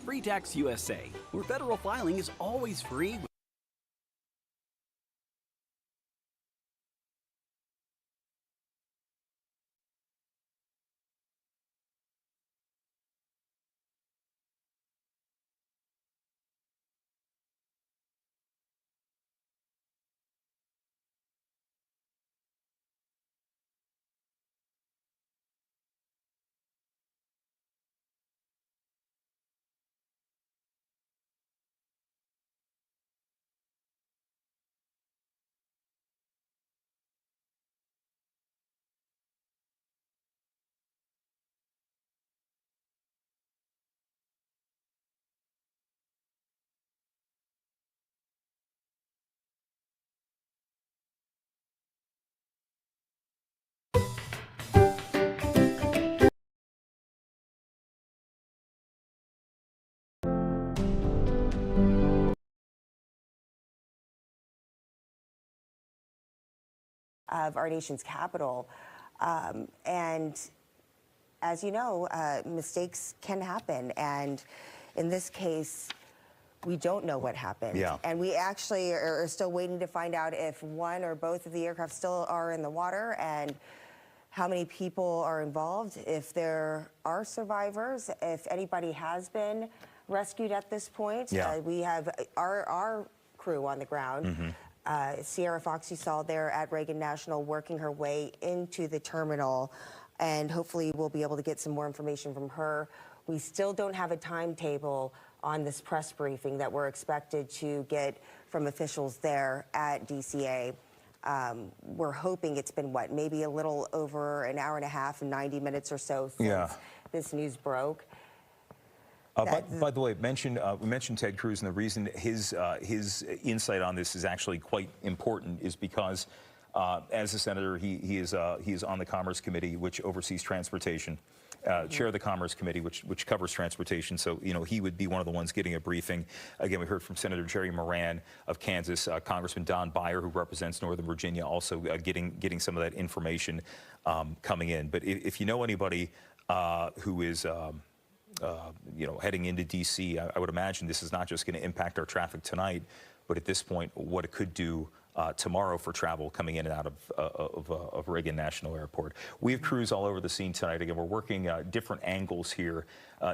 Pre-Tax USA, where federal filing is always free. Of our nation's capital. And as you know, mistakes can happen. And in this case, we don't know what happened. Yeah. And we actually are still waiting to find out if one or both of the aircraft still are in the water and how many people are involved, if there are survivors, if anybody has been rescued at this point. Yeah. We have our crew on the ground. Mm-hmm. Sierra Fox, you saw there at Reagan National, working her way into the terminal, and hopefully we'll be able to get some more information from her. We still don't have a timetable on this press briefing that we're expected to get from officials there at DCA. We're hoping it's been, what, maybe a little over an hour and a half, 90 minutes or so since this news broke. By the way, we mentioned Ted Cruz, and the reason his insight on this is actually quite important is because, as a senator, he is on the Commerce Committee, which oversees transportation, chair of the Commerce Committee, which covers transportation. So, you know, he would be one of the ones getting a briefing. Again, we heard from Senator Jerry Moran of Kansas, Congressman Don Beyer, who represents Northern Virginia, also getting some of that information coming in. But if you know anybody who is you know, heading into D.C., I would imagine this is not just going to impact our traffic tonight, but at this point, what it could do tomorrow for travel coming in and out of Reagan National Airport. We have crews all over the scene tonight. Again, we're working different angles here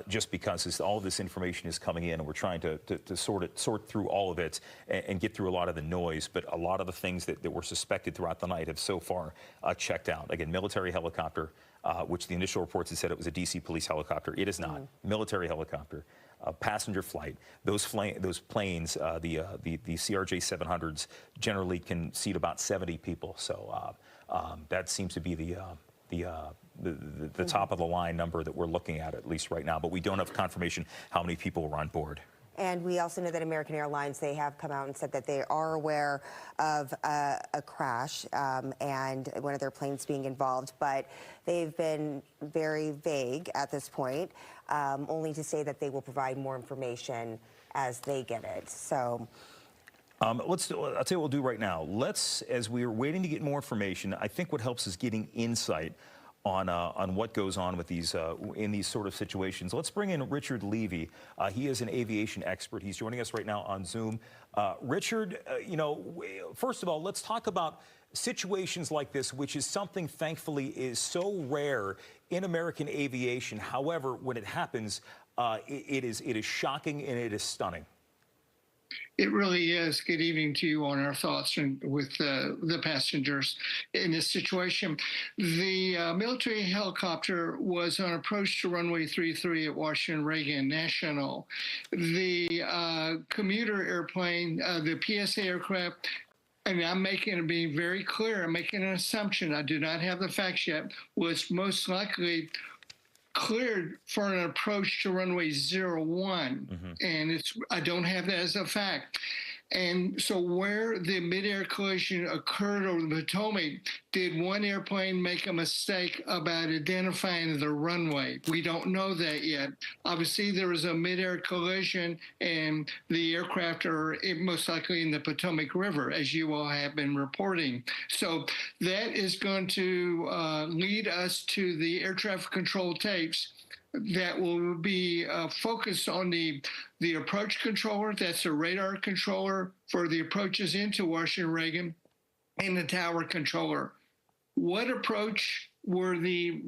just because all of this information is coming in, and we're trying to sort through all of it and get through a lot of the noise. But a lot of the things that were suspected throughout the night have so far checked out. Again, military helicopter, which the initial reports had said it was a D.C. police helicopter. It is not. Military helicopter. Passenger flight. Those planes, the CRJ-700s, generally can seat about 70 people. So that seems to be the top of the line number that we're looking at least right now. But we don't have confirmation how many people were on board. And we also know that American Airlines, they have come out and said that they are aware of a crash and one of their planes being involved, but they've been very vague at this point, only to say that they will provide more information as they get it. So I'll tell you what we'll do right now. As we're waiting to get more information, I think what helps is getting insight on what goes on with these in these sort of situations. Let's bring in Richard Levy. He is an aviation expert. He's joining us right now on Zoom. Richard, you know, first of all, let's talk about situations like this, which is something, thankfully, is so rare in American aviation. However, when it happens, it is shocking and it is stunning. It really is. Good evening to you on our thoughts with the passengers in this situation. The military helicopter was on approach to runway 33 at Washington Reagan National. The commuter airplane, the PSA aircraft, and I'm being very clear, I'm making an assumption, I do not have the facts yet, was most likely cleared for an approach to runway 01, and I don't have that as a fact. And so where the mid-air collision occurred over the Potomac, did one airplane make a mistake about identifying the runway? We don't know that yet. Obviously, there was a mid-air collision, and the aircraft are most likely in the Potomac River, as you all have been reporting. So that is going to lead us to the air traffic control tapes that will be focused on the approach controller. That's a radar controller for the approaches into Washington Reagan, and the tower controller. What approach were the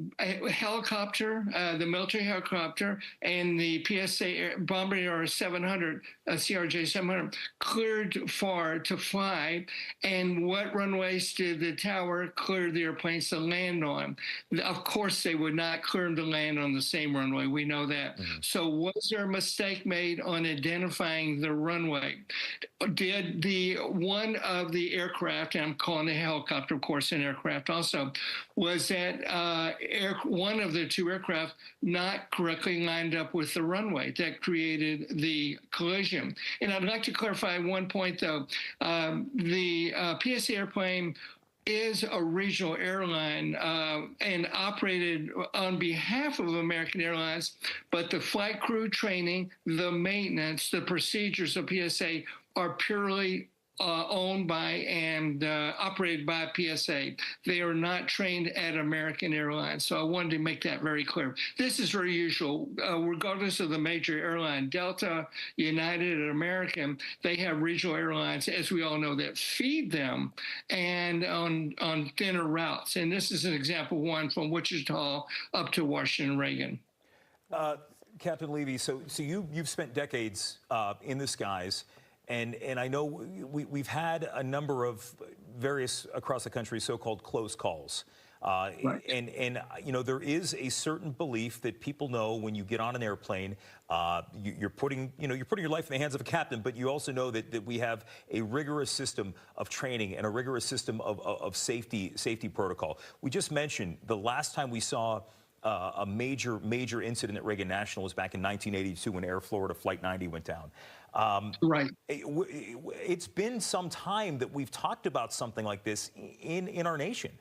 helicopter, the military helicopter, and the PSA Bombardier 700, CRJ 700, cleared for to fly, and what runways did the tower clear the airplanes to land on? Of course, they would not clear them to land on the same runway. We know that. Mm-hmm. So was there a mistake made on identifying the runway? Did the one of the aircraft, and I'm calling the helicopter, of course, an aircraft also, was that one of the two aircraft not correctly lined up with the runway that created the collision? And I'd like to clarify one point, though. The PSA airplane is a regional airline and operated on behalf of American Airlines, but the flight crew training, the maintenance, the procedures of PSA are purely owned by and operated by PSA. They are not trained at American Airlines. So I wanted to make that very clear. This is very usual. Regardless of the major airline, Delta, United, and American, they have regional airlines, as we all know, that feed them and on thinner routes. And this is an example one from Wichita up to Washington Reagan. Captain Levy, so you've spent decades in the skies. And I know we've had a number of various across the country so-called close calls. Right. And you know, there is a certain belief that people know when you get on an airplane, you're putting your life in the hands of a captain, but you also know that we have a rigorous system of training and a rigorous system of safety protocol. We just mentioned the last time we saw a major incident at Reagan National was back in 1982 when Air Florida Flight 90 went down. Right. It's been some time that we've talked about something like this in our nation.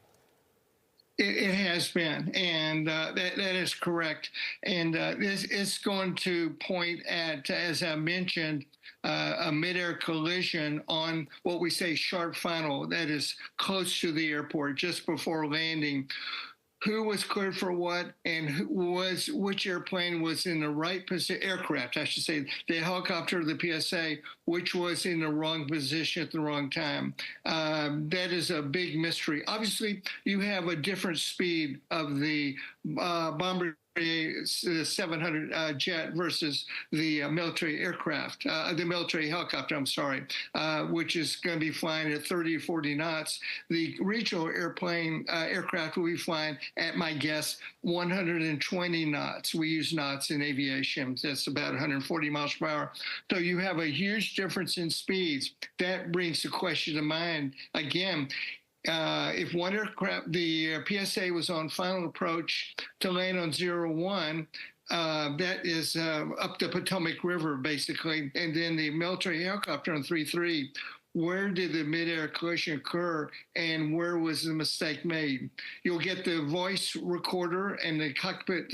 It has been, and that is correct. And this is going to point at, as I mentioned, a midair collision on what we say sharp final, that is close to the airport, just before landing. Who was cleared for what, and which airplane was in the right position, aircraft, I should say, the helicopter, the PSA, which was in the wrong position at the wrong time. That is a big mystery. Obviously, you have a different speed of the Bombardier 700 jet versus the military aircraft, the military helicopter, I'm sorry, which is going to be flying at 30 or 40 knots. The regional aircraft will be flying at, my guess, 120 knots. We use knots in aviation. That's about 140 miles per hour. So you have a huge difference in speeds. That brings the question to mind again. If one aircraft, the PSA was on final approach to land on 01, that is up the Potomac River, basically, and then the military helicopter on 33, where did the midair collision occur and where was the mistake made? You'll get the voice recorder and the cockpit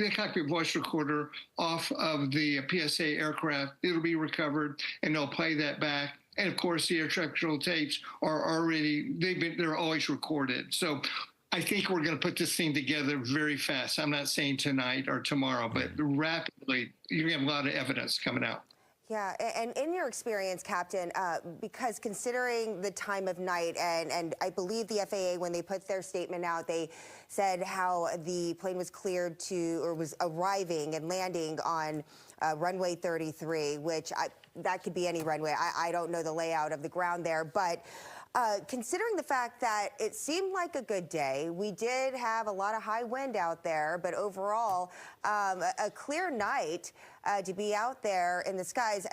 voice recorder off of the PSA aircraft. It'll be recovered and they'll play that back. And of course, the air traffic control tapes are already, they're always recorded. So I think we're going to put this thing together very fast. I'm not saying tonight or tomorrow, but rapidly. You're going to have a lot of evidence coming out. Yeah, and in your experience, Captain, because considering the time of night, and I believe the FAA, when they put their statement out, they said how the plane was cleared to, or was arriving and landing on runway 33, which that could be any runway. I don't know the layout of the ground there, but considering the fact that it seemed like a good day, we did have a lot of high wind out there, but overall, a clear night to be out there in the skies.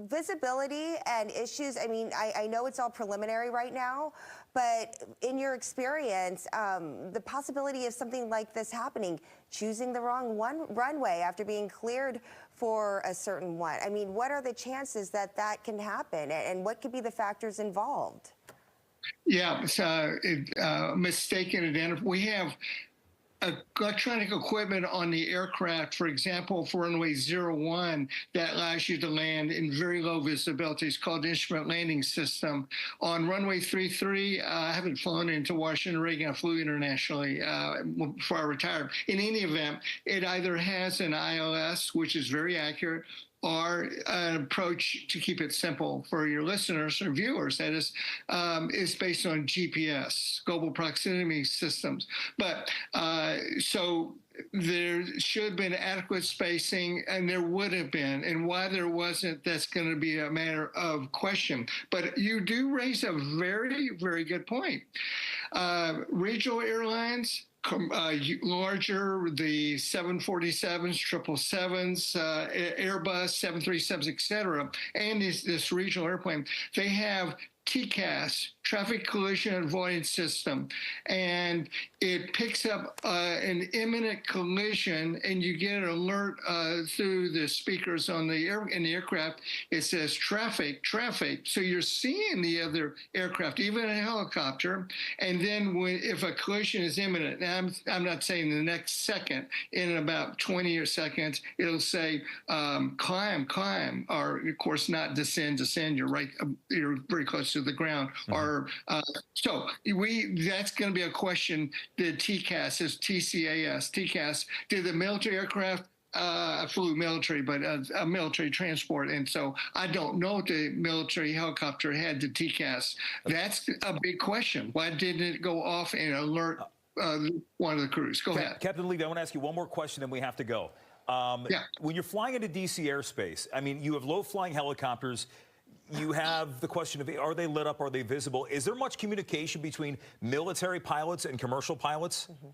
Visibility and issues, I mean, I know it's all preliminary right now, but in your experience, the possibility of something like this happening, choosing the wrong runway after being cleared for a certain one. I mean, what are the chances that that can happen, and what could be the factors involved? Yeah, mistaken identification. We have electronic equipment on the aircraft, for example, for runway 01, that allows you to land in very low visibility. It's called the Instrument Landing System. On runway 33, I haven't flown into Washington Reagan. I flew internationally before I retired. In any event, it either has an ILS, which is very accurate, or an approach, to keep it simple for your listeners or viewers, that is based on GPS, global proximity systems. But so there should have been adequate spacing, and there would have been. And why there wasn't, that's going to be a matter of question. But you do raise a very, very good point. Regional airlines, larger, the 747s, 777s, Airbus, 737s, et cetera, and this regional airplane, they have TCAS, Traffic Collision Avoidance System, and it picks up an imminent collision, and you get an alert through the speakers on in the aircraft. It says traffic, traffic. So you're seeing the other aircraft, even a helicopter. And then if a collision is imminent, now I'm not saying the next second, in about 20 seconds, it'll say climb, climb, or of course not descend, descend. You're very close to the ground. Mm-hmm. Or so that's going to be a question. The TCAS is TCAS. TCAS. Did the military aircraft? I flew military, but a military transport, and so I don't know if the military helicopter had the TCAS. That's a big question. Why didn't it go off and alert one of the crews? Go ahead, Captain Levy. I want to ask you one more question, then we have to go. When you're flying into DC airspace, I mean, you have low-flying helicopters. You have the question of, are they lit up? Are they visible? Is there much communication between military pilots and commercial pilots? Mm-hmm.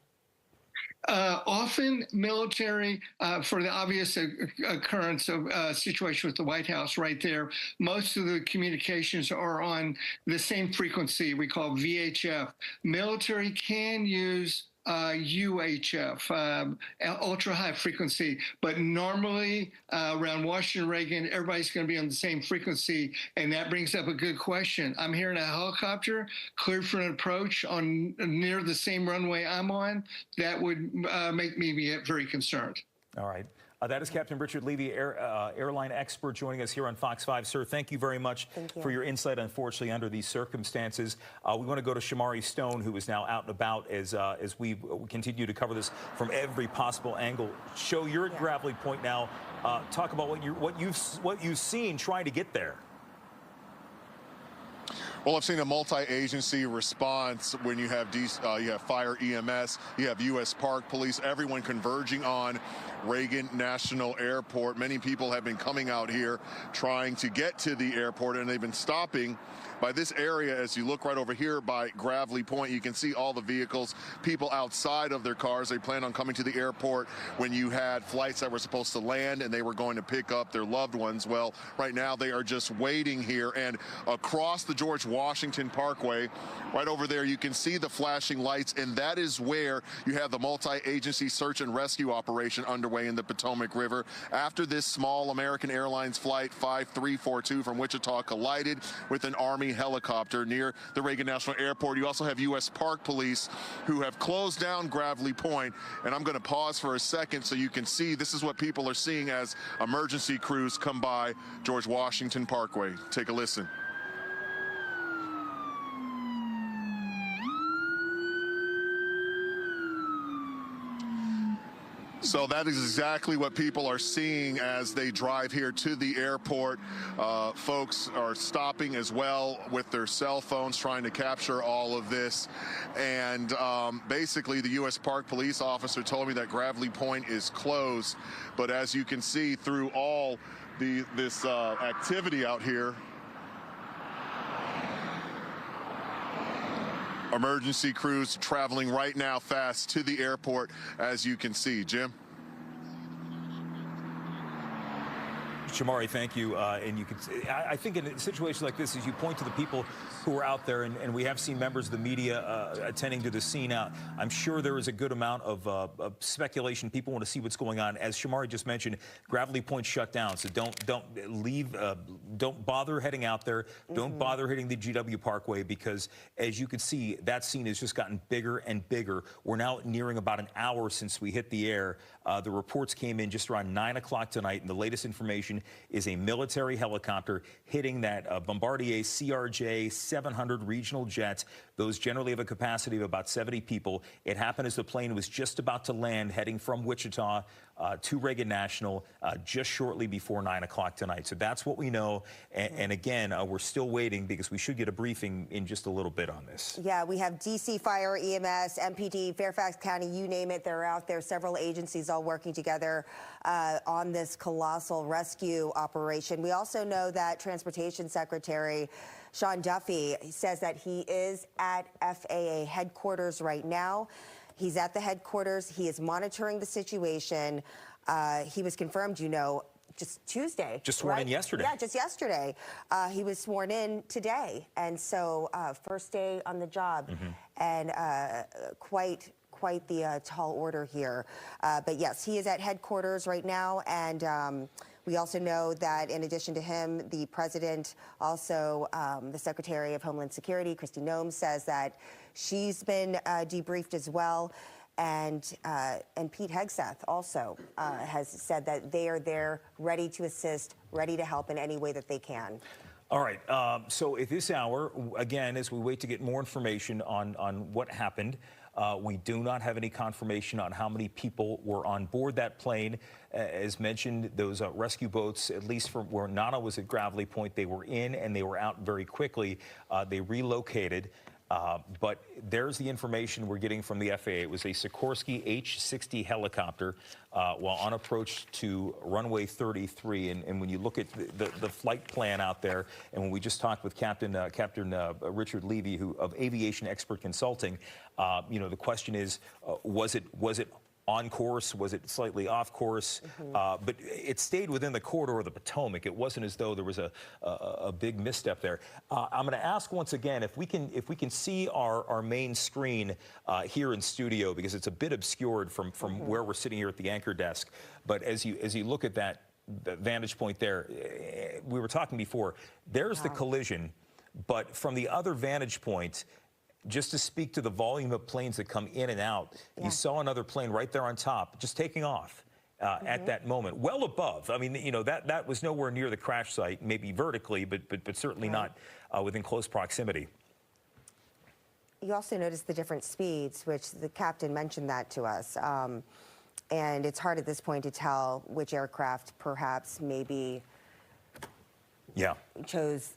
Often military, for the obvious occurrence of situation with the White House right there, most of the communications are on the same frequency we call VHF. Military can use UHF, ultra high frequency, but normally around Washington Reagan, everybody's going to be on the same frequency, and that brings up a good question. I'm hearing a helicopter cleared for an approach on near the same runway I'm on. That would make me very concerned. All right. That is Captain Richard Levy, airline expert, joining us here on Fox 5. Sir, thank you very much for your insight, unfortunately, under these circumstances. We want to go to Shamari Stone, who is now out and about as we continue to cover this from every possible angle. Show you're at Gravelly Point now. Talk about what you've seen trying to get there. Well, I've seen a multi-agency response when you have fire, EMS, you have U.S. Park Police, everyone converging on Reagan National Airport. Many people have been coming out here trying to get to the airport, and they've been stopping by this area. As you look right over here by Gravelly Point, you can see all the vehicles, people outside of their cars. They plan on coming to the airport when you had flights that were supposed to land and they were going to pick up their loved ones. Well, right now they are just waiting here, and across the George Washington Parkway, right over there, you can see the flashing lights, and that is where you have the multi-agency search and rescue operation underway in the Potomac River. After this small American Airlines flight 5342 from Wichita collided with an Army helicopter near the Reagan National Airport. You also have U.S. Park Police who have closed down Gravelly Point, and I'm going to pause for a second so you can see this is what people are seeing as emergency crews come by George Washington Parkway. Take a listen. So that is exactly what people are seeing as they drive here to the airport. Folks are stopping as well with their cell phones, trying to capture all of this. And basically, the U.S. Park Police officer told me that Gravelly Point is closed. But as you can see through all this activity out here, emergency crews traveling right now fast to the airport, as you can see. Jim? Shamari, thank you. And you could, I think in a situation like this, as you point to the people who are out there, and we have seen members of the media attending to the scene out, I'm sure there is a good amount of speculation. People want to see what's going on. As Shamari just mentioned, Gravelly Point shut down, so don't leave, don't bother heading out there. Don't bother hitting the GW Parkway, because as you can see, that scene has just gotten bigger and bigger. We're now nearing about an hour since we hit the air. The reports came in just around 9 o'clock tonight, and the latest information is a military helicopter hitting that Bombardier CRJ 700 regional jet. Those generally have a capacity of about 70 people. It happened as the plane was just about to land, heading from Wichita to Reagan National just shortly before 9 o'clock tonight. So that's what we know. And again, we're still waiting, because we should get a briefing in just a little bit on this. Yeah, we have DC Fire, EMS, MPD, Fairfax County, you name it, they're out there. Several agencies all working together on this colossal rescue operation. We also know that Transportation Secretary Sean Duffy says that he is at FAA headquarters right now. He's at the headquarters. He is monitoring the situation. He was confirmed, you know, just Tuesday. Just sworn in yesterday. Yeah, just yesterday. He was sworn in today. And so first day on the job. And quite the tall order here. But yes, he is at headquarters right now. And we also know that in addition to him, the president, also the Secretary of Homeland Security, Kristi Noem, says that she's been debriefed as well. And Pete Hegseth also has said that they are there, ready to assist, ready to help in any way that they can. All right. So at this hour, again, as we wait to get more information on what happened, we do not have any confirmation on how many people were on board that plane. As mentioned, those rescue boats, at least from where Nana was at Gravelly Point, they were in and they were out very quickly. They relocated. But there's the information we're getting from the FAA. It was a Sikorsky H-60 helicopter while on approach to runway 33. And when you look at the flight plan out there, and when we just talked with Captain Richard Levy, of Aviation Expert Consulting, you know, the question is, was it on course? Was it slightly off course? But it stayed within the corridor of the Potomac. It wasn't as though there was a big misstep there. I'm going to ask once again if we can see our main screen here in studio, because it's a bit obscured from where we're sitting here at the anchor desk. But as you look at that vantage point there, we were talking before, there's the collision, but from the other vantage point, just to speak to the volume of planes that come in and out, you saw another plane right there on top, just taking off at that moment, well above. I mean, you know, that was nowhere near the crash site, maybe vertically, but certainly not within close proximity. You also notice the different speeds, which the captain mentioned that to us. And it's hard at this point to tell which aircraft perhaps maybe chose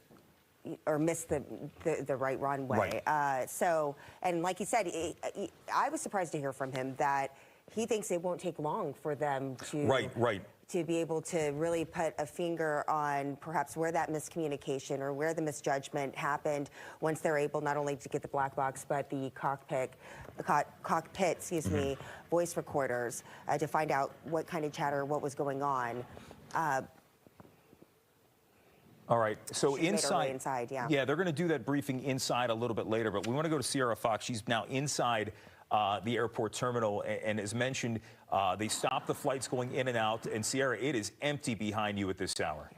or missed the right runway. So, and like he said, I was surprised to hear from him that he thinks it won't take long for them to to be able to really put a finger on perhaps where that miscommunication or where the misjudgment happened, once they're able not only to get the black box but the cockpit, excuse me, voice recorders to find out what kind of chatter, what was going on. All right, so inside, yeah, they're going to do that briefing inside a little bit later, but we want to go to Sierra Fox. She's now inside the airport terminal, and as mentioned, they stopped the flights going in and out, and Sierra, it is empty behind you at this hour.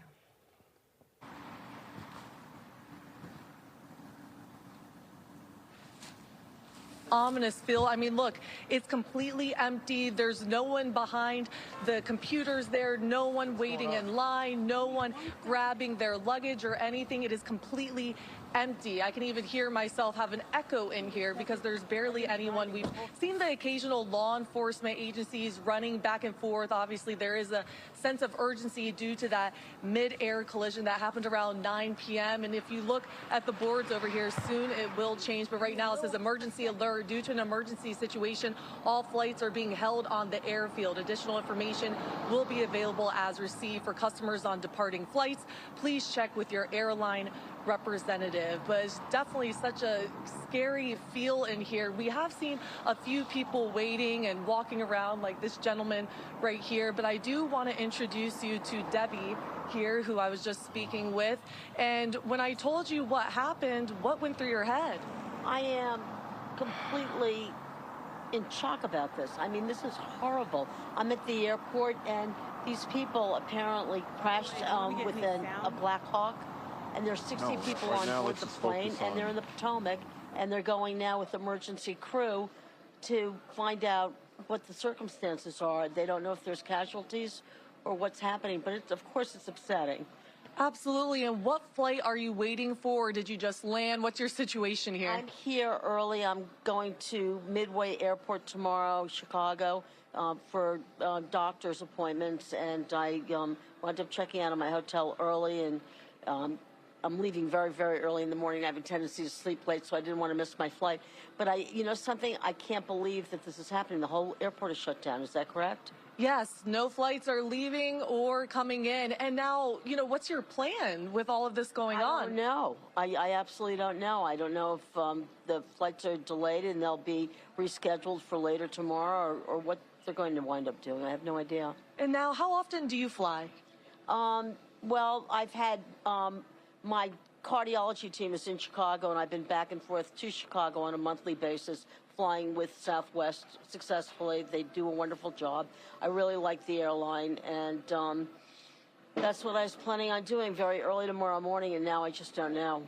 Ominous feel. I mean, look, it's completely empty. There's no one behind the computers there, no one waiting in line, no one grabbing their luggage or anything. It is completely empty. I can even hear myself have an echo in here because there's barely anyone. We've seen the occasional law enforcement agencies running back and forth. Obviously, there is a sense of urgency due to that mid-air collision that happened around 9 p.m. And if you look at the boards over here, soon it will change. But right now it says emergency alert. However, due to an emergency situation, all flights are being held on the airfield. Additional information will be available as received for customers on departing flights. Please check with your airline representative. But it's definitely such a scary feel in here. We have seen a few people waiting and walking around like this gentleman right here, but I do want to introduce you to Debbie here, who I was just speaking with. And when I told you what happened, what went through your head? I am completely in shock about this. I mean, this is horrible. I'm at the airport, and these people apparently crashed with a Black Hawk, and there's 60 people on board the plane, and they're in the Potomac, and they're going now with emergency crew to find out what the circumstances are. They don't know if there's casualties or what's happening, but of course it's upsetting. Absolutely. And what flight are you waiting for? Or did you just land? What's your situation here? I'm here early. I'm going to Midway Airport tomorrow, Chicago, for doctor's appointments, and I wound up checking out of my hotel early, and I'm leaving very, very early in the morning. I have a tendency to sleep late, so I didn't want to miss my flight. But you know something? I can't believe that this is happening. The whole airport is shut down. Is that correct? Yes, no flights are leaving or coming in. And now, what's your plan with all of this going on? I don't know. I absolutely don't know. I don't know if the flights are delayed and they'll be rescheduled for later tomorrow, or what they're going to wind up doing. I have no idea. And now, how often do you fly? Well, I've had my cardiology team is in Chicago, and I've been back and forth to Chicago on a monthly basis, flying with Southwest successfully. They do a wonderful job. I really like the airline, and that's what I was planning on doing very early tomorrow morning, and now I just don't know.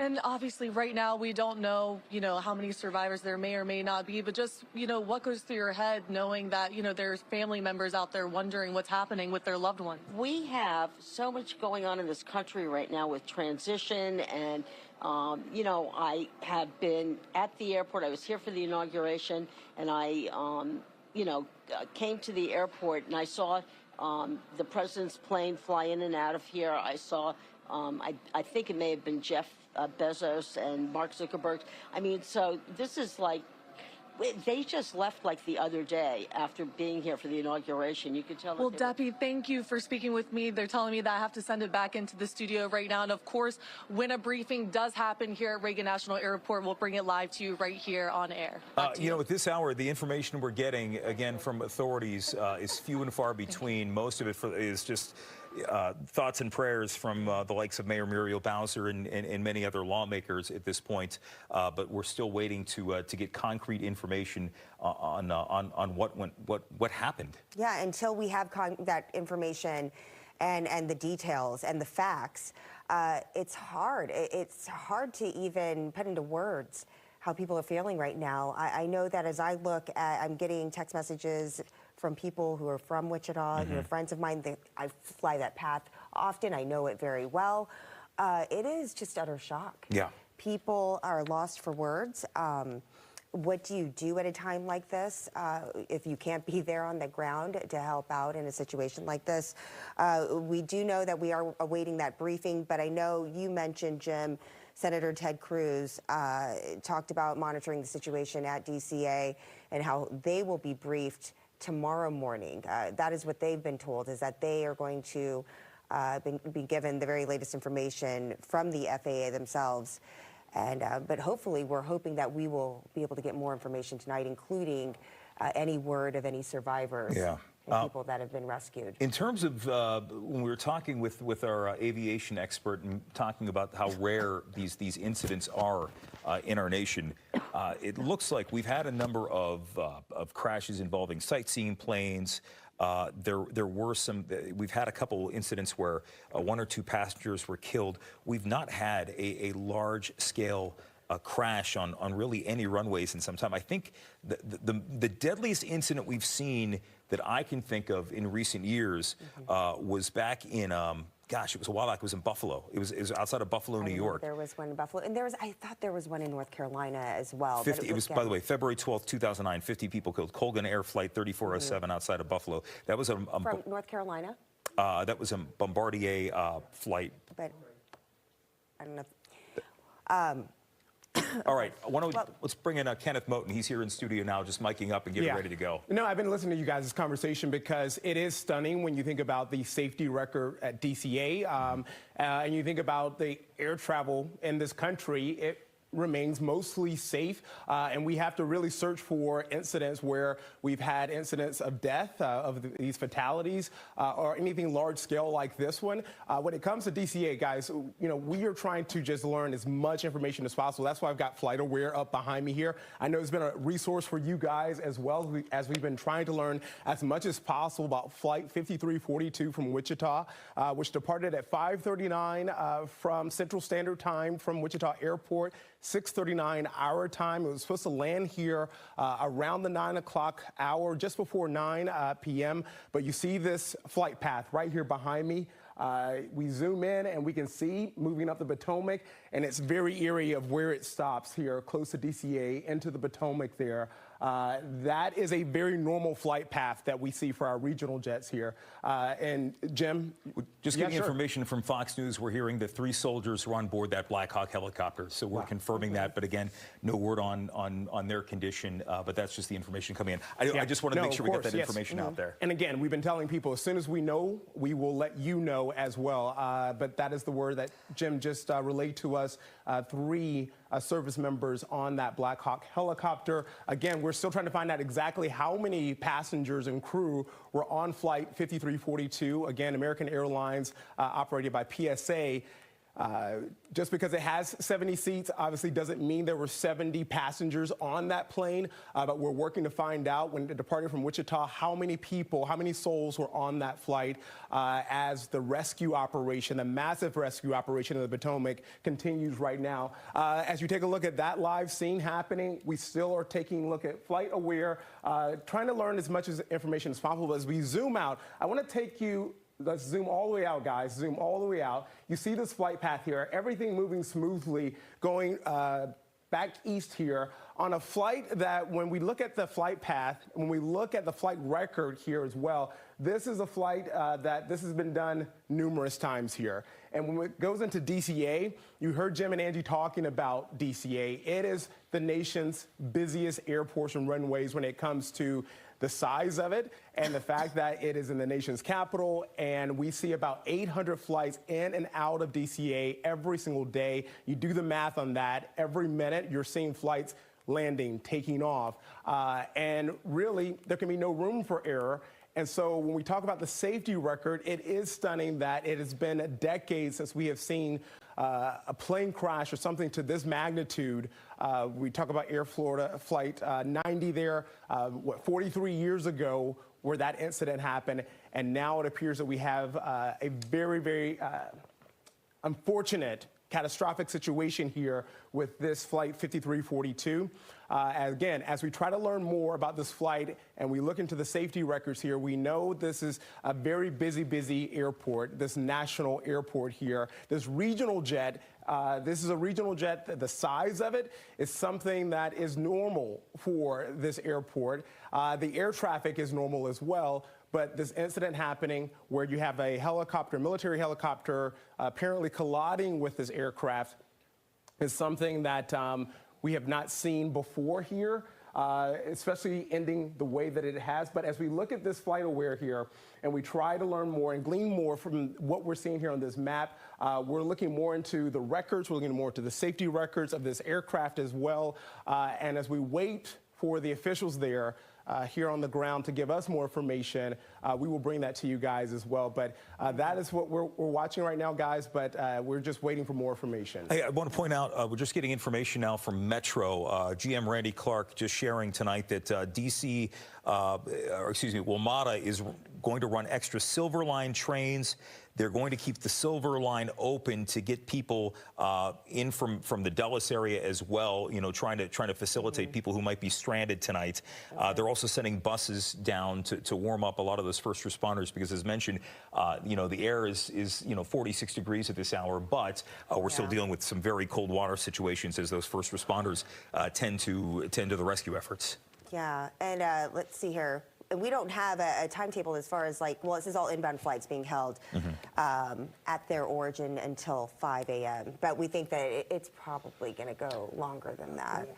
And obviously right now we don't know, how many survivors there may or may not be, but just, what goes through your head knowing that, there's family members out there wondering what's happening with their loved ones? We have so much going on in this country right now with transition, and I have been at the airport. I was here for the inauguration, and I, came to the airport, and I saw the president's plane fly in and out of here. I saw, I think it may have been Jeff Bezos and Mark Zuckerberg. I mean, so this is like, they just left like the other day after being here for the inauguration. You could tell. Well, Debbie, thank you for speaking with me. They're telling me that I have to send it back into the studio right now. And of course, when a briefing does happen here at Reagan National Airport, we'll bring it live to you right here on air. At this hour, the information we're getting, again, from authorities is few and far between. Most of it is just thoughts and prayers from the likes of Mayor Muriel Bowser and many other lawmakers at this point. But we're still waiting to get concrete information on what happened. Yeah, until we have that information and the details and the facts, it's hard. It's hard to even put into words how people are feeling right now. I know that as I look at, I'm getting text messages from people who are from Wichita, friends of mine. I fly that path often. I know it very well. It is just utter shock. Yeah. People are lost for words. What do you do at a time like this if you can't be there on the ground to help out in a situation like this? We do know that we are awaiting that briefing, but I know you mentioned, Jim, Senator Ted Cruz talked about monitoring the situation at DCA and how they will be briefed tomorrow morning. That is what they've been told, is that they are going to be given the very latest information from the FAA themselves. And but hopefully, we're hoping that we will be able to get more information tonight, including any word of any survivors. Yeah. And people that have been rescued. In terms of when we were talking with our aviation expert and talking about how rare these incidents are in our nation, it looks like we've had a number of crashes involving sightseeing planes. There were some. We've had a couple incidents where one or two passengers were killed. We've not had a large-scale crash on really any runways in some time. I think the deadliest incident we've seen that I can think of in recent years was back in, gosh, it was a while back. It was in Buffalo. It was outside of Buffalo, New York. There was one in Buffalo, and I thought there was one in North Carolina as well. 50, it was, by the way, February 12th, 2009. 50 people killed. Colgan Air Flight 3407 outside of Buffalo. That was from North Carolina. That was a Bombardier flight. But I don't know. All right, let's bring in Kenneth Moten. He's here in studio now, just miking up and getting ready to go. No, I've been listening to you guys' conversation because it is stunning when you think about the safety record at DCA, and you think about the air travel in this country. It remains mostly safe, and we have to really search for incidents where we've had incidents of death, these fatalities, or anything large scale like this one. When it comes to DCA, guys, we are trying to just learn as much information as possible. That's why I've got FlightAware up behind me here. I know it's been a resource for you guys as well, as we've been trying to learn as much as possible about Flight 5342 from Wichita, which departed at 5:39 from Central Standard Time from Wichita Airport. 6:39 our time. It was supposed to land here around the 9 o'clock hour, just before 9 p.m. But you see this flight path right here behind me. We zoom in and we can see moving up the Potomac, and it's very eerie of where it stops here, close to DCA, into the Potomac there. That is a very normal flight path that we see for our regional jets here. And Jim? Just getting information from Fox News, we're hearing that 3 soldiers were on board that Black Hawk helicopter. So we're confirming that, but again, no word on their condition, but that's just the information coming in. I just wanted to make sure we got that information out there. And again, we've been telling people, as soon as we know, we will let you know as well. But that is the word that Jim just relayed to us. 3 service members on that Black Hawk helicopter. Again, we're still trying to find out exactly how many passengers and crew were on Flight 5342. Again, American Airlines, operated by PSA. Just because it has 70 seats obviously doesn't mean there were 70 passengers on that plane, but we're working to find out, when departing from Wichita, how many people, how many souls were on that flight as the rescue operation, the massive rescue operation of the Potomac, continues right now. As you take a look at that live scene happening, we still are taking a look at FlightAware, trying to learn as much information as possible. As we zoom out, I want to take you. Let's zoom all the way out, guys. Zoom all the way out. You see this flight path here, everything moving smoothly, going back east here on a flight that, when we look at the flight path, when we look at the flight record here as well, this is a flight that this has been done numerous times here. And when it goes into DCA, you heard Jim and Angie talking about DCA. It is the nation's busiest airports and runways when it comes to the size of it and the fact that it is in the nation's capital, and we see about 800 flights in and out of DCA every single day. You do the math on that. Every minute you're seeing flights landing, taking off, and really there can be no room for error. And so when we talk about the safety record, it is stunning that it has been decades since we have seen a plane crash or something to this magnitude. We talk about Air Florida Flight 90 there, 43 years ago, where that incident happened. And now it appears that we have a very, very unfortunate, catastrophic situation here with this Flight 5342. Again, as we try to learn more about this flight and we look into the safety records here, we know this is a very busy airport, this national airport here. This regional jet, this is a regional jet. The size of it is something that is normal for this airport. The air traffic is normal as well. But this incident happening where you have a helicopter, military helicopter, apparently colliding with this aircraft is something that we have not seen before here, especially ending the way that it has. But as we look at this FlightAware here and we try to learn more and glean more from what we're seeing here on this map, we're looking more into the records, we're looking more into the safety records of this aircraft as well. And as we wait for the officials there, here on the ground to give us more information, we will bring that to you guys as well. But that is what we're watching right now, guys, but we're just waiting for more information. Hey, I want to point out, we're just getting information now from Metro. GM Randy Clark just sharing tonight that WMATA is going to run extra Silver Line trains. They're going to keep the Silver Line open to get people in from the Dulles area as well, trying to facilitate people who might be stranded tonight. They're also sending buses down to warm up a lot of those first responders because, as mentioned, the air is 46 degrees at this hour, but we're still dealing with some very cold water situations as those first responders tend to the rescue efforts. Yeah, and let's see here. we don't have a timetable as far as like, well, this is all inbound flights being held at their origin until 5 a.m. But we think that it's probably going to go longer than that.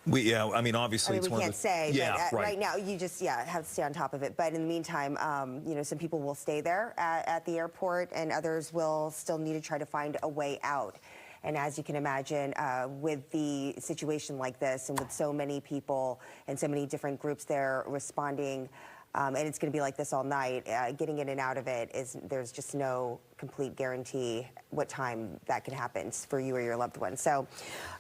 Yeah, I mean, obviously, it's we one can't of the, say, yeah, but right now you just have to stay on top of it. But in the meantime, you know, some people will stay there at the airport, and others will still need to try to find a way out. And as you can imagine, with the situation like this, and with so many people and so many different groups there responding, and it's going to be like this all night, getting in and out of it there's just no complete guarantee what time that can happen for you or your loved one. So,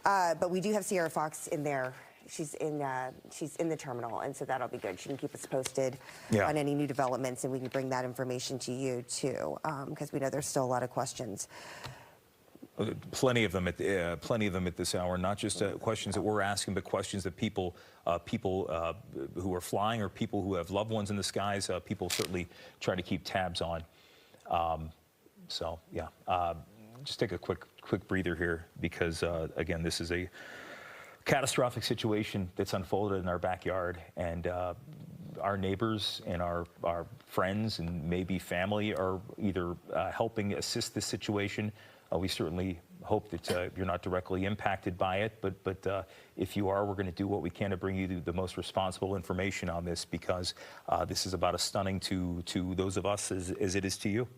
but we do have Sierra Fox in there. She's in the terminal, and so that'll be good. She can keep us posted on any new developments, and we can bring that information to you too, because we know there's still a lot of questions. Plenty of them at this hour. Not just questions that we're asking, but questions that people who are flying or people who have loved ones in the skies. People certainly try to keep tabs on. So yeah, just take a quick breather here, because again, this is a catastrophic situation that's unfolded in our backyard, and our neighbors and our friends and maybe family are either helping assist this situation. We certainly hope that you're not directly impacted by it, but if you are, we're going to do what we can to bring you the most responsible information on this, because this is about as stunning to those of us as it is to you.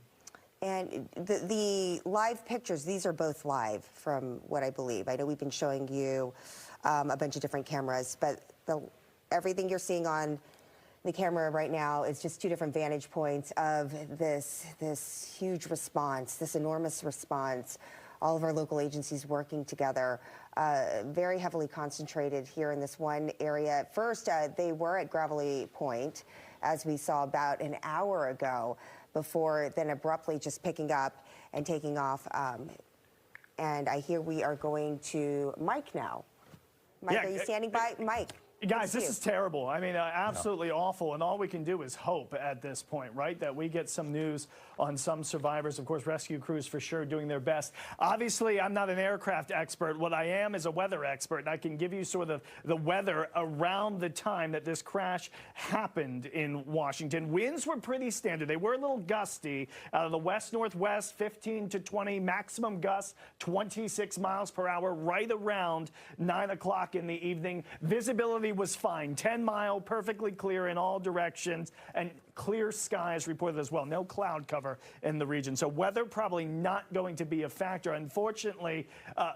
And the live pictures, these are both live from what I believe. I know we've been showing you a bunch of different cameras, but everything you're seeing on the camera right now is just two different vantage points of this huge response, this enormous response. All of our local agencies working together, very heavily concentrated here in this one area. At first, they were at Gravelly Point, as we saw about an hour ago, before then abruptly just picking up and taking off. And I hear we are going to Mike now. Mike, are you standing by? Mike. Guys, this is terrible. I mean, absolutely awful. And all we can do is hope at this point, right, that we get some news on some survivors. Of course, rescue crews for sure doing their best. Obviously, I'm not an aircraft expert. What I am is a weather expert, and I can give you sort of the weather around the time that this crash happened in Washington. Winds were pretty standard. They were a little gusty out of the west-northwest, 15 to 20, maximum gusts, 26 miles per hour, right around 9 o'clock in the evening. Visibility was fine, 10-mile, perfectly clear in all directions, and clear skies reported as well. No cloud cover in the region. So weather probably not going to be a factor. Unfortunately,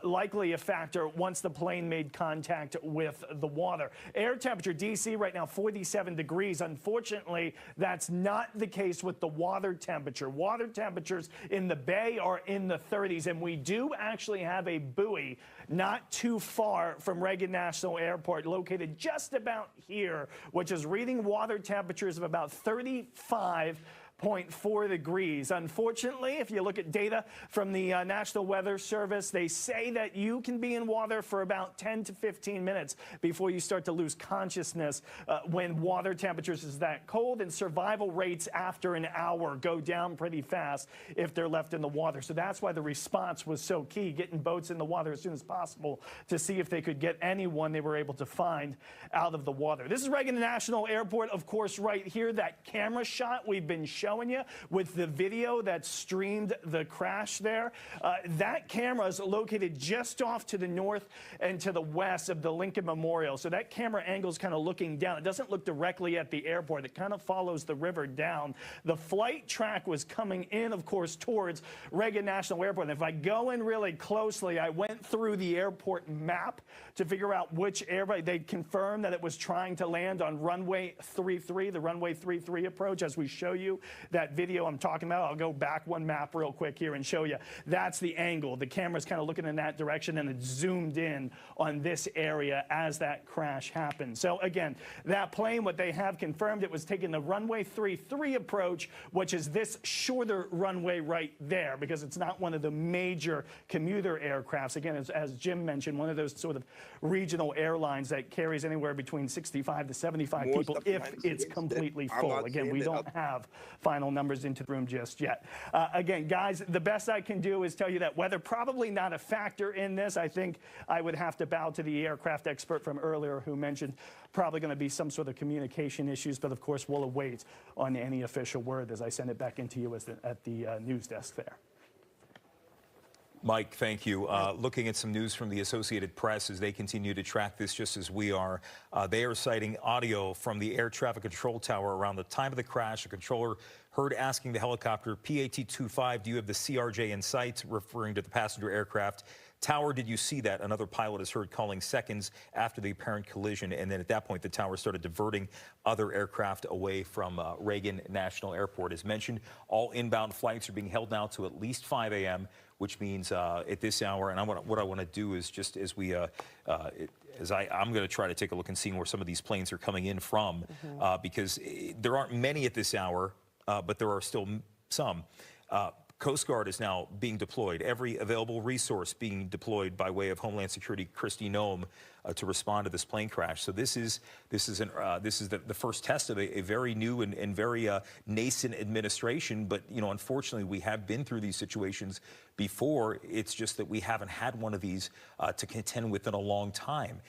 likely a factor once the plane made contact with the water. Air temperature, D.C. right now, 47 degrees. Unfortunately, that's not the case with the water temperature. Water temperatures in the bay are in the 30s, and we do actually have a buoy not too far from Reagan National Airport, located just about here, which is reading water temperatures of about 35.4 degrees. Unfortunately, if you look at data from the National Weather Service, they say that you can be in water for about 10 to 15 minutes before you start to lose consciousness when water temperatures is that cold, and survival rates after an hour go down pretty fast if they're left in the water. So that's why the response was so key, getting boats in the water as soon as possible to see if they could get anyone they were able to find out of the water. This is Reagan National Airport, of course, right here. That camera shot we've been showing you with the video that streamed the crash there. That camera is located just off to the north and to the west of the Lincoln Memorial. So that camera angle is kind of looking down. It doesn't look directly at the airport. It kind of follows the river down. The flight track was coming in, of course, towards Reagan National Airport. And if I go in really closely, I went through the airport map to figure out which airplane. They confirmed that it was trying to land on runway 33, the runway 33 approach, as we show you that video I'm talking about. I'll go back one map real quick here and show you. That's the angle. The camera's kind of looking in that direction, and it zoomed in on this area as that crash happened. So again, that plane, what they have confirmed, it was taking the runway 33 approach, which is this shorter runway right there, because it's not one of the major commuter aircrafts. Again, as Jim mentioned, one of those sort of regional airlines that carries anywhere between 65 to 75 people if it's completely full. Again, we don't have final final numbers into the room just yet. Again, guys, the best I can do is tell you that weather probably not a factor in this. I think I would have to bow to the aircraft expert from earlier who mentioned probably going to be some sort of communication issues, but of course we'll await on any official word as I send it back into you at the news desk there. Mike, thank you. Looking at some news from the Associated Press as they continue to track this just as we are. They are citing audio from the air traffic control tower around the time of the crash. A controller heard asking the helicopter, PAT-25, do you have the CRJ in sight, referring to the passenger aircraft. Tower, did you see that? Another pilot is heard calling seconds after the apparent collision. And then at that point, the tower started diverting other aircraft away from Reagan National Airport. As mentioned, all inbound flights are being held now to at least 5 a.m., which means at this hour, and what I want to do is just as we, I'm going to try to take a look and see where some of these planes are coming in from, because there aren't many at this hour, but there are still some. Coast Guard is now being deployed. Every available resource being deployed by way of Homeland Security Kristi Noem to respond to this plane crash. So this is the first test of a very new and very nascent administration. But you know, unfortunately, we have been through these situations before. It's just that we haven't had one of these to contend with in a long time.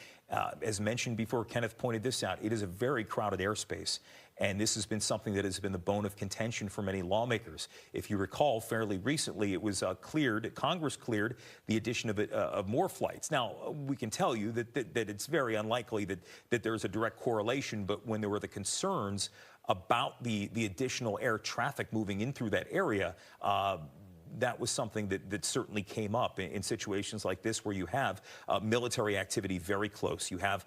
As mentioned before, Kenneth pointed this out. It is a very crowded airspace. And this has been something that has been the bone of contention for many lawmakers. If you recall, fairly recently, it was Congress cleared the addition of more flights. Now, we can tell you that it's very unlikely that there's a direct correlation, but when there were the concerns about the additional air traffic moving in through that area, that was something that certainly came up in situations like this where you have military activity very close. You have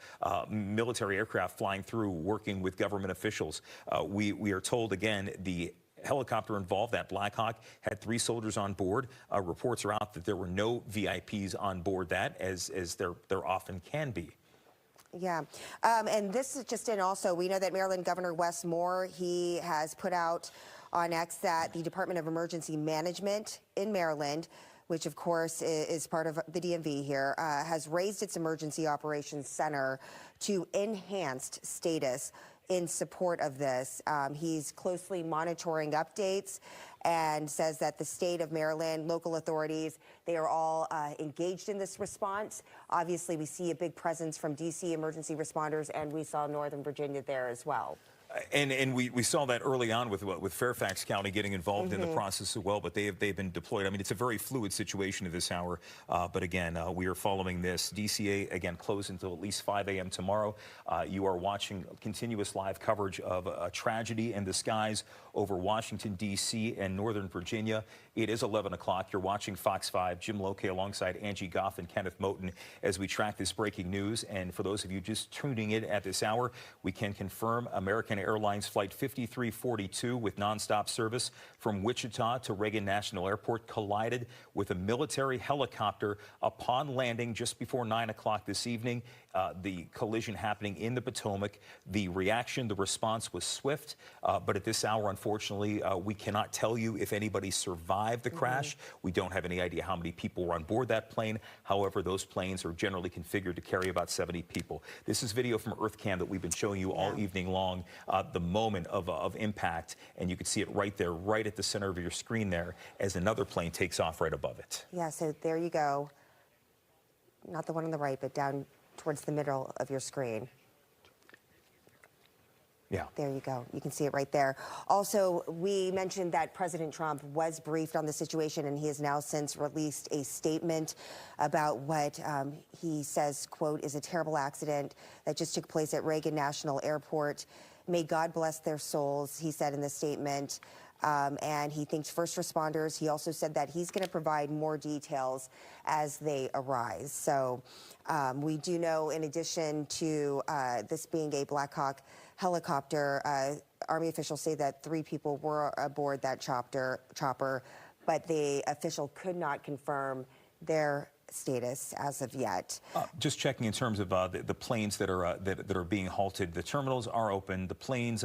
military aircraft flying through, working with government officials. We are told, again, the helicopter involved, that Black Hawk, had 3 soldiers on board. Reports are out that there were no VIPs on board that, as there often can be. Yeah, and this is just in also, we know that Maryland Governor Wes Moore, he has put out on X that the Department of Emergency Management in Maryland, which of course is part of the DMV here, has raised its Emergency Operations Center to enhanced status in support of this. He's closely monitoring updates and says that the state of Maryland, local authorities, they are all engaged in this response. Obviously, we see a big presence from DC emergency responders, and we saw Northern Virginia there as well. And we saw that early on with Fairfax County getting involved in the process as well, but they've been deployed. I mean, it's a very fluid situation at this hour, but again, we are following this. DCA, again, closed until at least 5 a.m. tomorrow. You are watching continuous live coverage of a tragedy in the skies over Washington, D.C. and Northern Virginia. It is 11 o'clock. You're watching Fox 5. Jim Lokay alongside Angie Goff and Kenneth Moten as we track this breaking news. And for those of you just tuning in at this hour, we can confirm American Airlines Flight 5342 with nonstop service from Wichita to Reagan National Airport collided with a military helicopter upon landing just before 9 o'clock this evening. The collision happening in the Potomac. The reaction, the response was swift, but at this hour, unfortunately, we cannot tell you if anybody survived the crash. We don't have any idea how many people were on board that plane. However, those planes are generally configured to carry about 70 people. This is video from EarthCam that we've been showing you all evening long, the moment of impact, and you can see it right there, right at the center of your screen there, as another plane takes off right above it. Yeah, so there you go. Not the one on the right, but down towards the middle of your screen. Yeah. There you go. You can see it right there. Also, we mentioned that President Trump was briefed on the situation, and he has now since released a statement about what he says, quote, is a terrible accident that just took place at Reagan National Airport. May God bless their souls, he said in the statement. And he thanks first responders. He also said that he's going to provide more details as they arise. So we do know, in addition to this being a Black Hawk helicopter, Army officials say that 3 people were aboard that chopper, but the official could not confirm their status as of yet. Just checking in terms of the planes that are being halted. The terminals are open. The planes,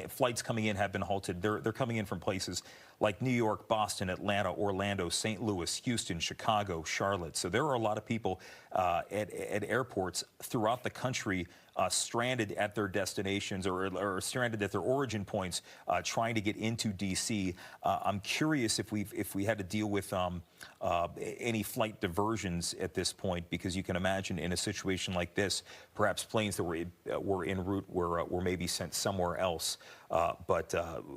flights coming in have been halted. They're coming in from places like New York, Boston, Atlanta, Orlando, St. Louis, Houston, Chicago, Charlotte. So there are a lot of people at airports throughout the country stranded at their destinations or stranded at their origin points trying to get into D.C. I'm curious if we had to deal with any flight diversions at this point, because you can imagine in a situation like this, perhaps planes that were en route were maybe sent somewhere else. But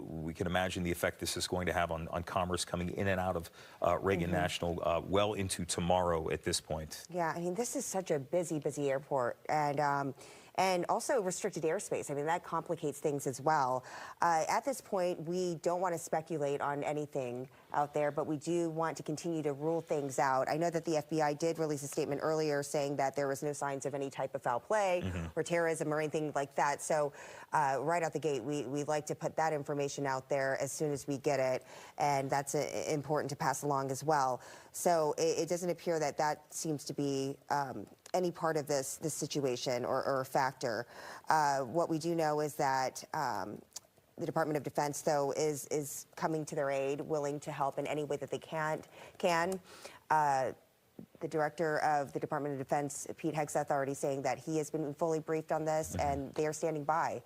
we can imagine the effect this is going to have on commerce coming in and out of Reagan National well into tomorrow at this point. Yeah, I mean, this is such a busy airport, and also restricted airspace. I mean, that complicates things as well. At this point, we don't want to speculate on anything out there, but we do want to continue to rule things out. I know that the FBI did release a statement earlier saying that there was no signs of any type of foul play or terrorism or anything like that. So right out the gate, we like to put that information out there as soon as we get it, and that's important to pass along as well. So it doesn't appear that that seems to be any part of this situation or a factor. What we do know is that the Department of Defense, though, is coming to their aid, willing to help in any way that they can. The director of the Department of Defense, Pete Hegseth, already saying that he has been fully briefed on this, and they are standing by,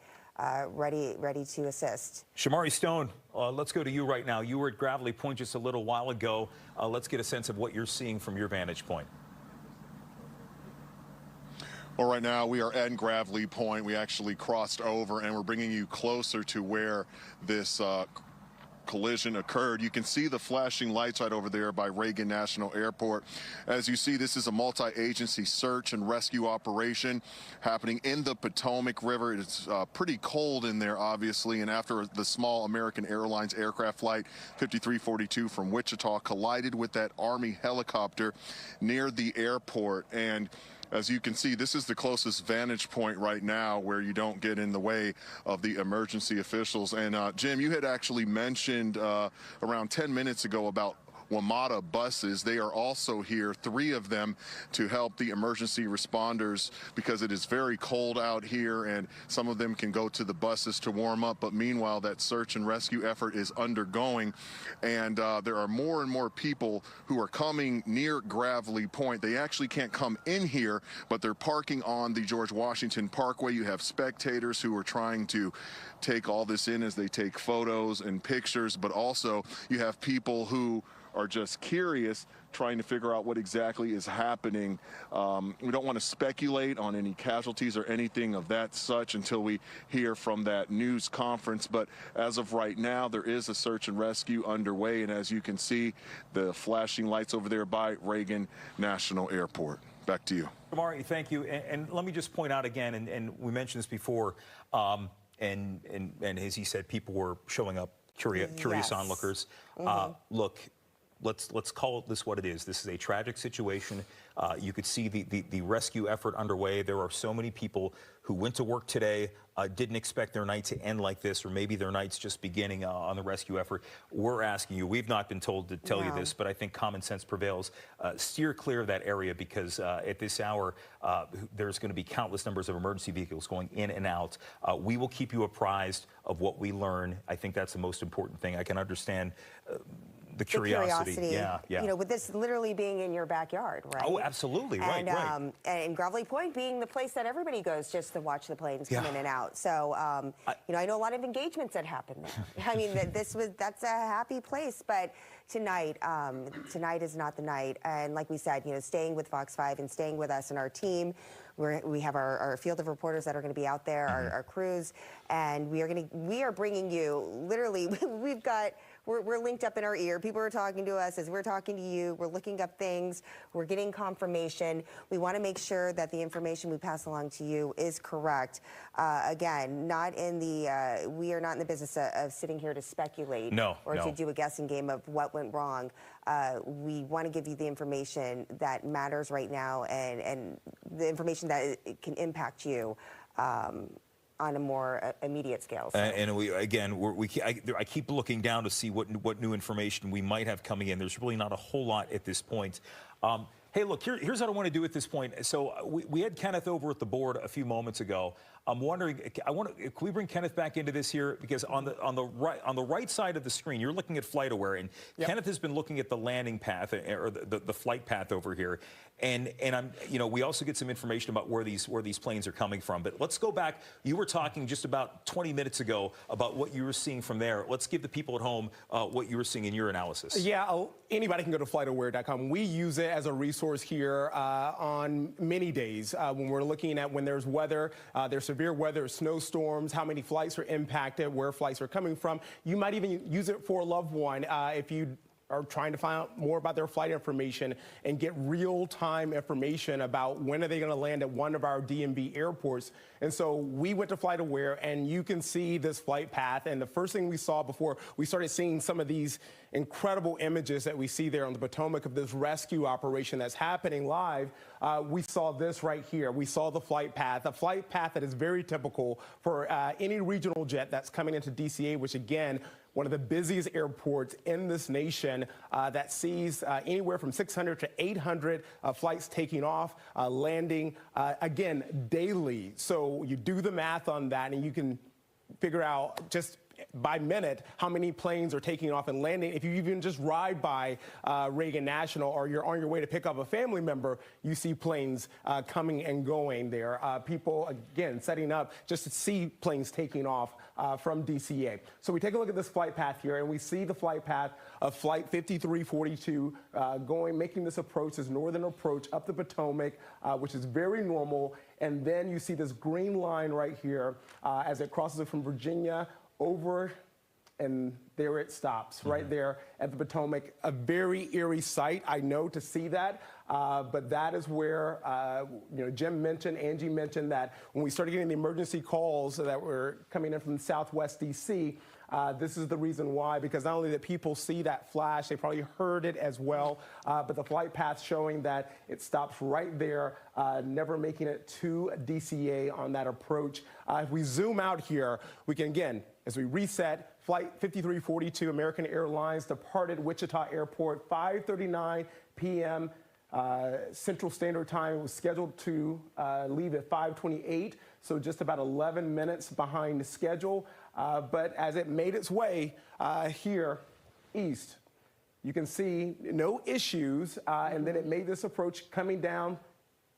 ready to assist. Shamari Stone, let's go to you right now. You were at Gravelly Point just a little while ago. Let's get a sense of what you're seeing from your vantage point. Well, right now we are at Gravelly Point. We actually crossed over, and we're bringing you closer to where this collision occurred. You can see the flashing lights right over there by Reagan National Airport. As you see, this is a multi-agency search and rescue operation happening in the Potomac River. It's pretty cold in there, obviously, and after the small American Airlines aircraft flight 5342 from Wichita collided with that Army helicopter near the airport. And as you can see, this is the closest vantage point right now where you don't get in the way of the emergency officials. And Jim, you had actually mentioned around 10 minutes ago about WMATA buses. They are also here, 3 of them, to help the emergency responders because it is very cold out here, and some of them can go to the buses to warm up. But meanwhile, that search and rescue effort is undergoing, and there are more and more people who are coming near Gravelly Point. They actually can't come in here, but they're parking on the George Washington Parkway. You have spectators who are trying to take all this in as they take photos and pictures, but also you have people who are just curious, trying to figure out what exactly is happening. We don't want to speculate on any casualties or anything of that such until we hear from that news conference. But as of right now, there is a search and rescue underway. And as you can see, the flashing lights over there by Reagan National Airport. Back to you. Shamari, thank you. And let me just point out again, and we mentioned this before, and as he said, people were showing up, curious onlookers. Look, let's call this what it is. This is a tragic situation. You could see the rescue effort underway. There are so many people who went to work today, didn't expect their night to end like this, or maybe their night's just beginning on the rescue effort. We're asking you, we've not been told to tell you this, but I think common sense prevails. Steer clear of that area, because at this hour, there's going to be countless numbers of emergency vehicles going in and out. We will keep you apprised of what we learn. I think that's the most important thing. I can understand the curiosity. Yeah. You know, with this literally being in your backyard, right? Oh, absolutely. And, right. And Gravelly Point being the place that everybody goes just to watch the planes come in and out. So, you know, I know a lot of engagements that happen there. I mean, that's a happy place, but tonight is not the night. And like we said, you know, staying with Fox 5 and staying with us and our team. We have our field of reporters that are going to be out there, our crews, and we are bringing you literally. We're linked up in our ear. People are talking to us as we're talking to you. We're looking up things. We're getting confirmation. We want to make sure that the information we pass along to you is correct. Again, we are not in the business of sitting here to speculate or to do a guessing game of what went wrong. We want to give you the information that matters right now, and the information that it can impact you on a more immediate scale. So. And I keep looking down to see what new information we might have coming in. There's really not a whole lot at this point. Hey, look, here's what I want to do at this point. So we had Kenneth over at the board a few moments ago. I'm wondering, can we bring Kenneth back into this here? Because on the right side of the screen, you're looking at FlightAware, and Kenneth has been looking at the landing path or the flight path over here. And I'm, we also get some information about where these planes are coming from. But let's go back. You were talking just about 20 minutes ago about what you were seeing from there. Let's give the people at home what you were seeing in your analysis. Yeah, anybody can go to FlightAware.com. We use it as a resource here on many days when we're looking at when there's weather, there's severe weather, snowstorms, how many flights are impacted, where flights are coming from. You might even use it for a loved one if you are trying to find out more about their flight information and get real-time information about when are they going to land at one of our DMV airports. And so we went to FlightAware, and you can see this flight path. And the first thing we saw before we started seeing some of these incredible images that we see there on the Potomac of this rescue operation that's happening live, we saw this right here. We saw the flight path, a flight path that is very typical for any regional jet that's coming into DCA, which again, one of the busiest airports in this nation that sees anywhere from 600 to 800 flights taking off, landing, again, daily. So you do the math on that, and you can figure out just by minute how many planes are taking off and landing. If you even just ride by Reagan National, or you're on your way to pick up a family member, you see planes coming and going there. People, again, setting up just to see planes taking off from DCA. So we take a look at this flight path here, and we see the flight path of Flight 5342 making this approach, this northern approach up the Potomac, which is very normal. And then you see this green line right here as it crosses it from Virginia over, and there it stops, right there at the Potomac. A very eerie sight, I know, to see that. But that is where, Jim mentioned, Angie mentioned that when we started getting the emergency calls that were coming in from Southwest DC, this is the reason why, because not only did people see that flash, they probably heard it as well, but the flight path showing that it stops right there, never making it to DCA on that approach. If we zoom out here, we can, again, as we reset, Flight 5342, American Airlines, departed Wichita Airport, 5:39 p.m. Central Standard Time. It was scheduled to leave at 5:28, so just about 11 minutes behind the schedule. But as it made its way here east, you can see no issues, and then it made this approach coming down,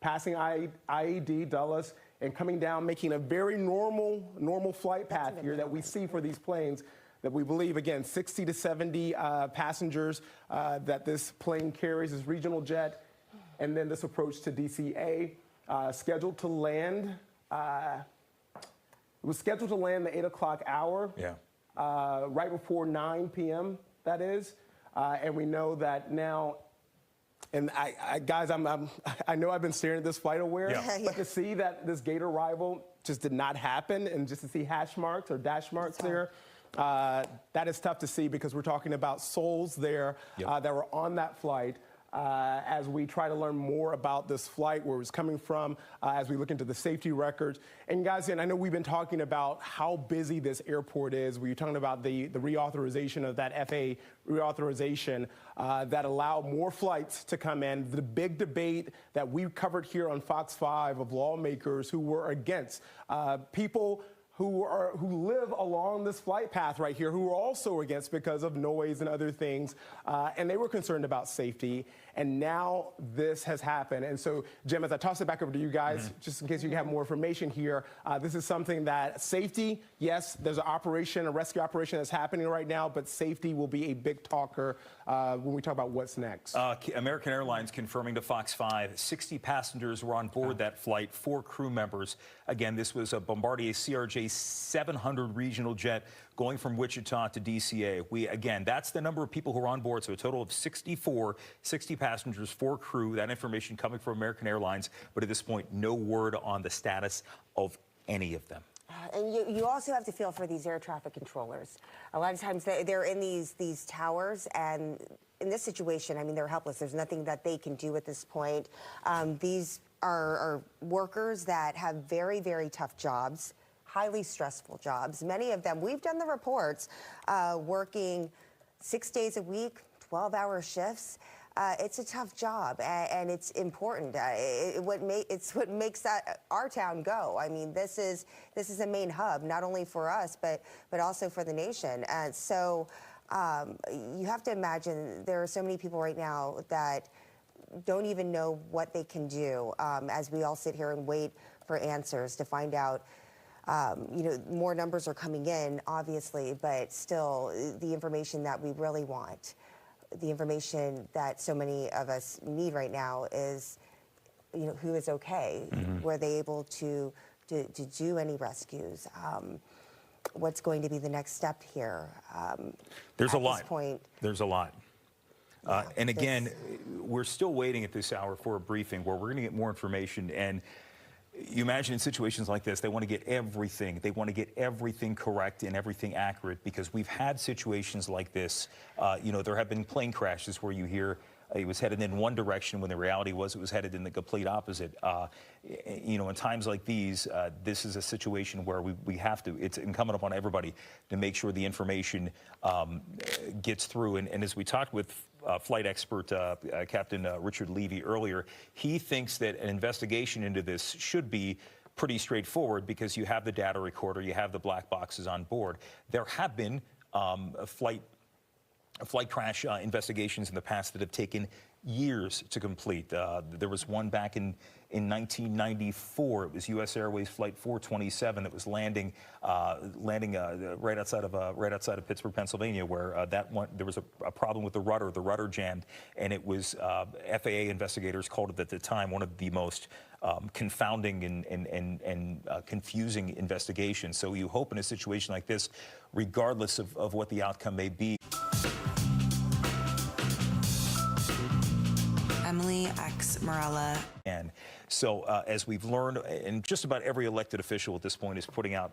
passing IED, Dulles, and coming down, making a very normal flight path here that we see for these planes that we believe, again, 60 to 70 passengers that this plane carries, this regional jet, and then this approach to DCA, scheduled to land. It was scheduled to land the 8 o'clock hour, right before 9 p.m., that is. And we know that now, and guys, I know I've been staring at this FlightAware, but to see that this gate arrival just did not happen, and just to see hash marks or dash marks there, that is tough to see, because we're talking about souls there that were on that flight. As we try to learn more about this flight, where it was coming from, as we look into the safety records. And guys, and I know we've been talking about how busy this airport is. We're talking about the reauthorization of that FAA reauthorization that allow more flights to come in. The big debate that we covered here on Fox 5 of lawmakers who were against people who live along this flight path right here, who are also against because of noise and other things, and they were concerned about safety. And now this has happened. And so, Jim, as I toss it back over to you guys, just in case you have more information here, this is something that safety, yes, there's an operation, a rescue operation that's happening right now, but safety will be a big talker when we talk about what's next. American Airlines confirming to Fox 5, 60 passengers were on board that flight, 4 crew members. Again, this was a Bombardier CRJ 700 regional jet going from Wichita to DCA. Again, that's the number of people who are on board, so a total of 64, 60 passengers, 4 crew. That information coming from American Airlines, but at this point, no word on the status of any of them. And you also have to feel for these air traffic controllers. A lot of times they're in these towers, and in this situation, I mean, they're helpless. There's nothing that they can do at this point. These are workers that have very, very tough jobs, highly stressful jobs. Many of them, we've done the reports, working 6 days a week, 12-hour shifts. it's a tough job, and it's important. It's what makes our town go. I mean, this is a main hub, not only for us, but also for the nation. And so you have to imagine there are so many people right now that don't even know what they can do as we all sit here and wait for answers to find out. More numbers are coming in, obviously, but still the information that we really want, the information that so many of us need right now is, who is okay? Were they able to do any rescues? What's going to be the next step here? There's a lot. At this point, There's a lot. And again, we're still waiting at this hour for a briefing where we're going to get more information. And you imagine in situations like this, they want to get everything. They want to get everything correct and everything accurate, because we've had situations like this. There have been plane crashes where you hear it was headed in one direction when the reality was it was headed in the complete opposite. In times like these, this is a situation where we have to, it's incumbent upon everybody to make sure the information gets through. And as we talked with flight expert Captain Richard Levy earlier, he thinks that an investigation into this should be pretty straightforward because you have the data recorder, you have the black boxes on board. There have been flight crash investigations in the past that have taken years to complete. There was one back in 1994. It was U.S. Airways Flight 427 that was landing right outside of Pittsburgh, Pennsylvania, where there was a problem with the rudder jammed, and it was FAA investigators called it at the time one of the most confounding and confusing investigations. So you hope in a situation like this, regardless of what the outcome may be. Emily X. Morella. And so, as we've learned, and just about every elected official at this point is putting out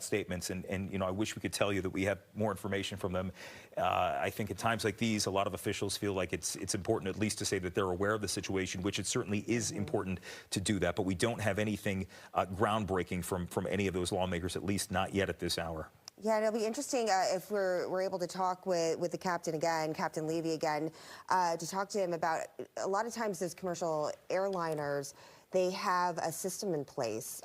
statements. And I wish we could tell you that we have more information from them. I think at times like these, a lot of officials feel like it's important at least to say that they're aware of the situation, which it certainly is important to do that. But we don't have anything groundbreaking from any of those lawmakers, at least not yet at this hour. Yeah, it'll be interesting if we're able to talk with the captain again, Captain Levy again, to talk to him about, a lot of times those commercial airliners, they have a system in place.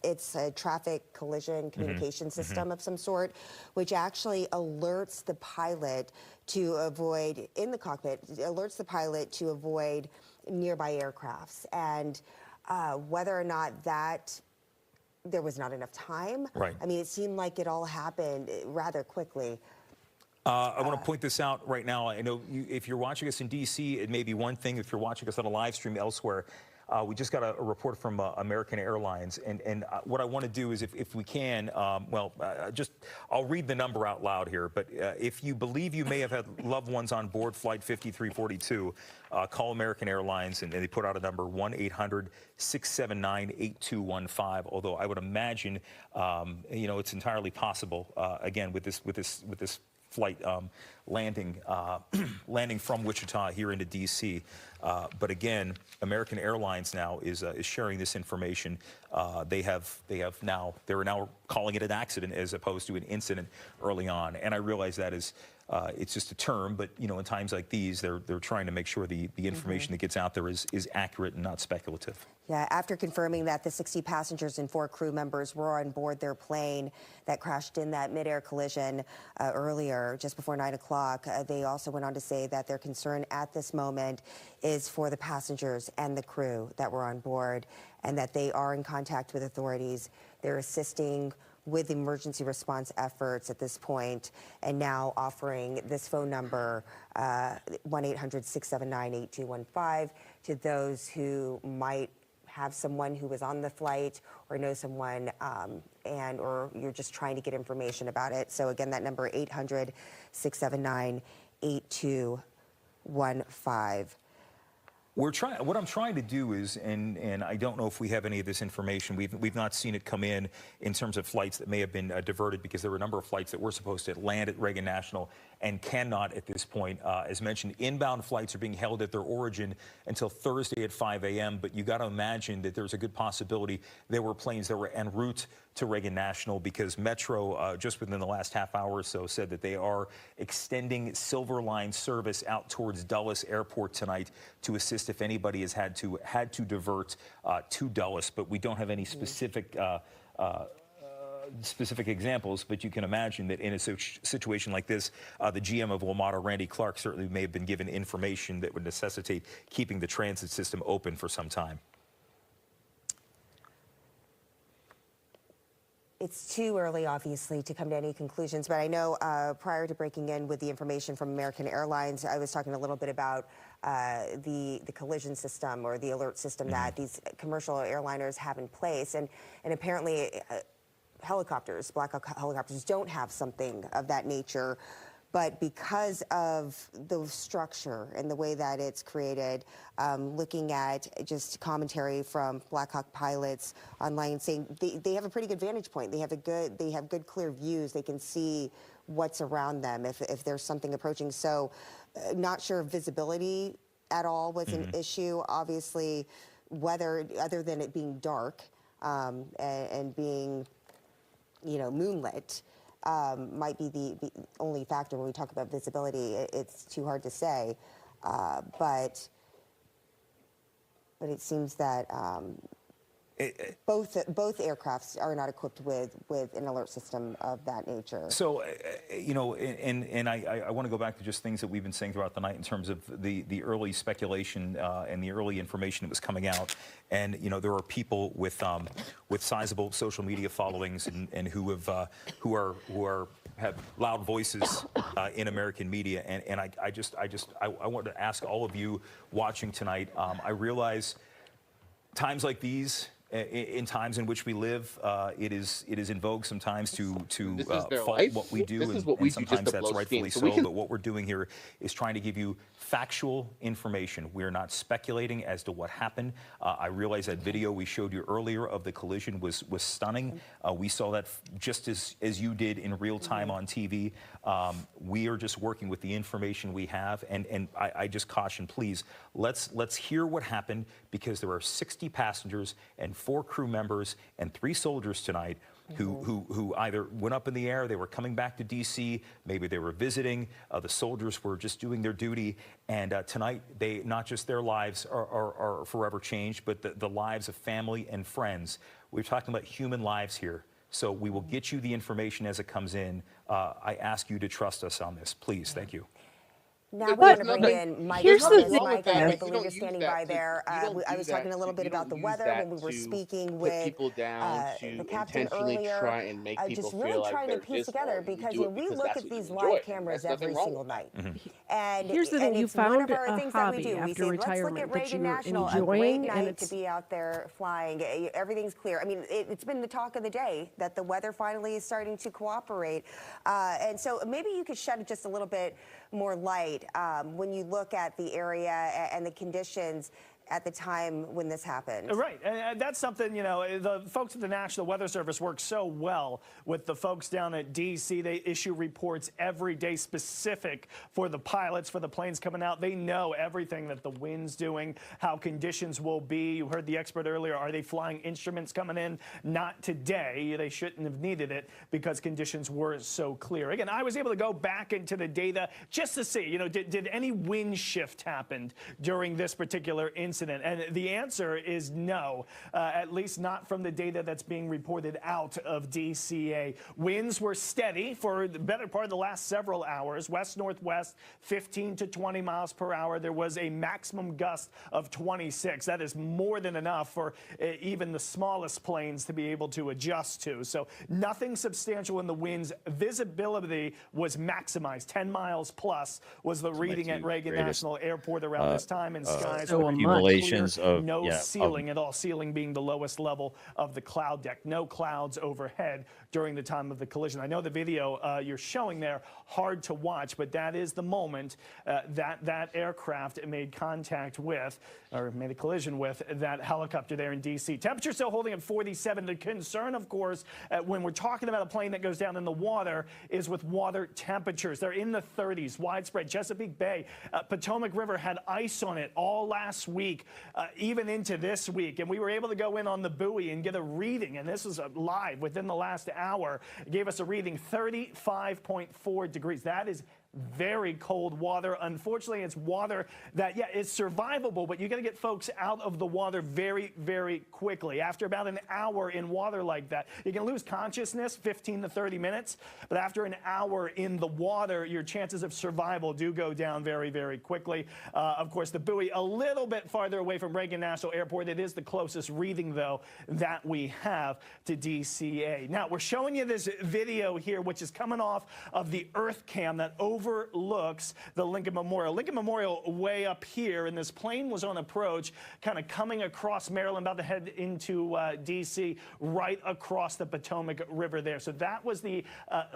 It's a traffic collision communication system of some sort, which actually alerts the pilot to avoid, in the cockpit, alerts the pilot to avoid nearby aircrafts. And whether or not there was not enough time. Right. I mean, it seemed like it all happened rather quickly. I want to point this out right now. I know if you're watching us in D.C., it may be one thing. If you're watching us on a live stream elsewhere, we just got a report from American Airlines. And what I want to do is, if we can, I'll read the number out loud here. But if you believe you may have had loved ones on board Flight 5342, call American Airlines, and they put out a number, 1-800-679-8215. Although I would imagine, it's entirely possible, again, with this flight landing from Wichita here into D.C. But again, American Airlines now is sharing this information. They're now calling it an accident as opposed to an incident early on. And I realize that is it's just a term, but in times like these, they're trying to make sure the information that gets out there is accurate and not speculative. Yeah, after confirming that the 60 passengers and 4 crew members were on board their plane that crashed in that mid-air collision earlier, just before 9 o'clock, they also went on to say that their concern at this moment is for the passengers and the crew that were on board, and that they are in contact with authorities. They're assisting with emergency response efforts at this point, and now offering this phone number, 1-800-679-8215, to those who might have someone who was on the flight or know someone, or you're just trying to get information about it. So again, that number, 800-679-8215. What I'm trying to do is, and I don't know if we have any of this information. We've not seen it come in terms of flights that may have been diverted, because there were a number of flights that were supposed to land at Reagan National and cannot at this point. As mentioned, inbound flights are being held at their origin until Thursday at 5 a.m., but you got to imagine that there's a good possibility there were planes that were en route to Reagan National, because Metro, just within the last half hour or so, said that they are extending Silver Line service out towards Dulles Airport tonight to assist if anybody has had to divert to Dulles. But we don't have any specific specific examples, but you can imagine that in a situation like this, the GM of WMATA, Randy Clark, certainly may have been given information that would necessitate keeping the transit system open for some time. It's too early, obviously, to come to any conclusions, but I know prior to breaking in with the information from American Airlines, I was talking a little bit about the collision system or the alert system that these commercial airliners have in place, and apparently helicopters, Black Hawk helicopters, don't have something of that nature. But because of the structure and the way that it's created, looking at just commentary from Black Hawk pilots online saying they have a pretty good vantage point. They have good clear views. They can see what's around them if there's something approaching. So not sure if visibility at all was an issue. Obviously, weather, other than it being dark and being, moonlit, might be the only factor when we talk about visibility. It's too hard to say, but it seems that both aircrafts are not equipped with an alert system of that nature. So, and I want to go back to just things that we've been saying throughout the night in terms of the early speculation and the early information that was coming out. And there are people with sizable social media followings and who have loud voices in American media. And I want to ask all of you watching tonight. I realize times like these, in times in which we live, it is in vogue sometimes to fault what we do, and sometimes that's rightfully so. But what we're doing here is trying to give you factual information. We are not speculating as to what happened. I realize that video we showed you earlier of the collision was stunning. We saw that just as you did in real time on TV. We are just working with the information we have, and I just caution, please, let's hear what happened, because there are 60 passengers and 4 crew members and 3 soldiers tonight who either went up in the air, they were coming back to D.C., maybe they were visiting, the soldiers were just doing their duty, and tonight, not just their lives are forever changed, but the lives of family and friends. We're talking about human lives here. So we will get you the information as it comes in. I ask you to trust us on this, please. Thank you. Now we're going to bring in Mike. Here's the thing. Mike, I believe you're standing by there. I was talking a little bit about the weather when we were speaking with the captain earlier. Try and make people just really trying to piece together, because we look at these live cameras every single night. And here's the thing: you found a hobby Let's after look retirement at that Reagan you're National, enjoying, a great and night to be out there flying. Everything's clear. I mean, it's been the talk of the day that the weather finally is starting to cooperate. And so maybe you could shed just a little bit more light when you look at the area and the conditions at the time when this happened. Right, and that's something, the folks at the National Weather Service work so well with the folks down at D.C. They issue reports every day specific for the pilots, for the planes coming out. They know everything that the wind's doing, how conditions will be. You heard the expert earlier. Are they flying instruments coming in? Not today. They shouldn't have needed it because conditions were so clear. Again, I was able to go back into the data just to see, did any wind shift happen during this particular incident? And the answer is no, at least not from the data that's being reported out of DCA. Winds were steady for the better part of the last several hours. West-northwest, 15 to 20 miles per hour. There was a maximum gust of 26. That is more than enough for even the smallest planes to be able to adjust to. So nothing substantial in the winds. Visibility was maximized. 10 miles plus was the reading at Reagan National Airport around this time, and skies were violations clear, of no yeah, ceiling at all, ceiling being the lowest level of the cloud deck. No clouds overhead during the time of the collision. I know the video you're showing there, hard to watch, but that is the moment that aircraft made contact with, or made a collision with, that helicopter there in D.C. Temperature still holding at 47. The concern, of course, when we're talking about a plane that goes down in the water is with water temperatures. They're in the 30s, widespread. Chesapeake Bay, Potomac River had ice on it all last week, even into this week. And we were able to go in on the buoy and get a reading, and this was live within the last hour. It gave us a reading 35.4 degrees. That is very cold water. Unfortunately, it's water that, yeah, it's survivable, but you got to get folks out of the water very, very quickly. After about an hour in water like that, you can lose consciousness 15 to 30 minutes, but after an hour in the water, your chances of survival do go down very, very quickly. Of course, the buoy a little bit farther away from Reagan National Airport. It is the closest reading, though, that we have to DCA. Now, we're showing you this video here, which is coming off of the Earth Cam that overlooks the Lincoln Memorial. Lincoln Memorial way up here, and this plane was on approach, kind of coming across Maryland, about to head into D.C., right across the Potomac River there. So that was the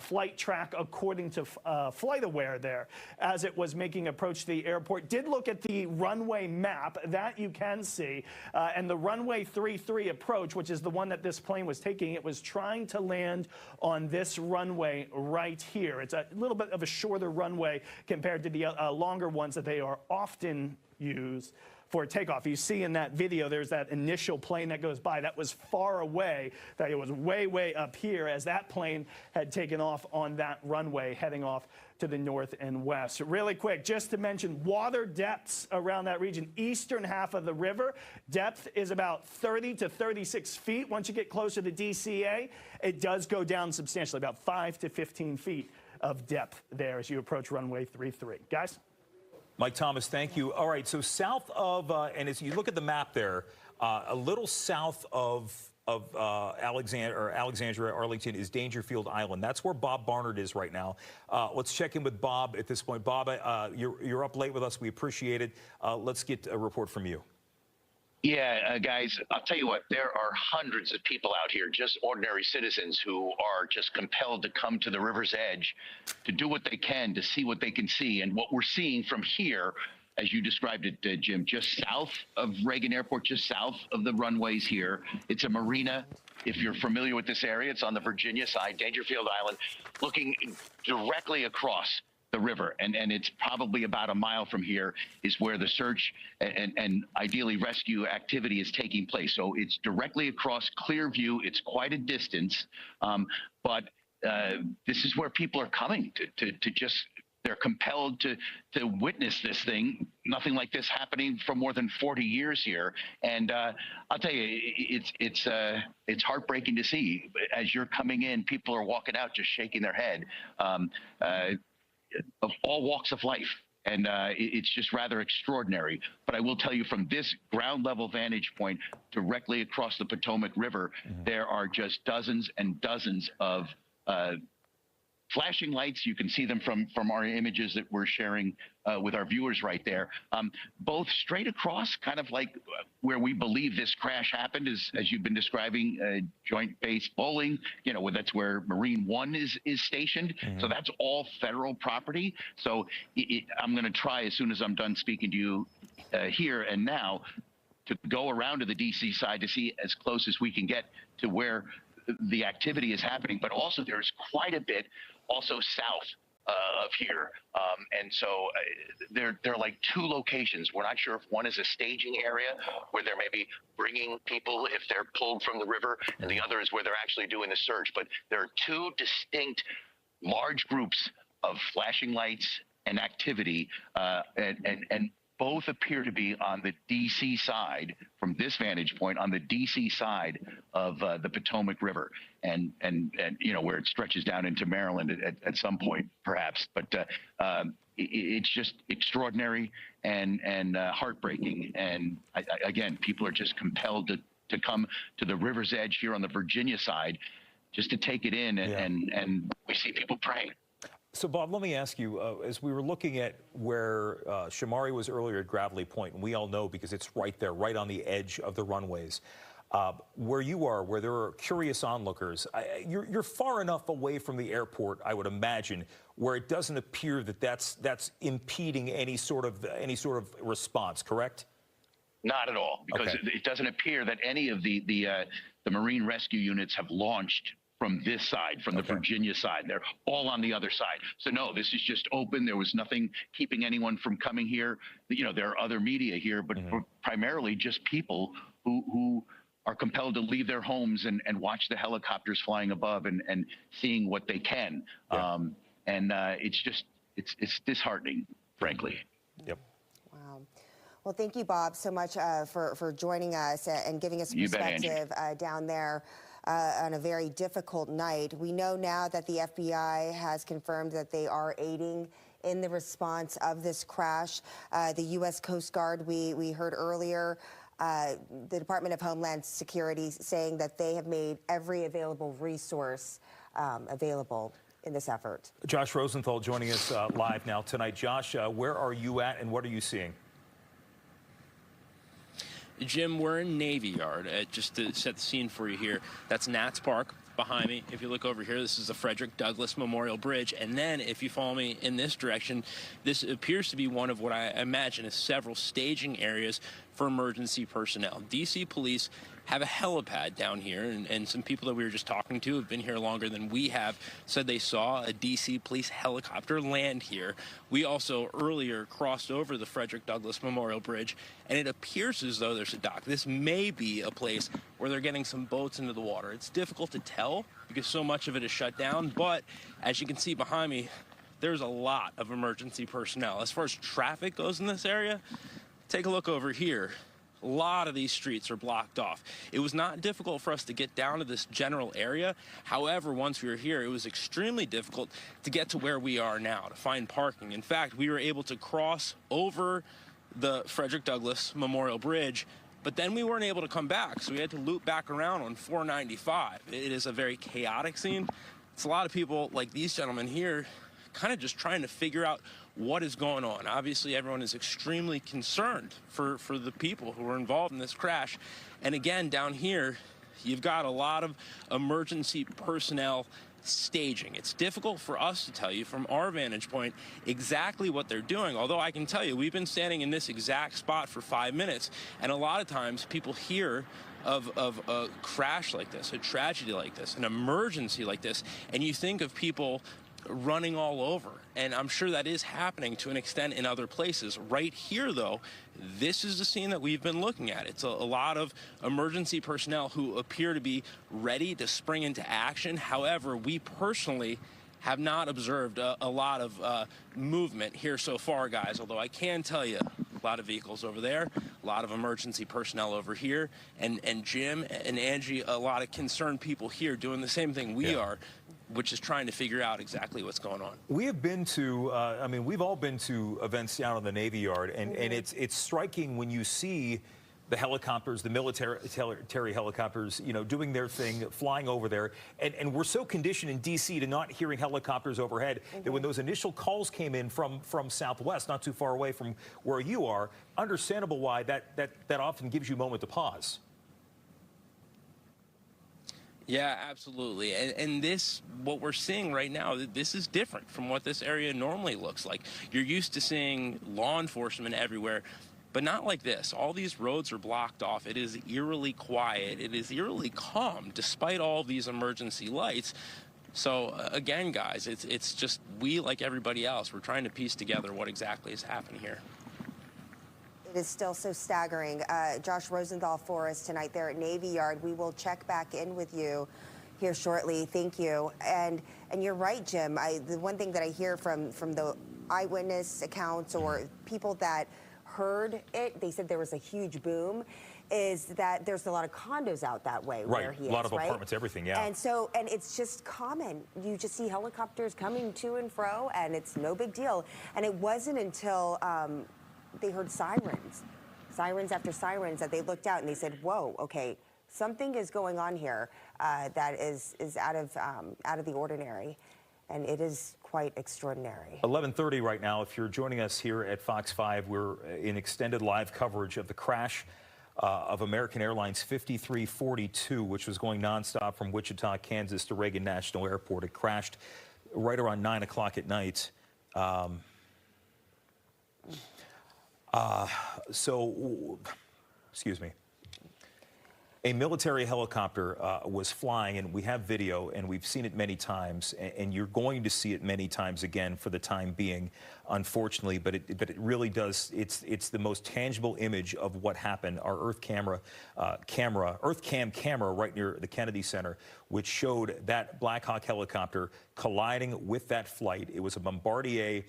flight track according to FlightAware there as it was making approach to the airport. Did look at the runway map, that you can see, and the runway 33 approach, which is the one that this plane was taking, it was trying to land on this runway right here. It's a little bit of a shorter runway compared to the longer ones that they are often used for takeoff. You see in that video, there's that initial plane that goes by. That was far away. That it was way, way up here as that plane had taken off on that runway, heading off to the north and west. Really quick, just to mention water depths around that region. Eastern half of the river, depth is about 30 to 36 feet. Once you get closer to DCA, it does go down substantially, about 5 to 15 feet of depth there as you approach runway 33. Guys? Mike Thomas, thank you. All right, so south of, and as you look at the map there, a little south of Alexandria, Arlington, is Dangerfield Island. That's where Bob Barnard is right now. Let's check in with Bob at this point. Bob, you're up late with us. We appreciate it. Let's get a report from you. Yeah, guys, I'll tell you what, there are hundreds of people out here, just ordinary citizens who are just compelled to come to the river's edge to do what they can, to see what they can see. And what we're seeing from here, as you described it, Jim, just south of Reagan Airport, just south of the runways here, it's a marina. If you're familiar with this area, it's on the Virginia side, Dangerfield Island, looking directly across the river, and it's probably about a mile from here is where the search and ideally rescue activity is taking place. So it's directly across Clearview. It's quite a distance, but this is where people are coming to just, they're compelled to witness this thing. Nothing like this happening for more than 40 years here. And I'll tell you, it's heartbreaking to see. As you're coming in, people are walking out just shaking their head. Of all walks of life. And it's just rather extraordinary. But I will tell you, from this ground level vantage point directly across the Potomac River, there are just dozens and dozens of flashing lights. You can see them from our images that we're sharing with our viewers right there. Both straight across, kind of like where we believe this crash happened, as you've been describing, Joint Base Bowling. You know, that's where Marine One is stationed. So that's all federal property. So I'm going to try, as soon as I'm done speaking to you here and now, to go around to the DC side to see as close as we can get to where the activity is happening. But also there's quite a bit also south of here. And so they're like two locations. We're not sure if one is a staging area where they're maybe bringing people if they're pulled from the river, and the other is where they're actually doing the search. But there are two distinct large groups of flashing lights and activity, and both appear to be on the D.C. side, from this vantage point, on the D.C. side of the Potomac River, and you know, where it stretches down into Maryland at some point, perhaps. But it's just extraordinary and heartbreaking. And again, people are just compelled to come to the river's edge here on the Virginia side just to take it in, and we see people praying. So, Bob, let me ask you, as we were looking at where Shamari was earlier at Gravelly Point, and we all know because it's right there, right on the edge of the runways, where you are, where there are curious onlookers, you're far enough away from the airport, I would imagine, where it doesn't appear that that's impeding any sort of response, correct? Not at all, because Okay. it doesn't appear that any of the Marine rescue units have launched from this side, from the Virginia side. They're all on the other side. So no, this is just open. There was nothing keeping anyone from coming here. You know, there are other media here, but primarily just people who are compelled to leave their homes and watch the helicopters flying above and seeing what they can. Yeah. It's disheartening, frankly. Yep. Wow. Well, thank you, Bob, so much for joining us and giving us a You bet, Angie. perspective down there on a very difficult night. We know now that the FBI has confirmed that they are aiding in the response of this crash. The U.S. Coast Guard, we heard earlier, the Department of Homeland Security saying that they have made every available resource available in this effort. Josh Rosenthal joining us live now tonight. Josh, where are you at and what are you seeing? Jim, we're in Navy Yard. Just to set the scene for you here, that's Nats Park behind me. If you look over here, this is the Frederick Douglass Memorial Bridge. And then if you follow me in this direction, this appears to be one of what I imagine is several staging areas for emergency personnel. DC police have a helipad down here, and some people that we were just talking to have been here longer than we have said they saw a DC police helicopter land here. We also earlier crossed over the Frederick Douglass Memorial Bridge, and it appears as though there's a dock. This may be a place where they're getting some boats into the water. It's difficult to tell because so much of it is shut down, but as you can see behind me, there's a lot of emergency personnel. As far as traffic goes in this area, take a look over here. A lot of these streets are blocked off. It was not difficult for us to get down to this general area. However, once we were here, it was extremely difficult to get to where we are now, to find parking. In fact, we were able to cross over the Frederick Douglass Memorial Bridge, but then we weren't able to come back, so we had to loop back around on 495. It is a very chaotic scene. It's a lot of people like these gentlemen here kind of just trying to figure out what is going on. Obviously, everyone is extremely concerned for the people who were involved in this crash. And again, down here, you've got a lot of emergency personnel staging. It's difficult for us to tell you from our vantage point exactly what they're doing, although I can tell you we've been standing in this exact spot for 5 minutes, and a lot of times people hear of a crash like this, a tragedy like this, an emergency like this, and you think of people running all over, and I'm sure that is happening to an extent in other places. Right here, though, this is the scene that we've been looking at. It's a lot of emergency personnel who appear to be ready to spring into action. However, we personally have not observed a lot of movement here so far, guys, although I can tell you a lot of vehicles over there, a lot of emergency personnel over here, and Jim and Angie, a lot of concerned people here doing the same thing we are, which is trying to figure out exactly what's going on. We have been to, I mean, we've all been to events down on the Navy Yard, and it's striking when you see the helicopters, the military helicopters, you know, doing their thing, flying over there. And we're so conditioned in D.C. to not hearing helicopters overhead that when those initial calls came in from Southwest, not too far away from where you are, understandable why that often gives you a moment to pause. Yeah, absolutely. And this, what we're seeing right now, this is different from what this area normally looks like. You're used to seeing law enforcement everywhere, but not like this. All these roads are blocked off. It is eerily quiet. It is eerily calm, despite all these emergency lights. So again, guys, it's just we, like everybody else, we're trying to piece together what exactly is happening here. It is still so staggering. Josh Rosenthal for us tonight there at Navy Yard. We will check back in with you here shortly. Thank you. And you're right, Jim. The one thing that I hear from the eyewitness accounts or people that heard it, they said there was a huge boom, is that there's a lot of condos out that way where he is, a lot of apartments, everything, yeah. And so, and it's just common. You just see helicopters coming to and fro, and it's no big deal. And it wasn't until they heard sirens after sirens, that they looked out and they said, whoa, okay, something is going on here that is out of the ordinary. And it is quite extraordinary. 11:30 right now. If you're joining us here at Fox 5, we're in extended live coverage of the crash of American Airlines 5342, which was going nonstop from Wichita, Kansas to Reagan National Airport. It crashed right around 9 o'clock at night. Excuse me. A military helicopter was flying, and we have video, and we've seen it many times, and you're going to see it many times again for the time being, unfortunately. But it really does. It's the most tangible image of what happened. Our EarthCam camera right near the Kennedy Center, which showed that Black Hawk helicopter colliding with that flight. It was a Bombardier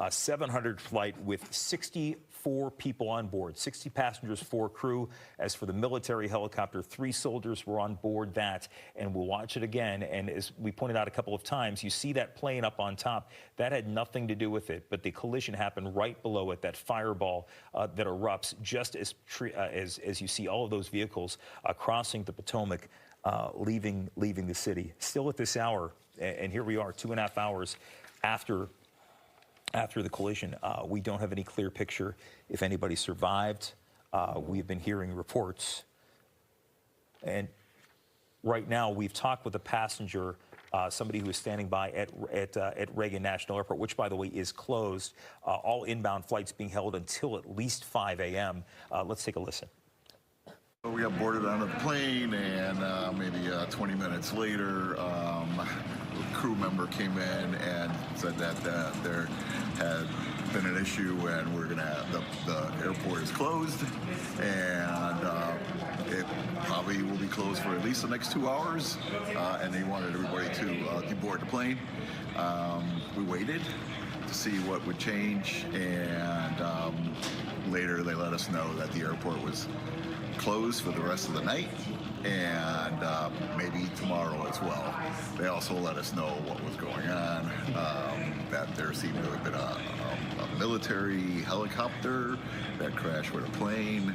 700 flight with 64 people on board, 60 passengers, 4 crew. As for the military helicopter, 3 soldiers were on board that, and we'll watch it again. And as we pointed out a couple of times, you see that plane up on top. That had nothing to do with it, but the collision happened right below it, that fireball that erupts just as you see all of those vehicles crossing the Potomac, leaving the city. Still at this hour, and here we are 2.5 hours after the collision, we don't have any clear picture if anybody survived. We've been hearing reports. And right now, we've talked with a passenger, somebody who is standing by at Reagan National Airport, which, by the way, is closed. All inbound flights being held until at least 5 a.m. Let's take a listen. We got boarded onto the plane, and maybe 20 minutes later, a crew member came in and said that there had been an issue, and we're gonna have the airport is closed, and it probably will be closed for at least the next 2 hours. And they wanted everybody to deboard the plane. We waited to see what would change, and later they let us know that the airport was closed for the rest of the night, and maybe tomorrow as well. They also let us know what was going on, that there seemed to have been a military helicopter that crashed with a plane,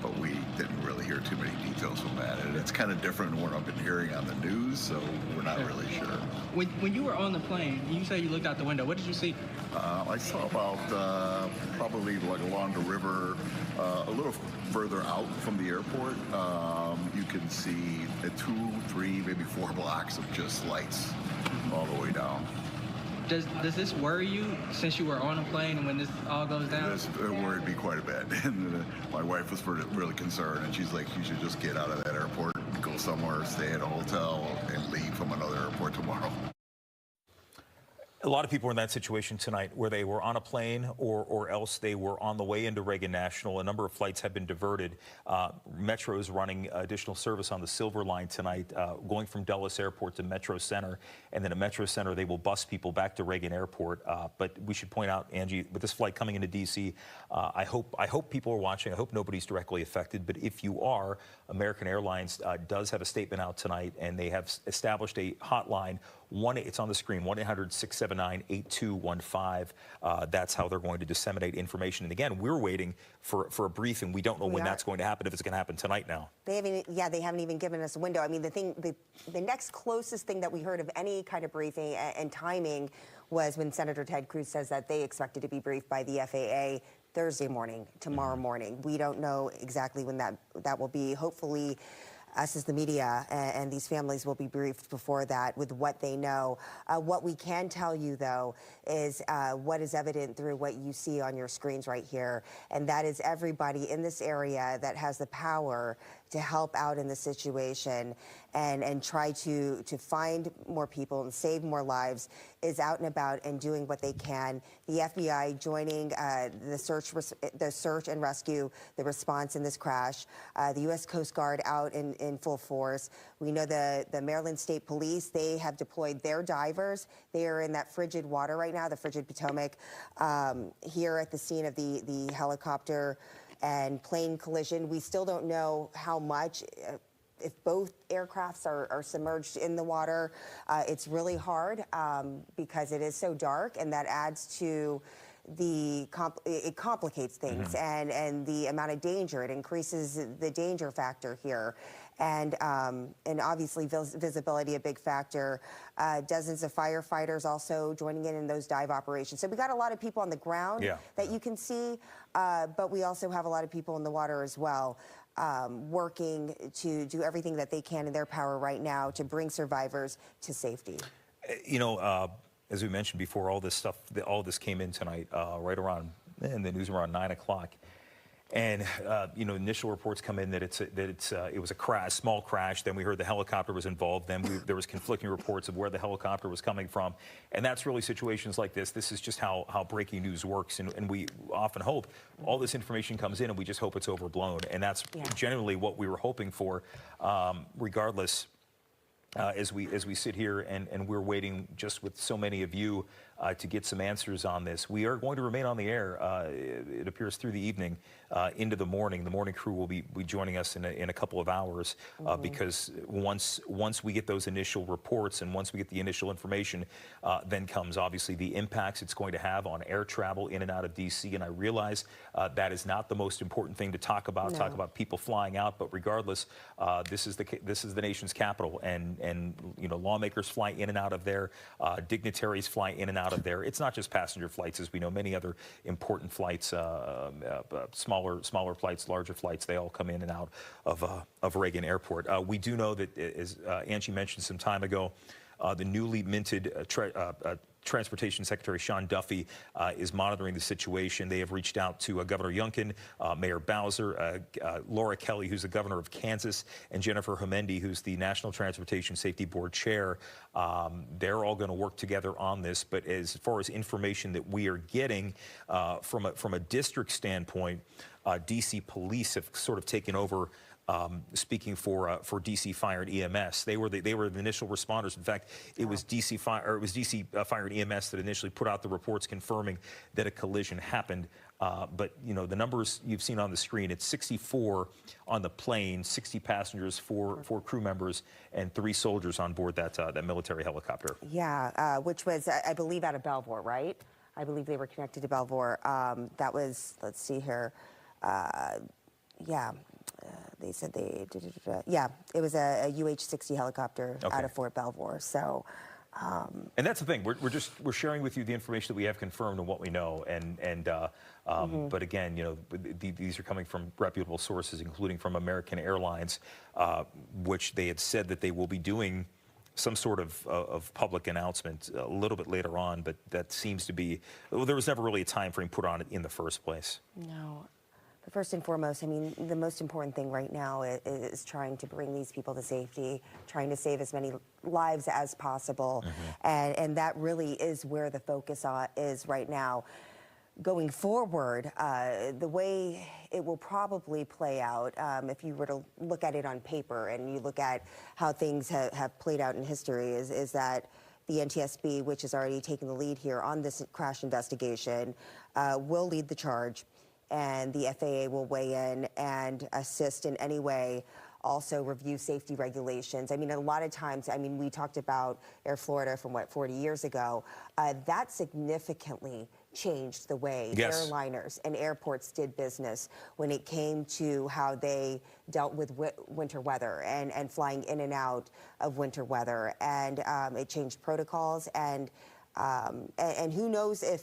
but we didn't really hear too many details from that. And it's kind of different than what I've been hearing on the news, so we're not really sure. When you were on the plane, you say you looked out the window. What did you see? I saw about probably like along the river, a little further out from the airport. You can see the 2, 3, maybe 4 blocks of just lights all the way down. Does this worry you since you were on a plane and when this all goes down? It worried me quite a bit. And my wife was really concerned, and she's like, you should just get out of that airport, go somewhere, stay at a hotel, and leave from another airport tomorrow. A lot of people were in that situation tonight where they were on a plane or else they were on the way into Reagan National. A number of flights have been diverted. Metro is running additional service on the Silver Line tonight, going from Dulles Airport to Metro Center. And then at Metro Center, they will bus people back to Reagan Airport. But we should point out, Angie, with this flight coming into D.C., I hope people are watching. I hope nobody's directly affected. But if you are, American Airlines does have a statement out tonight, and they have established a hotline. It's on the screen, 1-800-679-8215. That's how they're going to disseminate information. And again, we're waiting for a briefing. We don't know when that's going to happen, if it's going to happen tonight now. They haven't even given us a window. I mean, the next closest thing that we heard of any kind of briefing and timing was when Senator Ted Cruz says that they expected to be briefed by the FAA Thursday morning, tomorrow morning. We don't know exactly when that will be. Hopefully, us as the media and these families will be briefed before that with what they know. What we can tell you, though, is what is evident through what you see on your screens right here, and that is everybody in this area that has the power to help out in the situation and try to find more people and save more lives is out and about and doing what they can. The FBI joining the search and rescue, the response in this crash. The U.S. Coast Guard out in full force. We know the Maryland State Police, they have deployed their divers. They are in that frigid water right now, the frigid Potomac, here at the scene of the helicopter and plane collision. We still don't know how much, if both aircrafts are submerged in the water. It's really hard because it is so dark, and that adds to it complicates things and the amount of danger. It increases the danger factor here. And obviously visibility a big factor. Dozens of firefighters also joining in those dive operations. So we got a lot of people on the ground that you can see, but we also have a lot of people in the water as well, working to do everything that they can in their power right now to bring survivors to safety. You know, as we mentioned before, all this came in tonight, right around in the news around 9 o'clock. And you know, initial reports come in that it was a crash, small crash. Then we heard the helicopter was involved. Then there was conflicting reports of where the helicopter was coming from. And that's really situations like this. This is just how breaking news works. And we often hope all this information comes in, and we just hope it's overblown. And that's generally what we were hoping for, regardless. As we sit here and we're waiting just with so many of you to get some answers on this. We are going to remain on the air, it appears, through the evening into the morning. The morning crew will be joining us in a couple of hours because once we get those initial reports and once we get the initial information, then comes obviously the impacts it's going to have on air travel in and out of D.C. And I realize that is not the most important thing to talk about. Talk about people flying out, but regardless, this is the nation's capital, and you know, lawmakers fly in and out of there, dignitaries fly in and out of there. It's not just passenger flights, as we know. Many other important flights, smaller flights, larger flights, they all come in and out of Reagan Airport. We do know that, as Angie mentioned some time ago, the newly minted Transportation Secretary Sean Duffy is monitoring the situation. They have reached out to Governor Youngkin, Mayor Bowser, Laura Kelly, who's the governor of Kansas, and Jennifer Homendy, who's the National Transportation Safety Board chair. They're all going to work together on this. But as far as information that we are getting from a district standpoint, D.C. police have sort of taken over. Speaking for DC Fire and EMS, they were the initial responders. In fact, it was DC Fire and EMS that initially put out the reports confirming that a collision happened. But you know, the numbers you've seen on the screen, it's 64 on the plane, 60 passengers, four crew members, and 3 soldiers on board that military helicopter. Yeah, which was, I believe, out of Belvoir, right? I believe they were connected to Belvoir. That was, let's see here, yeah. They said yeah, it was a UH-60 helicopter out of Fort Belvoir. So, and that's the thing. We're sharing with you the information that we have confirmed and what we know. But again, you know, these are coming from reputable sources, including from American Airlines, which they had said that they will be doing some sort of public announcement a little bit later on. But that seems to be, well, there was never really a time frame put on it in the first place. No. But first and foremost, I mean, the most important thing right now is trying to bring these people to safety, trying to save as many lives as possible. And that really is where the focus is right now. Going forward, the way it will probably play out, if you were to look at it on paper and you look at how things have played out in history, is that the NTSB, which has already taken the lead here on this crash investigation, will lead the charge. And the FAA will weigh in and assist in any way, also review safety regulations. I mean, a lot of times, I mean, we talked about Air Florida from, 40 years ago. That significantly changed the way airliners and airports did business when it came to how they dealt with winter weather and flying in and out of winter weather. And it changed protocols, and who knows if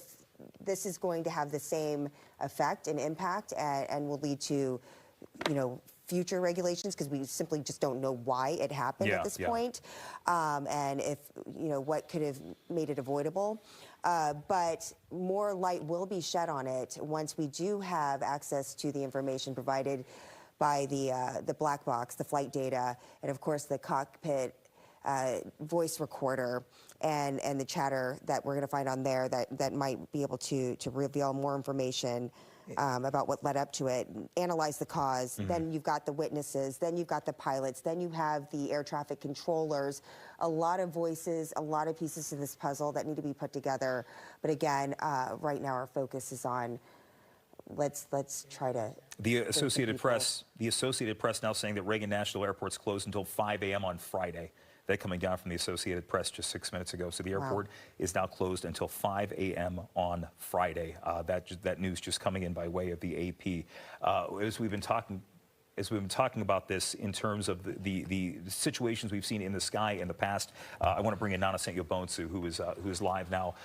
this is going to have the same effect and impact and will lead to, you know, future regulations, because we simply just don't know why it happened at this point, and if, you know, what could have made it avoidable. But more light will be shed on it once we do have access to the information provided by the black box, the flight data, and of course the cockpit voice recorder and the chatter that we're going to find on there that might be able to reveal more information about what led up to it, analyze the cause. Then you've got the witnesses, then you've got the pilots, then you have the air traffic controllers. A lot of voices, a lot of pieces to this puzzle that need to be put together. But again, right now our focus is on let's try to. The Associated Press now saying that Reagan National Airport's closed until 5 a.m. on Friday. That coming down from the Associated Press just 6 minutes ago. So the airport is now closed until 5 a.m. on Friday. That news just coming in by way of the AP. As we've been talking about this in terms of the situations we've seen in the sky in the past, I want to bring in Nana St. Yobonsu, who is live now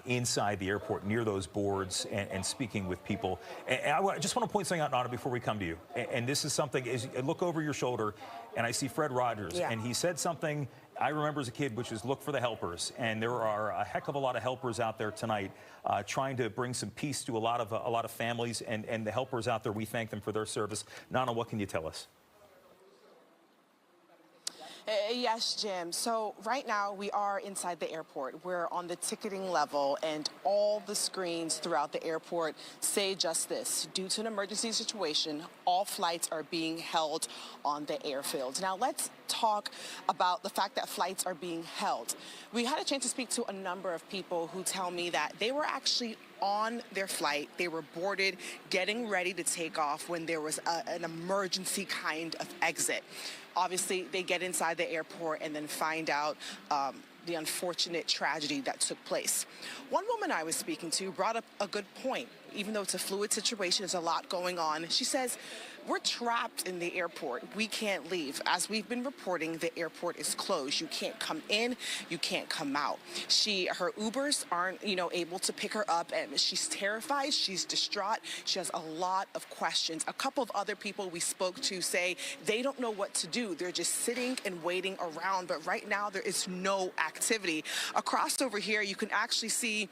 inside the airport near those boards and speaking with people. And I just want to point something out, Nana, before we come to you. And this is something, as I look over your shoulder and I see Fred Rogers, and he said something I remember as a kid, which is look for the helpers. And there are a heck of a lot of helpers out there tonight trying to bring some peace to a lot of families. And the helpers out there, we thank them for their service. Nana, what can you tell us? Yes, Jim. So right now we are inside the airport. We're on the ticketing level, and all the screens throughout the airport say just this. Due to an emergency situation, all flights are being held on the airfield. Now let's talk about the fact that flights are being held. We had a chance to speak to a number of people who tell me that they were actually on their flight. They were boarded, getting ready to take off when there was an emergency kind of exit. Obviously, they get inside the airport and then find out the unfortunate tragedy that took place. One woman I was speaking to brought up a good point. Even though it's a fluid situation, there's a lot going on. She says, we're trapped in the airport. We can't leave. As we've been reporting, the airport is closed. You can't come in, you can't come out. Her Ubers aren't, able to pick her up, and she's terrified, she's distraught. She has a lot of questions. A couple of other people we spoke to say they don't know what to do. They're just sitting and waiting around, but right now there is no activity. Across over here, you can actually see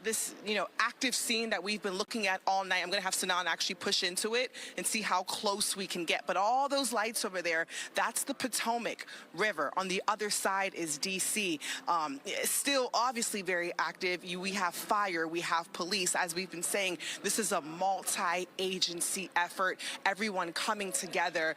this, active scene that we've been looking at all night. I'm gonna have Sanan actually push into it and see how close we can get. But all those lights over there, that's the Potomac River. On the other side is DC. Still obviously very active. We have fire, we have police. As we've been saying, this is a multi-agency effort, everyone coming together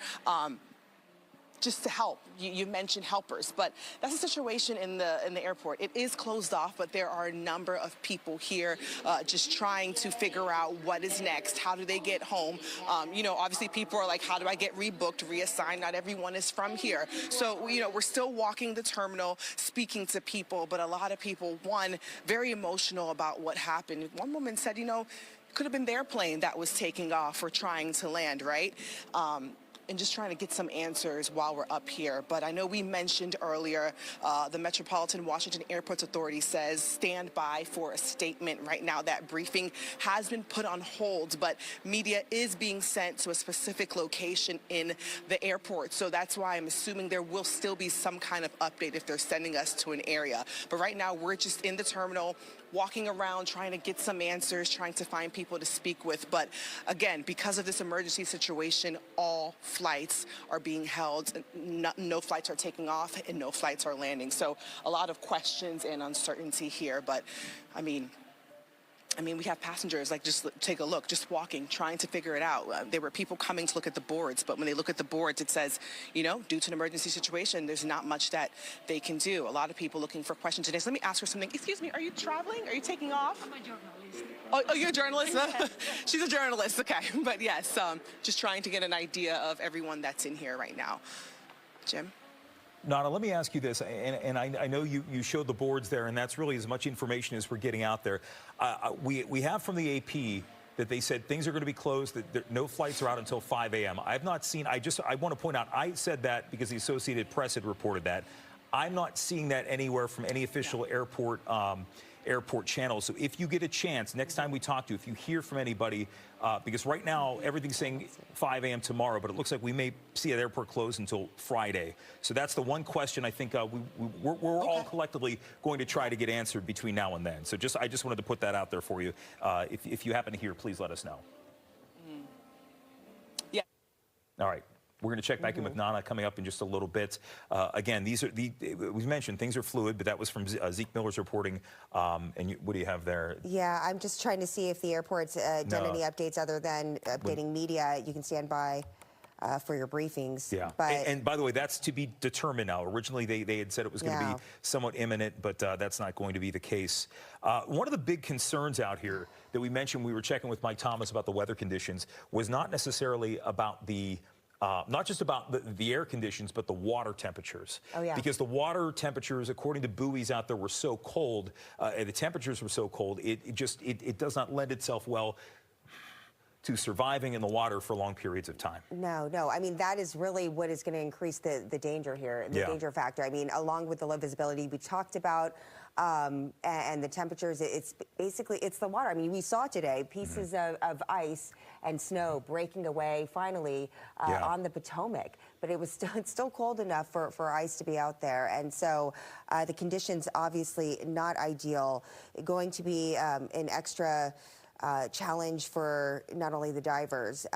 just to help. You mentioned helpers, but that's the situation in the airport. It is closed off, but there are a number of people here just trying to figure out what is next. How do they get home? Obviously people are like, how do I get rebooked, reassigned? Not everyone is from here. So, we're still walking the terminal, speaking to people, but a lot of people, one, very emotional about what happened. One woman said, could have been their plane that was taking off or trying to land, right? And just trying to get some answers while we're up here. But I know we mentioned earlier, the Metropolitan Washington Airports Authority says stand by for a statement. Right now, that briefing has been put on hold, but media is being sent to a specific location in the airport. So that's why I'm assuming there will still be some kind of update if they're sending us to an area. But right now, we're just in the terminal, walking around, trying to get some answers, trying to find people to speak with. But again, because of this emergency situation, all flights are being held. No flights are taking off and no flights are landing. So a lot of questions and uncertainty here. But I mean, we have passengers, just take a look, just walking, trying to figure it out. There were people coming to look at the boards, but when they look at the boards, it says, due to an emergency situation, there's not much that they can do. A lot of people looking for questions today. So let me ask her something. Excuse me, are you traveling? Are you taking off? I'm a journalist. Oh, you're a journalist? She's a journalist, okay. But yes, just trying to get an idea of everyone that's in here right now. Jim? Nana, let me ask you this, and I know you showed the boards there, and that's really as much information as we're getting out there. We have from the AP that they said things are going to be closed, that no flights are out until 5 a.m. I've not seen, I want to point out, I said that because the Associated Press had reported that. I'm not seeing that anywhere from any official airport channels. So if you get a chance, next time we talk to you, if you hear from anybody, because right now everything's saying 5 a.m. tomorrow, but it looks like we may see the airport close until Friday. So that's the one question I think we're all collectively going to try to get answered between now and then. So I just wanted to put that out there for you. If you happen to hear, please let us know. Yeah. All right. We're going to check back in with Nana coming up in just a little bit. Again, these are we mentioned things are fluid, but that was from Zeke Miller's reporting. And what do you have there? Yeah, I'm just trying to see if the airport's done any updates other than updating media. You can stand by for your briefings. Yeah, but and by the way, that's to be determined now. Originally, they had said it was going to be somewhat imminent, but that's not going to be the case. One of the big concerns out here that we mentioned, we were checking with Mike Thomas about the weather conditions, was not necessarily about the not just about the air conditions, but the water temperatures. Oh, yeah. Because the water temperatures, according to buoys out there, were so cold, and the temperatures were so cold, it does not lend itself well to surviving in the water for long periods of time. No. I mean, that is really what is going to increase the danger here, the danger factor. I mean, along with the low visibility we talked about, and the temperatures, it's basically, it's the water. I mean, we saw today pieces of ice and snow breaking away finally on the Potomac, but it's still cold enough for ice to be out there. And so the conditions obviously not ideal. Going to be an extra challenge for not only the divers,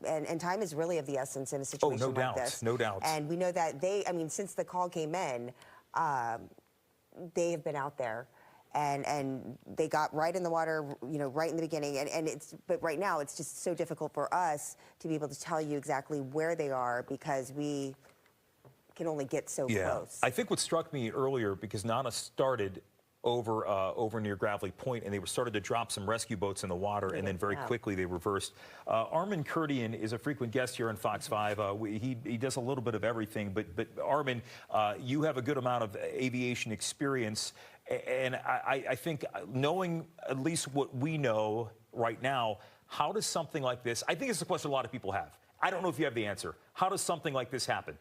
and time is really of the essence in a situation like this. No doubt. And we know that since the call came in, they have been out there, and they got right in the water, right in the beginning. But right now it's just so difficult for us to be able to tell you exactly where they are because we can only get so close. I think what struck me earlier, because Nana started over near Gravelly Point, and they started to drop some rescue boats in the water, and then very quickly they reversed. Armin Kurdian is a frequent guest here on Fox 5. He does a little bit of everything, but Armin, you have a good amount of aviation experience, and I think knowing at least what we know right now, how does something like this, I think it's a question a lot of people have. I don't know if you have the answer. How does something like this happen?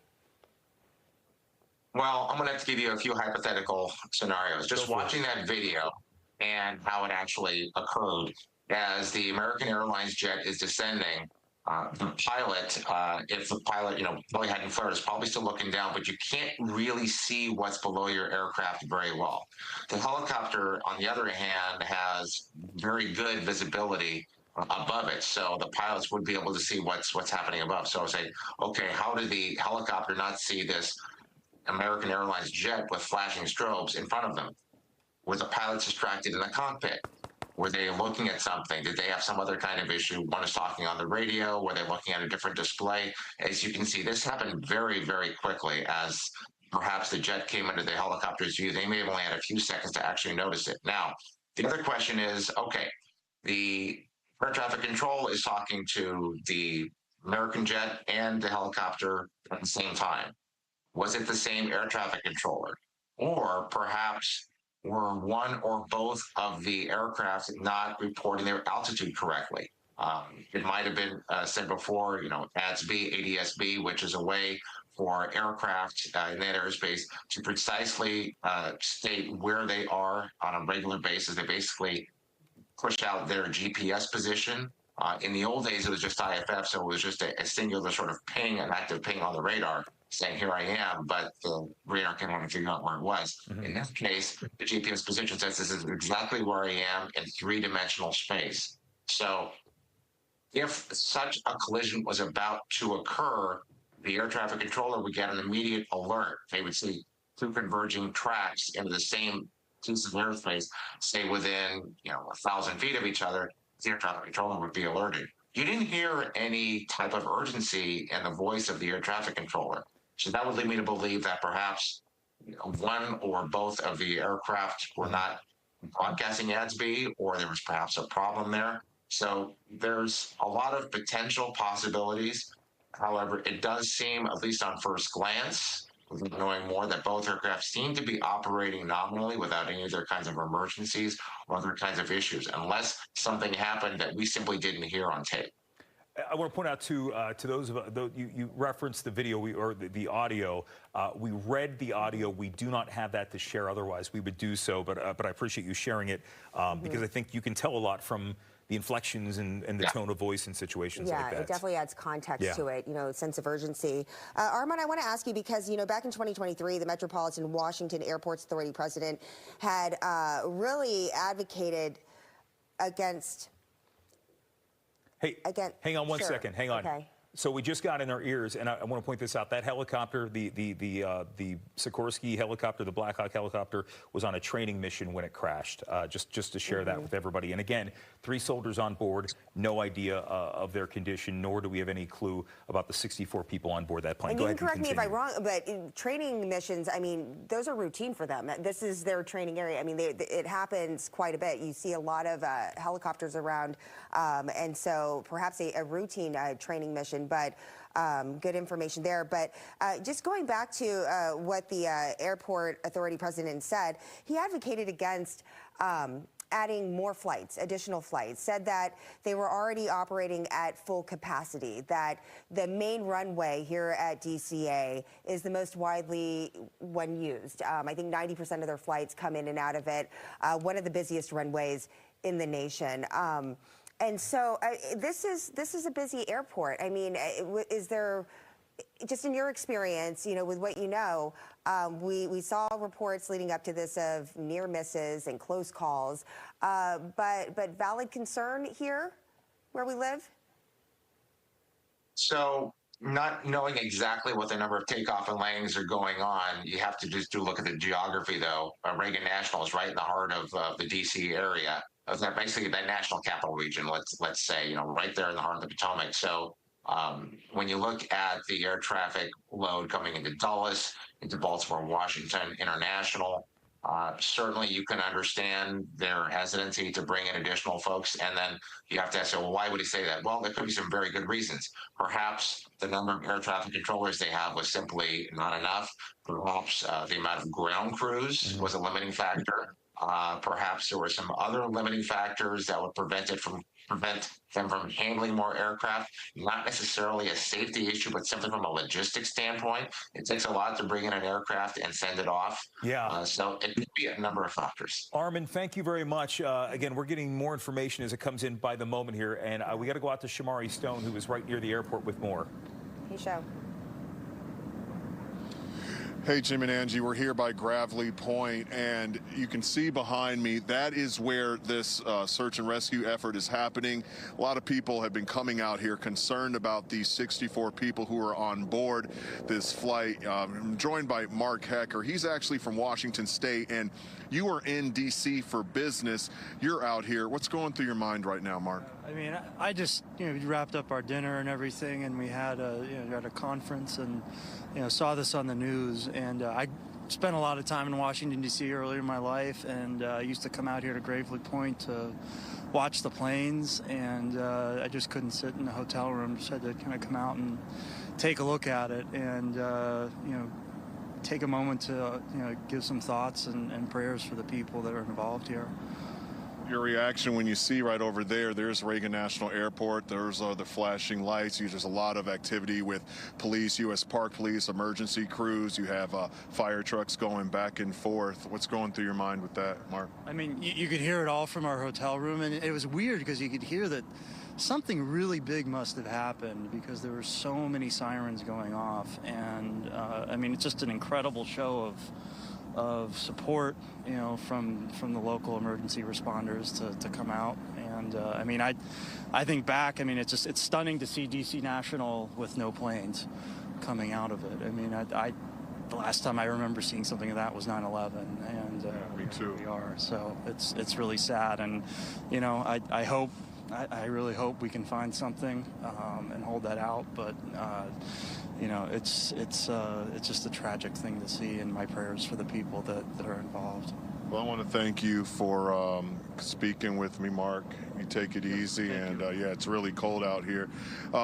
Well, I'm going to have to give you a few hypothetical scenarios. Just watching that video and how it actually occurred as the American Airlines jet is descending, the pilot, if the pilot, probably hadn't flared, is probably still looking down, but you can't really see what's below your aircraft very well. The helicopter, on the other hand, has very good visibility above it, so the pilots would be able to see what's happening above. So I was saying, okay, how did the helicopter not see this American Airlines jet with flashing strobes in front of them? Were the pilots distracted in the cockpit? Were they looking at something? Did they have some other kind of issue? One is talking on the radio. Were they looking at a different display? As you can see, this happened very, very quickly. As perhaps the jet came into the helicopter's view, they may have only had a few seconds to actually notice it. Now, the other question is, okay, the air traffic control is talking to the American jet and the helicopter at the same time. Was it the same air traffic controller? Or perhaps were one or both of the aircraft not reporting their altitude correctly? It might have been said before, ADS-B, ADS-B, which is a way for aircraft in that airspace to precisely state where they are on a regular basis. They basically push out their GPS position. In the old days, it was just IFF, so it was just a singular sort of ping, an active ping on the radar, saying, here I am, but the radar can only figure out where it was. In this case, the GPS position says this is exactly where I am in three-dimensional space. So if such a collision was about to occur, the air traffic controller would get an immediate alert. They would see two converging tracks into the same piece of airspace, say within 1,000 feet of each other. The air traffic controller would be alerted. You didn't hear any type of urgency in the voice of the air traffic controller. So that would lead me to believe that perhaps one or both of the aircraft were not broadcasting ADS-B, or there was perhaps a problem there. So there's a lot of potential possibilities. However, it does seem, at least on first glance, knowing more, that both aircraft seem to be operating nominally without any other kinds of emergencies or other kinds of issues, unless something happened that we simply didn't hear on tape. I want to point out to those of you referenced the video or the audio. We read the audio. We do not have that to share. Otherwise, we would do so. But I appreciate you sharing it because I think you can tell a lot from the inflections and the tone of voice in situations like that. Yeah, it definitely adds context to it, sense of urgency. Armand, I want to ask you because, back in 2023, the Metropolitan Washington Airports Authority president had really advocated against... Hey, hang on one second. Hang on. Okay. So we just got in our ears, and I want to point this out. That helicopter, the Sikorsky helicopter, the Black Hawk helicopter, was on a training mission when it crashed. Just to share that with everybody. And again, 3 soldiers on board, no idea of their condition, nor do we have any clue about the 64 people on board that plane. And you can correct me if I'm wrong, but in training missions, I mean, those are routine for them. This is their training area. I mean, it happens quite a bit. You see a lot of helicopters around, and so perhaps a routine training mission information, but good information there. But just going back to what the airport authority president said, he advocated against adding more flights, additional flights, said that they were already operating at full capacity, that the main runway here at DCA is the most widely one used. I think 90% of their flights come in and out of it, one of the busiest runways in the nation. And so this is a busy airport. I mean, is there, just in your experience, you know, with what you know, we saw reports leading up to this of near misses and close calls, but valid concern here where we live? So not knowing exactly what the number of takeoff and landings are going on, you have to just look at the geography, though. Reagan National is right in the heart of the D.C. area, of that, basically that national capital region, let's say, you know, right there in the heart of the Potomac. So when you look at the air traffic load coming into Dulles, into Baltimore, Washington International, certainly you can understand their hesitancy to bring in additional folks. And then you have to ask, well, why would he say that? Well, there could be some very good reasons. Perhaps the number of air traffic controllers they have was simply not enough. Perhaps the amount of ground crews was a limiting factor. Perhaps there were some other limiting factors that would prevent them from handling more aircraft. Not necessarily a safety issue, but simply from a logistics standpoint. It takes a lot to bring in an aircraft and send it off. Yeah. So it could be a number of factors. Armin, thank you very much. Again, we're getting more information as it comes in by the moment here, and we got to go out to Shamari Stone, who is right near the airport, with more. Hey, Show. Hey, Jim and Angie, we're here by Gravely Point, and you can see behind me, that is where this search and rescue effort is happening. A lot of people have been coming out here concerned about these 64 people who are on board this flight. I'm joined by Mark Hecker. He's actually from Washington State, and you are in D.C. for business. You're out here. What's going through your mind right now, Mark? I mean, I just, you know, we wrapped up our dinner and everything, and we had a, you know, at a conference, and, you know, saw this on the news. And I spent a lot of time in Washington, D.C. earlier in my life, and I used to come out here to Gravely Point to watch the planes, and I just couldn't sit in the hotel room. Just had to kind of come out and take a look at it, and, you know, take a moment to, you know, give some thoughts and prayers for the people that are involved here. Your reaction when you see right over there, there's Reagan National Airport, there's the flashing lights. There's a lot of activity with police, U.S. Park Police, emergency crews. You have fire trucks going back and forth. What's going through your mind with that, Mark? I mean, you could hear it all from our hotel room, and it was weird because you could hear that something really big must have happened because there were so many sirens going off. And I mean, it's just an incredible show of support, you know, from the local emergency responders to come out. And I mean, I think back, I mean, it's stunning to see DC National with no planes coming out of it. I mean, the last time I remember seeing something of that was 9/11, and me too. Here we are. So it's really sad, and you know, I really hope we can find something and hold that out. But you know, it's just a tragic thing to see, and my prayers for the people that are involved. Well, I want to thank you for speaking with me, Mark. You take it easy, and yeah, it's really cold out here.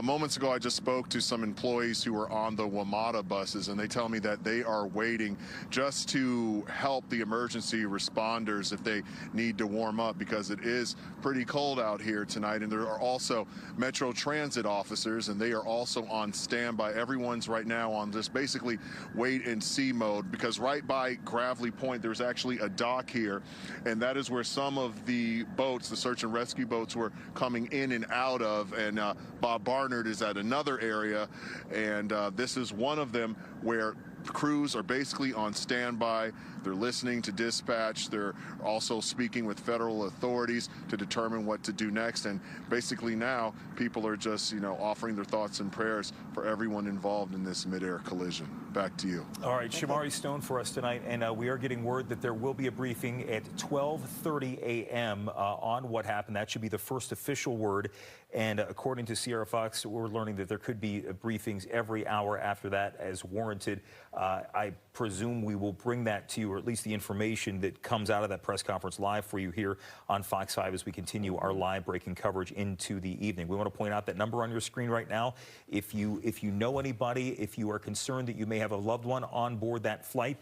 Moments ago, I just spoke to some employees who were on the WMATA buses, and they tell me that they are waiting just to help the emergency responders if they need to warm up, because it is pretty cold out here tonight. And there are also Metro Transit officers, and they are also on standby. Everyone's right now on just basically wait and see mode, because right by Gravely Point, there's actually a dock here, and that is where some of the boats, the search and rescue boats, were coming in and out of. And Bob Barnard is at another area, and this is one of them where crews are basically on standby. They're listening to dispatch. They're also speaking with federal authorities to determine what to do next. And basically now people are just, you know, offering their thoughts and prayers for everyone involved in this midair collision. Back to you. All right, Shamari Stone for us tonight, and we are getting word that there will be a briefing at 12:30 a.m. On what happened. That should be the first official word. And according to Sierra Fox, we're learning that there could be briefings every hour after that as warranted. I presume we will bring that to you, or at least the information that comes out of that press conference live for you here on Fox 5 as we continue our live breaking coverage into the evening. We want to point out that number on your screen right now. If you know anybody, if you are concerned that you may have a loved one on board that flight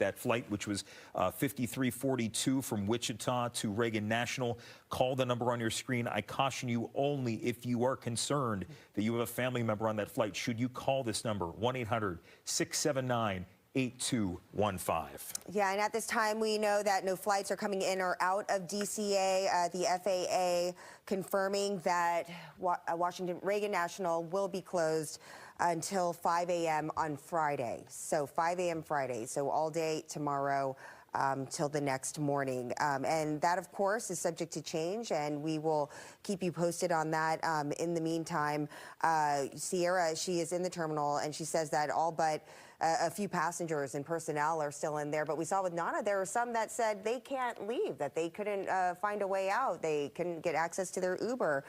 which was 5342 from Wichita to Reagan National, call the number on your screen. I caution you, only if you are concerned that you have a family member on that flight should you call this number, 1-800-679-8215. Yeah, and at this time, we know that no flights are coming in or out of DCA. The FAA confirming that Washington Reagan National will be closed until 5 a.m. on Friday. So 5 a.m. Friday, so all day tomorrow till the next morning. And that, of course, is subject to change, and we will keep you posted on that. In the meantime, Sierra, she is in the terminal, and she says that all but a few passengers and personnel are still in there. But we saw with Nana, there were some that said they can't leave, that they couldn't find a way out. They couldn't get access to their Uber.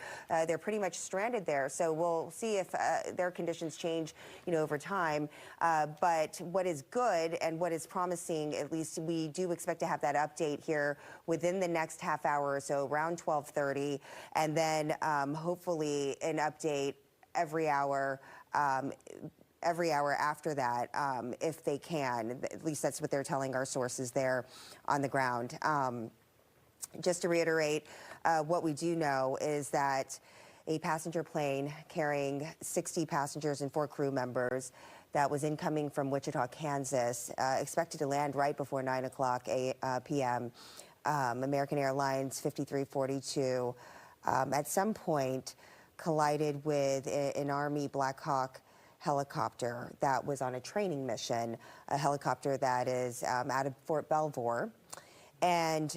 They're pretty much stranded there. So we'll see if their conditions change, over time. But what is good and what is promising, at least we do expect to have that update here within the next half hour or so, around 12:30, and then hopefully an update every hour after that, if they can. At least that's what they're telling our sources there on the ground. Just to reiterate, what we do know is that a passenger plane carrying 60 passengers and 4 crew members that was incoming from Wichita, Kansas, expected to land right before 9 o'clock p.m. American Airlines 5342, at some point collided with an Army Black Hawk helicopter that was on a training mission, a helicopter that is out of Fort Belvoir. And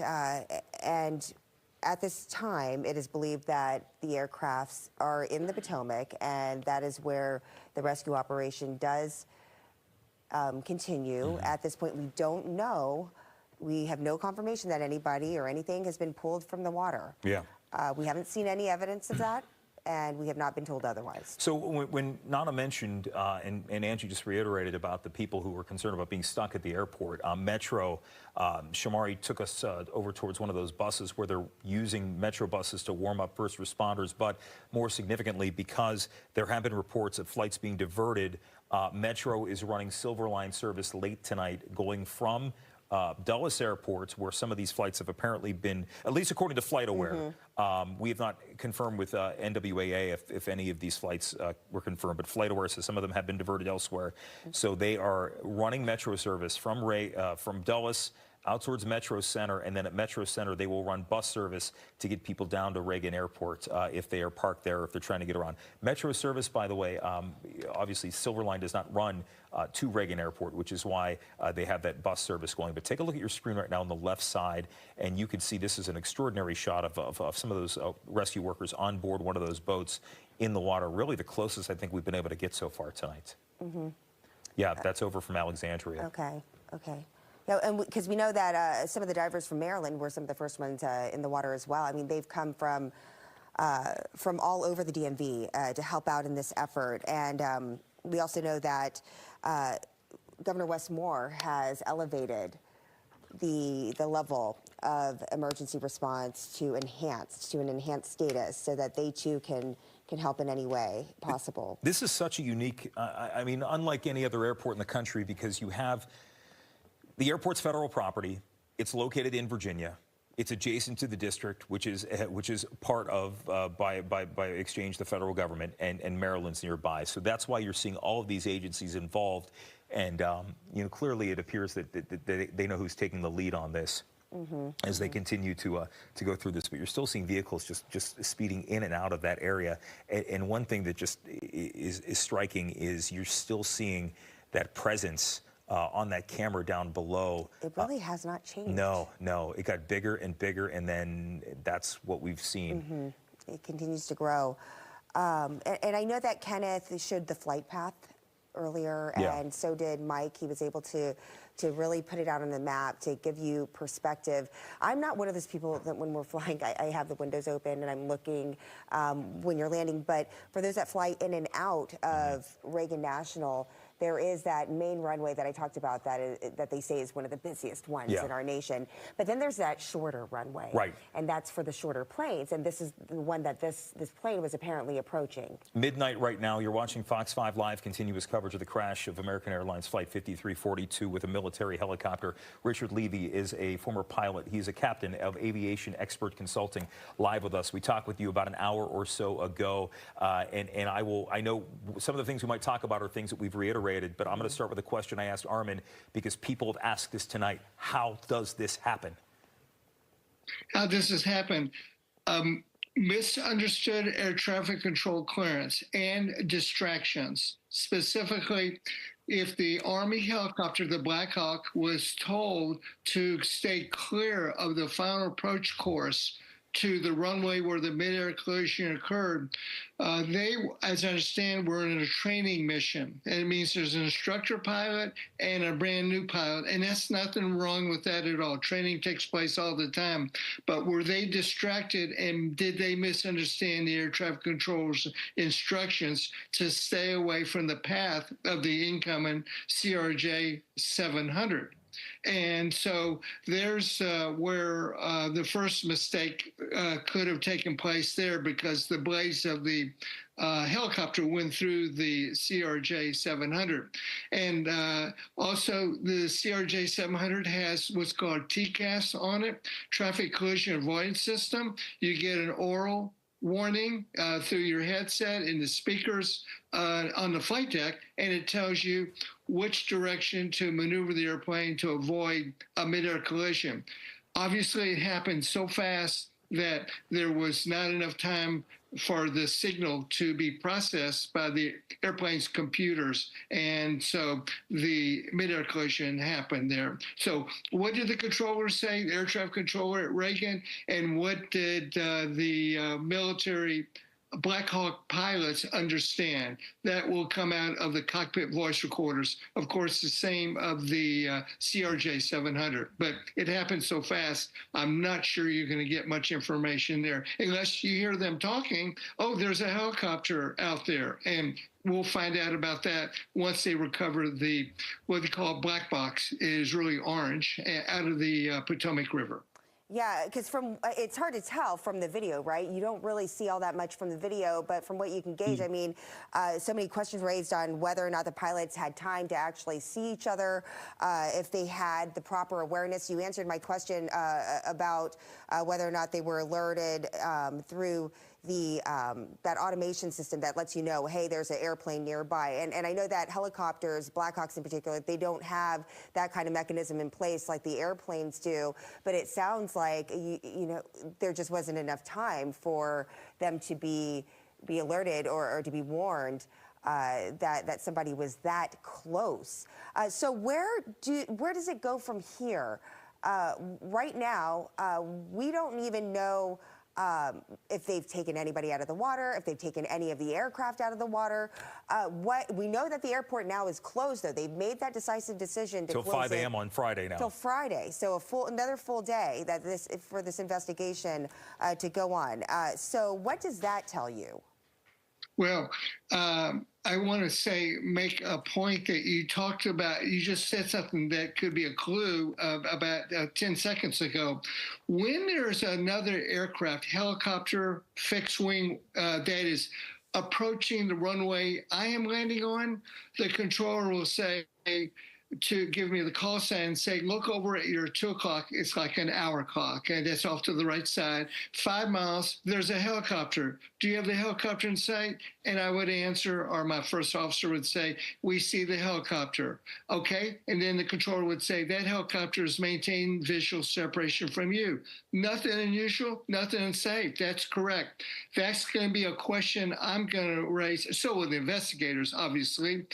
at this time, it is believed that the aircrafts are in the Potomac, and that is where the rescue operation does continue. At this point, we don't know. We have no confirmation that anybody or anything has been pulled from the water. Yeah. We haven't seen any evidence of that, and we have not been told otherwise. So when Nana mentioned, and Angie just reiterated about the people who were concerned about being stuck at the airport, Metro, Shamari took us over towards one of those buses where they're using Metro buses to warm up first responders, but more significantly, because there have been reports of flights being diverted, Metro is running Silverline service late tonight going from Dulles Airport, where some of these flights have apparently been, at least according to FlightAware. We have not confirmed with NWAA if any of these flights were confirmed, but FlightAware says some of them have been diverted elsewhere. So they are running Metro service from Dulles out towards Metro Center, and then at Metro Center they will run bus service to get people down to Reagan Airport if they are parked there, if they're trying to get around. Metro service, by the way, obviously Silverline does not run to Reagan Airport, which is why they have that bus service going. But take a look at your screen right now on the left side, and you can see this is an extraordinary shot of some of those rescue workers on board one of those boats in the water. Really the closest I think we've been able to get so far tonight. Yeah, that's over from Alexandria. Okay. Yeah, and because we know that some of the divers from Maryland were some of the first ones in the water as well. I mean, they've come from all over the DMV to help out in this effort. And we also know that Governor Wes Moore has elevated the level of emergency response to an enhanced status, so that they too can help in any way possible. This is such a unique, I mean, unlike any other airport in the country, because you have the airport's federal property. It's located in Virginia. It's adjacent to the district, which is part of, by exchange, the federal government, and Maryland's nearby. So that's why you're seeing all of these agencies involved. And clearly it appears that they know who's taking the lead on this as they continue to go through this. But you're still seeing vehicles just speeding in and out of that area. And one thing that just is striking is you're still seeing that presence on that camera down below. It really has not changed. No. It got bigger and bigger, and then that's what we've seen. It continues to grow. And I know that Kenneth showed the flight path earlier, and so did Mike. He was able to really put it out on the map to give you perspective. I'm not one of those people that when we're flying, I have the windows open and I'm looking when you're landing. But for those that fly in and out of Reagan National, there is that main runway that I talked about that they say is one of the busiest ones in our nation. But then there's that shorter runway. Right. And that's for the shorter planes. And this is the one that this plane was apparently approaching. Midnight right now. You're watching Fox 5 Live, continuous coverage of the crash of American Airlines Flight 5342 with a military helicopter. Richard Levy is a former pilot. He's a captain of Aviation Expert Consulting, live with us. We talked with you about an hour or so ago, and I know some of the things we might talk about are things that we've reiterated, but I'm going to start with a question I asked Armin because people have asked this tonight. How does this happen? How does this happen? Misunderstood air traffic control clearance and distractions. Specifically, if the Army helicopter, the Black Hawk, was told to stay clear of the final approach course to the runway where the mid-air collision occurred, they, as I understand, were in a training mission. And it means there's an instructor pilot and a brand new pilot, and that's nothing wrong with that at all. Training takes place all the time. But were they distracted, and did they misunderstand the air traffic controller's instructions to stay away from the path of the incoming CRJ 700? And so there's where the first mistake could have taken place there, because the blades of the helicopter went through the CRJ 700. And also the CRJ 700 has what's called TCAS on it, Traffic Collision Avoidance System. You get an oral warning through your headset in the speakers on the flight deck, and it tells you which direction to maneuver the airplane to avoid a mid-air collision. Obviously, it happened so fast that there was not enough time for the signal to be processed by the airplane's computers, and so the mid-air collision happened there. So what did the controller say, the air traffic controller at Reagan, and what did the military Black Hawk pilots understand? That will come out of the cockpit voice recorders. Of course, the same of the CRJ 700. But it happened so fast, I'm not sure you're going to get much information there unless you hear them talking. Oh, there's a helicopter out there. And we'll find out about that once they recover the, what they call black box, is really orange, out of the Potomac River. Yeah, because it's hard to tell from the video, right? You don't really see all that much from the video, but from what you can gauge, I mean, so many questions raised on whether or not the pilots had time to actually see each other, if they had the proper awareness. You answered my question about whether or not they were alerted through the that automation system that lets you know, hey, there's an airplane nearby. And I know that helicopters, Blackhawks in particular, they don't have that kind of mechanism in place like the airplanes do. But it sounds like you know, there just wasn't enough time for them to be alerted or to be warned that somebody was that close. So where does it go from here? Right now, we don't even know if they've taken anybody out of the water, if they've taken any of the aircraft out of the water. We know that the airport now is closed, though. They've made that decisive decision to till close 5 a.m. on Friday now. Till Friday, so another full day for this investigation to go on. So what does that tell you? Well, I want to make a point that you talked about. You just said something that could be a clue about 10 seconds ago. When there's another aircraft, helicopter, fixed wing, that is approaching the runway I am landing on, the controller will say, to give me the call sign and say, look over at your 2 o'clock, it's like an hour clock, and that's off to the right side. 5 miles, there's a helicopter. Do you have the helicopter in sight? And I would answer, or my first officer would say, we see the helicopter. Okay, and then the controller would say, that helicopter is maintaining visual separation from you. Nothing unusual, nothing unsafe. That's correct. That's going to be a question I'm going to raise. So will the investigators, obviously.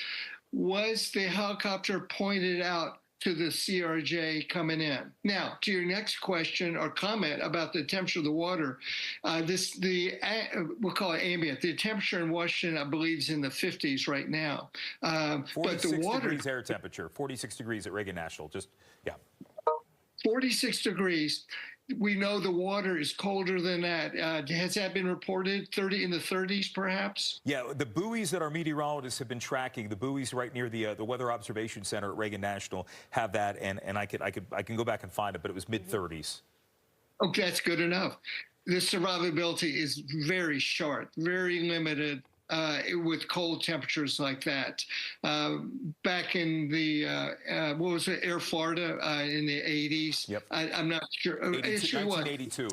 Was the helicopter pointed out to the CRJ coming in? Now, to your next question or comment about the temperature of the water, we'll call it ambient. The temperature in Washington, I believe, is in the 50s right now. 46 but the water, degrees air temperature, 46 degrees at Reagan National. 46 degrees. we know the water is colder than that. Has that been reported? In the 30s, perhaps? Yeah, the buoys that our meteorologists have been tracking, the buoys right near the Weather Observation Center at Reagan National have that, and I can go back and find it, but it was mid-30s. Okay, that's good enough. The survivability is very short, very limited. With cold temperatures like that. Back in the, what was it, Air Florida in the 80s? Yep. I'm not sure. 1982.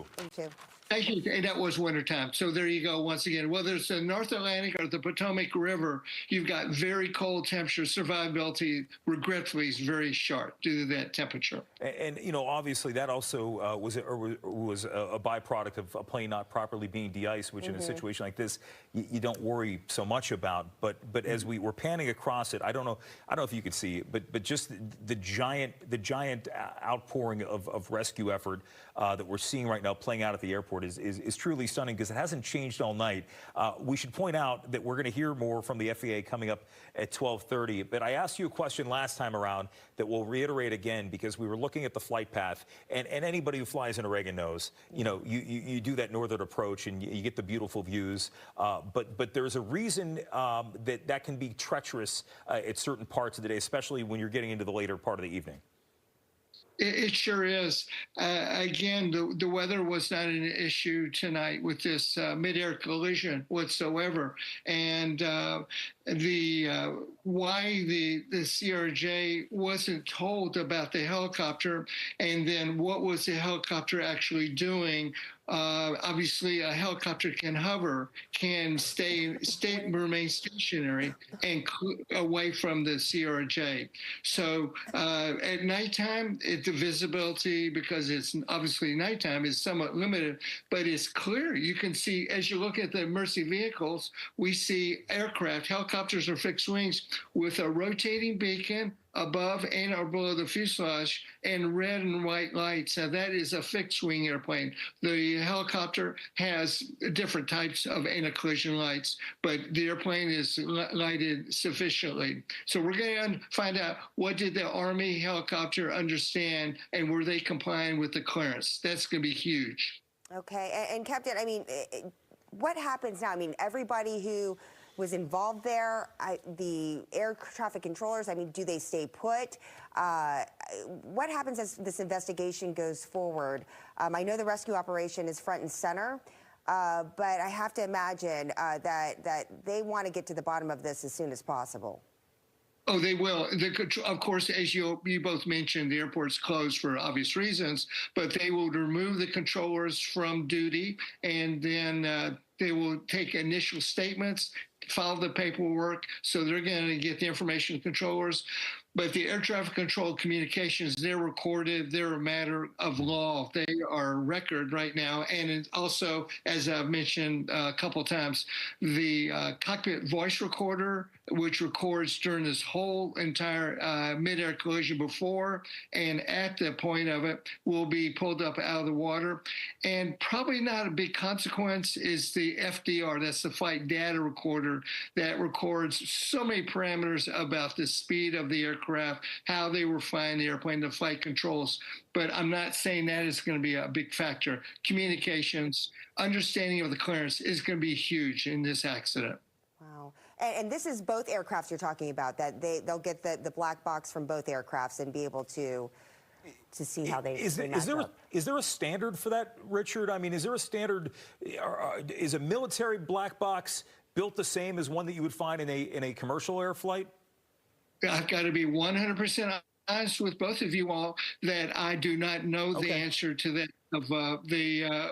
Actually, and that was wintertime. So there you go once again. Whether it's the North Atlantic or the Potomac River, you've got very cold temperatures. Survivability, regretfully, is very short due to that temperature. And you know, obviously, that also was a byproduct of a plane not properly being de-iced, which in a situation like this, you don't worry so much about. But as we were panning across it, I don't know if you could see it, but just the giant outpouring of rescue effort that we're seeing right now playing out at the airport is truly stunning, because it hasn't changed all night. We should point out that we're going to hear more from the FAA coming up at 12:30. But I asked you a question last time around that we'll reiterate again, because we were looking at the flight path, and anybody who flies into Reagan knows, you know, you do that northern approach and you get the beautiful views. But there's a reason that can be treacherous at certain parts of the day, especially when you're getting into the later part of the evening. It sure is. Again, the weather was not an issue tonight with this mid-air collision whatsoever. And why the CRJ wasn't told about the helicopter, and then what was the helicopter actually doing. Obviously, a helicopter can hover, can remain stationary and away from the CRJ. So at nighttime, the visibility, because it's obviously nighttime, is somewhat limited, but it's clear. You can see, as you look at the Mercy vehicles, we see aircraft, helicopters or fixed wings, with a rotating beacon above and or below the fuselage, and red and white lights. Now, that is a fixed-wing airplane. The helicopter has different types of anti-collision lights, but the airplane is lighted sufficiently. So we're going to find out, what did the Army helicopter understand, and were they complying with the clearance? That's going to be huge. Okay, and Captain, I mean, what happens now? I mean, everybody who was involved there, the air traffic controllers, I mean, do they stay put? What happens as this investigation goes forward? I know the rescue operation is front and center, but I have to imagine that they want to get to the bottom of this as soon as possible. Oh, they will. Of course, as you both mentioned, the airport's closed for obvious reasons, but they will remove the controllers from duty, and then they will take initial statements, file the paperwork, so they're going to get the information to controllers. But the air traffic control communications, they're recorded. They're a matter of law. They are a record right now. And also, as I've mentioned a couple of times, the cockpit voice recorder, which records during this whole entire mid-air collision before and at the point of it, will be pulled up out of the water. And probably not a big consequence is the FDR, that's the flight data recorder, that records so many parameters about the speed of the aircraft, how they were flying the airplane, the flight controls. But I'm not saying that is going to be a big factor. Communications, understanding of the clearance is going to be huge in this accident. Wow. And this is both aircrafts you're talking about, that they'll get the black box from both aircrafts and be able to see how they is there a standard for that, Richard? I mean, is there a standard? Is a military black box built the same as one that you would find in a commercial air flight? I've got to be 100% honest with both of you all that I do not know the answer to that. Of the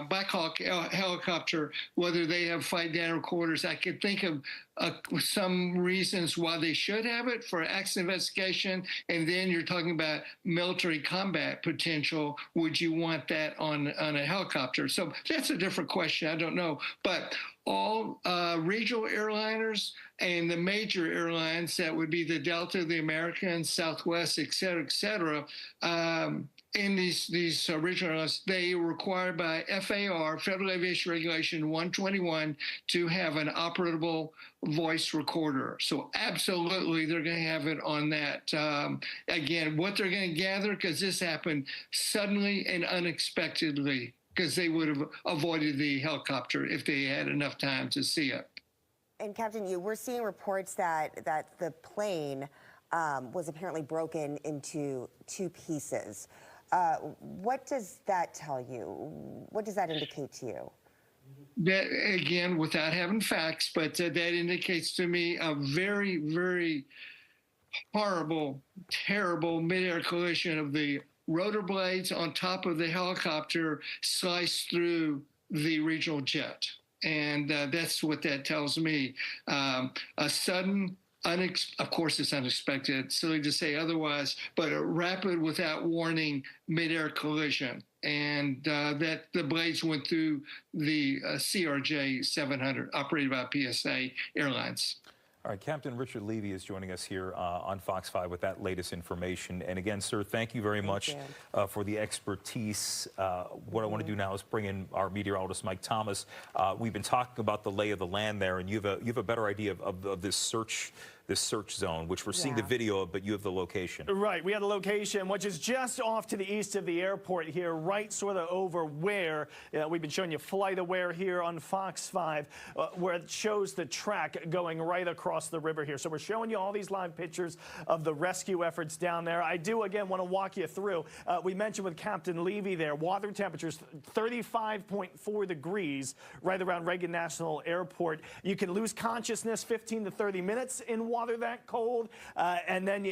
Black Hawk helicopter, whether they have flight data recorders. I could think of some reasons why they should have it for accident investigation, and then you're talking about military combat potential. Would you want that on a helicopter? So that's a different question. I don't know, but all regional airliners and the major airlines, that would be the Delta, the American, Southwest, et cetera, in these original airlines, they were required by FAR, Federal Aviation Regulation 121, to have an operable voice recorder. So absolutely, they're going to have it on that. Again, what they're going to gather, because this happened suddenly and unexpectedly, because they would have avoided the helicopter if they had enough time to see it. And Captain, we're seeing reports that the plane was apparently broken into 2 pieces. What does that tell you? What does that indicate to you? That, again, without having facts, but that indicates to me a very, very horrible, terrible mid-air collision of the rotor blades on top of the helicopter sliced through the regional jet. And that's what that tells me. A sudden, of course, it's unexpected, silly to say otherwise, but a rapid, without warning, mid-air collision. And that the blades went through the CRJ 700, operated by PSA Airlines. All right, Captain Richard Levy is joining us here on Fox 5 with that latest information. And again, sir, thank you very much for the expertise. What I want to do now is bring in our meteorologist, Mike Thomas. We've been talking about the lay of the land there, and you have a better idea of this search zone, which we're seeing the video of, but you have the location. Right, we have the location, which is just off to the east of the airport here, right sort of over where we've been showing you FlightAware here on Fox 5, where it shows the track going right across the river here. So we're showing you all these live pictures of the rescue efforts down there. I do, again, want to walk you through. We mentioned with Captain Levy there, water temperatures 35.4 degrees right around Reagan National Airport. You can lose consciousness 15 to 30 minutes in water that cold, and then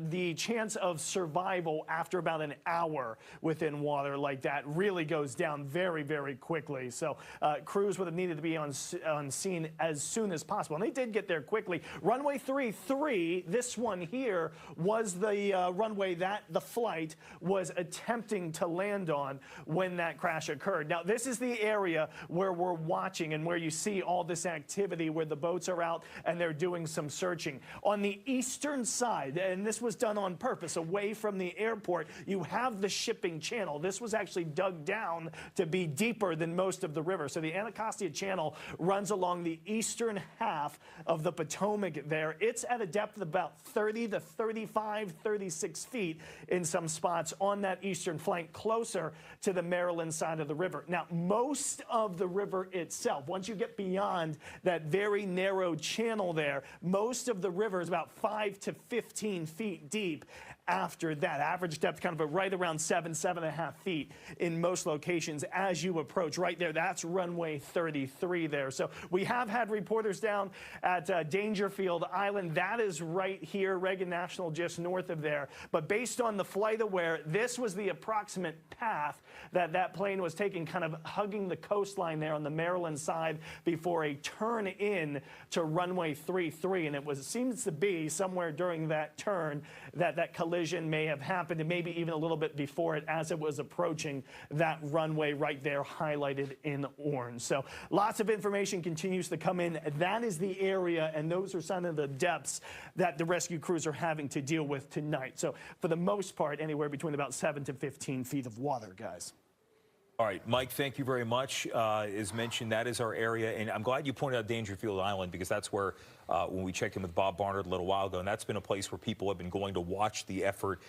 the chance of survival after about an hour within water like that really goes down very, very quickly. So crews would have needed to be on scene as soon as possible, and they did get there quickly. Runway 33, this one here, was the runway that the flight was attempting to land on when that crash occurred. Now, this is the area where we're watching and where you see all this activity, where the boats are out and they're doing some searching. On the eastern side, and this was done on purpose, away from the airport, you have the shipping channel. This was actually dug down to be deeper than most of the river. So the Anacostia Channel runs along the eastern half of the Potomac there. It's at a depth of about 30 to 35, 36 feet in some spots on that eastern flank, closer to the Maryland side of the river. Now, most of the river itself, once you get beyond that very narrow channel there, most of the river is about 5 to 15 feet deep. After that, average depth kind of right around 7.5 feet in most locations as you approach. Right there, that's runway 33 there. So we have had reporters down at Dangerfield Island. That is right here, Reagan National, just north of there. But based on the FlightAware, this was the approximate path that plane was taking, kind of hugging the coastline there on the Maryland side before a turn in to runway 33. And it seems to be somewhere during that turn that collision may have happened, and maybe even a little bit before it, as it was approaching that runway right there highlighted in orange. So lots of information continues to come in. That is the area, and those are some of the depths that the rescue crews are having to deal with tonight. So for the most part, anywhere between about 7 to 15 feet of water, guys. All right, Mike, thank you very much. As mentioned, that is our area, and I'm glad you pointed out Dangerfield Island, because that's where, when we checked in with Bob Barnard a little while ago, and that's been a place where people have been going to watch the effort.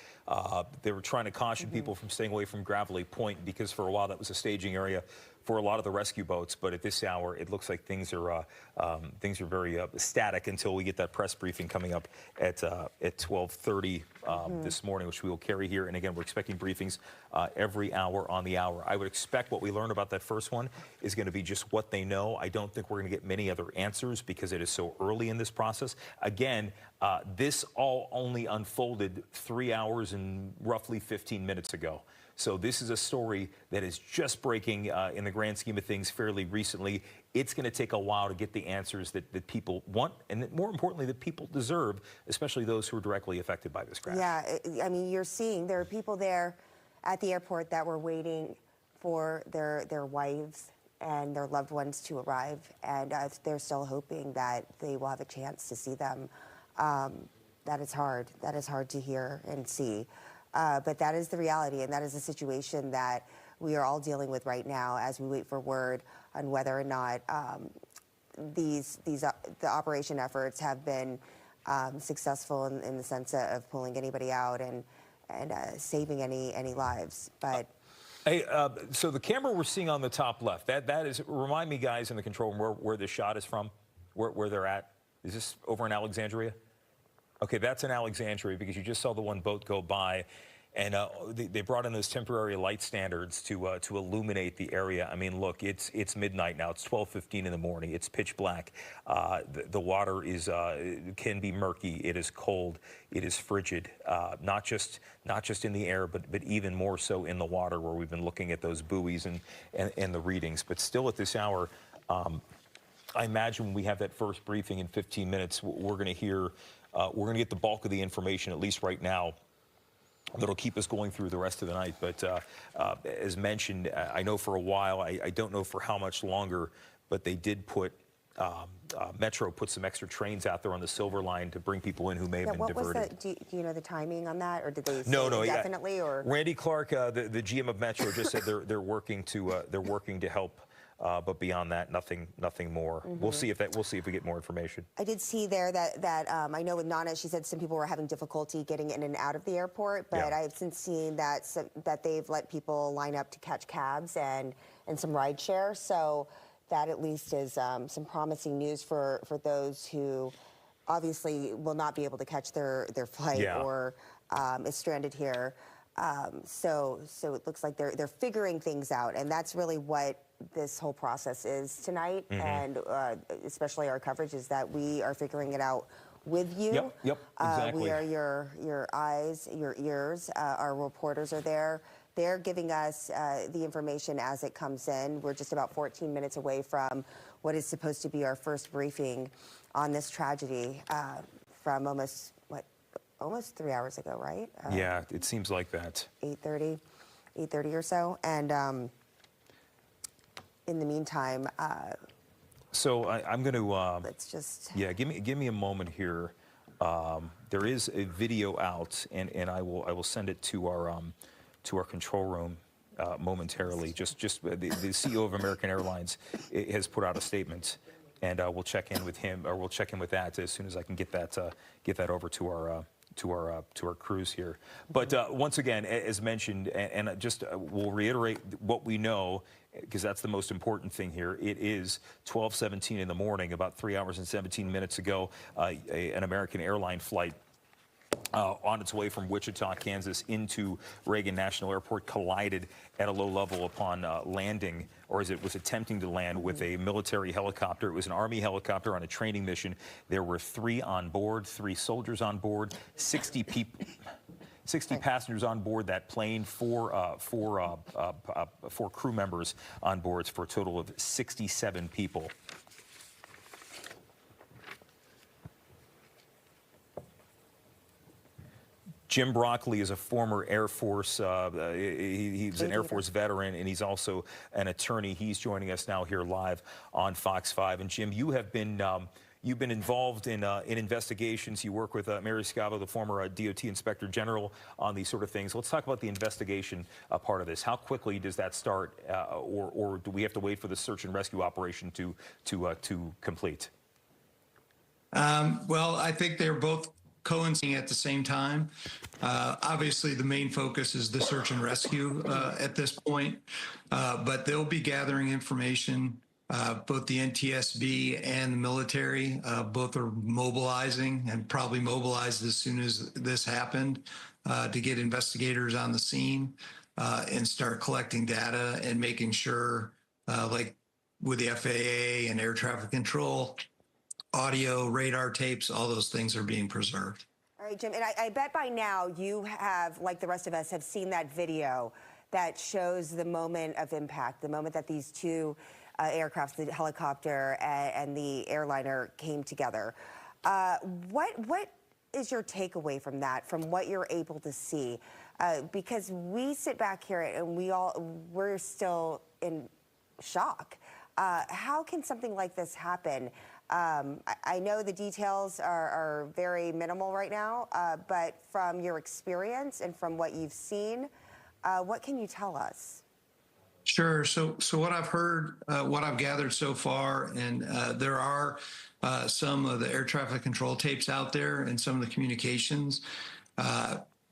They were trying to caution people from staying away from Gravelly Point, because for a while that was a staging area for a lot of the rescue boats. But at this hour, it looks like things are very static until we get that press briefing coming up at 12:30 this morning, which we will carry here. And again, we're expecting briefings every hour on the hour. I would expect what we learn about that first one is going to be just what they know. I don't think we're going to get many other answers because it is so early in this process. Again, this all only unfolded 3 hours and roughly 15 minutes ago. So this is a story that is just breaking in the grand scheme of things fairly recently. It's going to take a while to get the answers that people want, and that, more importantly, that people deserve, especially those who are directly affected by this crash. Yeah, I mean, you're seeing there are people there at the airport that were waiting for their wives and their loved ones to arrive, and they're still hoping that they will have a chance to see them. That is hard. That is hard to hear and see. But that is the reality, and that is the situation that we are all dealing with right now as we wait for word on whether or not the operation efforts have been successful in the sense of pulling anybody out and saving any lives. But hey, so the camera we're seeing on the top left, that is, remind me guys in the control room where this shot is from, where they're at. Is this over in Alexandria? Okay, that's in Alexandria because you just saw the one boat go by. And they brought in those temporary light standards to illuminate the area. I mean, look, it's midnight now. It's 12:15 in the morning. It's pitch black. The water is can be murky. It is cold. It is frigid. Not just in the air, but even more so in the water, where we've been looking at those buoys and the readings. But still, at this hour, I imagine when we have that first briefing in 15 minutes, we're going to hear, we're going to get the bulk of the information, at least right now, that'll keep us going through the rest of the night. But as mentioned, I know for a while, I don't know for how much longer, but they did put, Metro put some extra trains out there on the Silver Line to bring people in who may have been diverted. Do you know the timing on that, or did they say no, indefinitely? Or Randy Clark, the GM of Metro, just said they're working to help. But beyond that, nothing more. Mm-hmm. We'll see if we get more information. I did see there that I know with Nana, she said some people were having difficulty getting in and out of the airport, but I've since seen that they've let people line up to catch cabs and some ride share. So that at least is some promising news for those who obviously will not be able to catch their flight or is stranded here. So it looks like they're figuring things out, and that's really what this whole process is tonight, and especially our coverage is that we are figuring it out with you. Yep, exactly. We are your eyes, your ears. Our reporters are there. They're giving us the information as it comes in. We're just about 14 minutes away from what is supposed to be our first briefing on this tragedy from almost 3 hours ago, right? Yeah, it seems like that. 8:30 or so, and in the meantime, so I'm going to let's just give me a moment here. There is a video out, and I will send it to our control room momentarily. Just the CEO of American Airlines has put out a statement, and we'll check in with him, or we'll check in with that as soon as I can get that over to our crews here. But once again, as mentioned, and just we'll reiterate what we know, because that's the most important thing here. It is 12:17 in the morning, about 3 hours and 17 minutes ago, an American airline flight on its way from Wichita, Kansas into Reagan National Airport collided at a low level upon landing, or as it was attempting to land, with a military helicopter. It was an Army helicopter on a training mission. There were 3 on board, 3 soldiers on board, 60 people. 60 passengers on board that plane, 4 crew members on board, for a total of 67 people. Jim Broccoli is a former Air Force, he's an Air Force veteran, and he's also an attorney. He's joining us now here live on Fox 5. And Jim, you have been you've been involved in investigations. You work with Mary Scavo, the former DOT Inspector General, on these sort of things. Let's talk about the investigation part of this. How quickly does that start, or do we have to wait for the search and rescue operation to complete? Well, I think they're both coinciding at the same time. Obviously, the main focus is the search and rescue at this point, but they'll be gathering information. Both the NTSB and the military, both are mobilizing and probably mobilized as soon as this happened to get investigators on the scene and start collecting data and making sure, like with the FAA and air traffic control, audio, radar tapes, all those things are being preserved. All right, Jim, and I bet by now you have, like the rest of us, have seen that video that shows the moment of impact, the moment that these two aircrafts, the helicopter and the airliner, came together. What is your takeaway from that, from what you're able to see? Because we sit back here and we're still in shock. How can something like this happen? I know the details are very minimal right now, but from your experience and from what you've seen, what can you tell us? Sure. So what I've heard, what I've gathered so far, and there are some of the air traffic control tapes out there and some of the communications.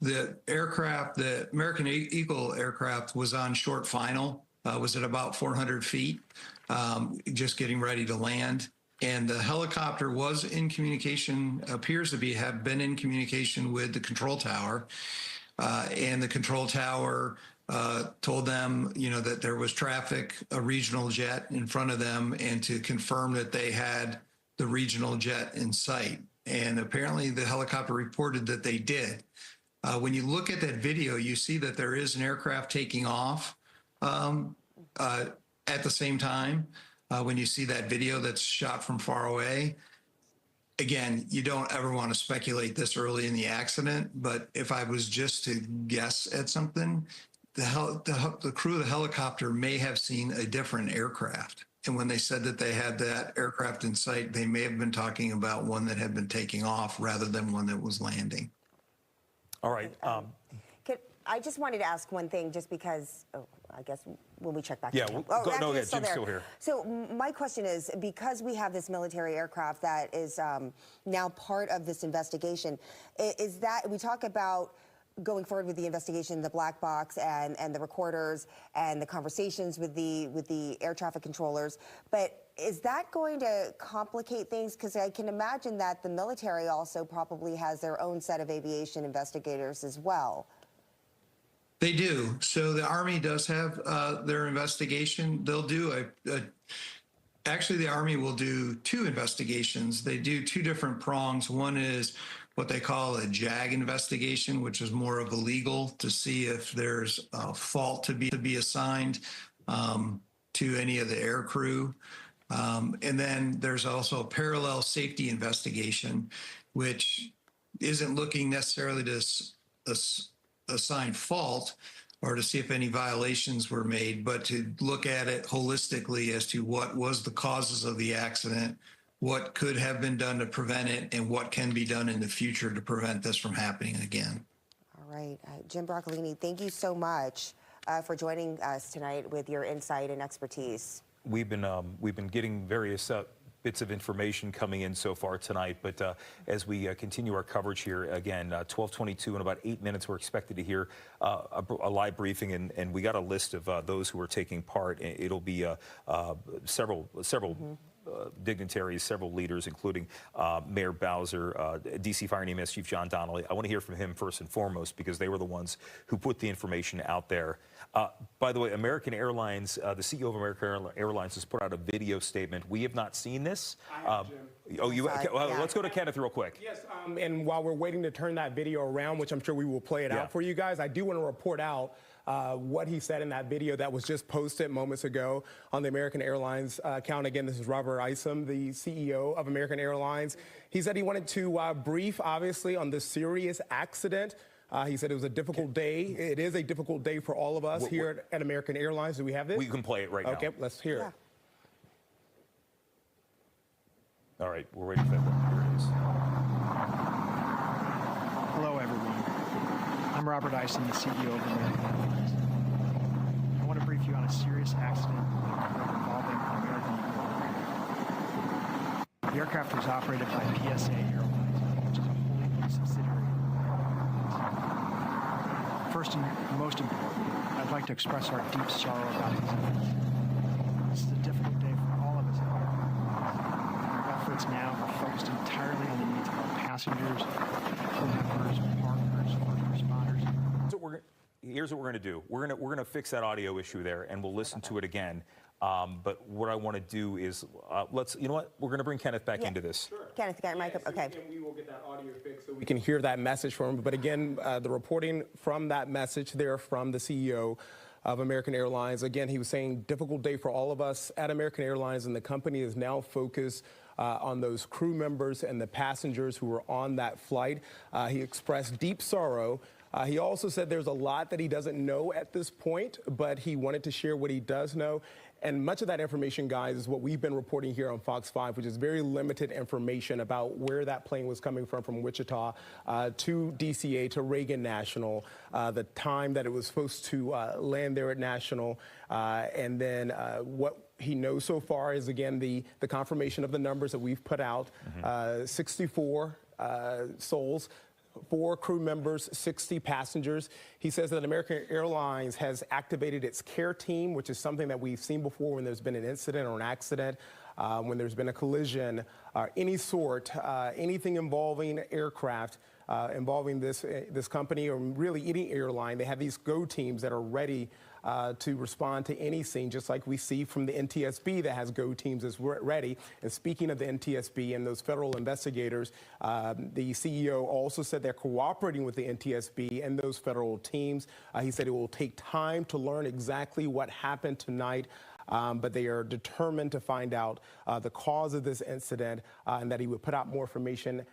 The aircraft, the American Eagle aircraft was on short final, was at about 400 feet, just getting ready to land. And the helicopter was in communication, appears to have been in communication with the control tower. And the control tower told them, that there was traffic, a regional jet in front of them, and to confirm that they had the regional jet in sight. And apparently the helicopter reported that they did. When you look at that video, you see that there is an aircraft taking off at the same time. When you see that video that's shot from far away, again, you don't ever want to speculate this early in the accident, but if I was just to guess at something, the crew of the helicopter may have seen a different aircraft. And when they said that they had that aircraft in sight, they may have been talking about one that had been taking off rather than one that was landing. All right. I just wanted to ask one thing, just because, I guess when we check back. Yeah, no, Jim's still here. So my question is, because we have this military aircraft that is now part of this investigation, is that, we talk about going forward with the investigation, the black box and the recorders and the conversations with the air traffic controllers, but is that going to complicate things? Because I can imagine that the military also probably has their own set of aviation investigators as well. They do. So the Army does have their investigation. They'll do actually the Army will do 2 investigations. They do 2 different prongs. One is what they call a JAG investigation, which is more of a legal, to see if there's a fault to be assigned to any of the air crew. And then there's also a parallel safety investigation, which isn't looking necessarily to assign fault or to see if any violations were made, but to look at it holistically as to what was the causes of the accident, what could have been done to prevent it, and what can be done in the future to prevent this from happening again. All right. Jim Broccolini, thank you so much for joining us tonight with your insight and expertise. We've been getting various bits of information coming in so far tonight, but as we continue our coverage here, again, 12:22 in about 8 minutes, we're expected to hear a live briefing, and we got a list of those who are taking part. It'll be several dignitaries, several leaders, including Mayor Bowser, D.C. Fire and EMS Chief John Donnelly. I want to hear from him first and foremost, because they were the ones who put the information out there. By the way, American Airlines, the CEO of American Airlines has put out a video statement. We have not seen this. Let's go to Kenneth real quick. Yes, and while we're waiting to turn that video around, which I'm sure we will play it out for you guys, I do want to report out what he said in that video that was just posted moments ago on the American Airlines account. Again, this is Robert Isom, the CEO of American Airlines. He said he wanted to brief, obviously, on this serious accident. He said it was a difficult day. It is a difficult day for all of us here at American Airlines. Do we have this? We can play it right now. Okay, let's hear it. All right, we're waiting for that one. Here it is. Hello, everyone. I'm Robert Isom, the CEO of American Airlines. I want to brief you on a serious accident involving American Eagle. The aircraft was operated by PSA Airlines, which is a wholly owned subsidiary of American Airlines. First and most important, I'd like to express our deep sorrow about these events. This is a difficult day for all of us at American Airlines. Our efforts now are focused entirely on the needs of our passengers, crew members, partners, first responders. Here's what we're going to do. We're going to fix that audio issue there, and we'll listen to it again. But what I want to do is, you know what? We're going to bring Kenneth back into this. Sure. Kenneth, got your mic up? Okay. And we will get that audio fixed so we can hear that message from him. But again, the reporting from that message there from the CEO of American Airlines, again, he was saying difficult day for all of us at American Airlines, and the company is now focused on those crew members and the passengers who were on that flight. He expressed deep sorrow. He also said there's a lot that he doesn't know at this point, but he wanted to share what he does know. And much of that information, guys, is what we've been reporting here on Fox 5, which is very limited information about where that plane was coming from Wichita to DCA, to Reagan National, the time that it was supposed to land there at National, and then what he knows so far is, again, the confirmation of the numbers that we've put out, 64 souls, 4 crew members, 60 passengers. He says that American Airlines has activated its care team, which is something that we've seen before when there's been an incident or an accident, when there's been a collision, any sort, anything involving aircraft, involving this company or really any airline. They have these go teams that are ready to respond to any scene, just like we see from the NTSB that has go teams as ready. And speaking of the NTSB and those federal investigators, the CEO also said they're cooperating with the NTSB and those federal teams. He said it will take time to learn exactly what happened tonight. But they are determined to find out the cause of this incident, and that he would put out more information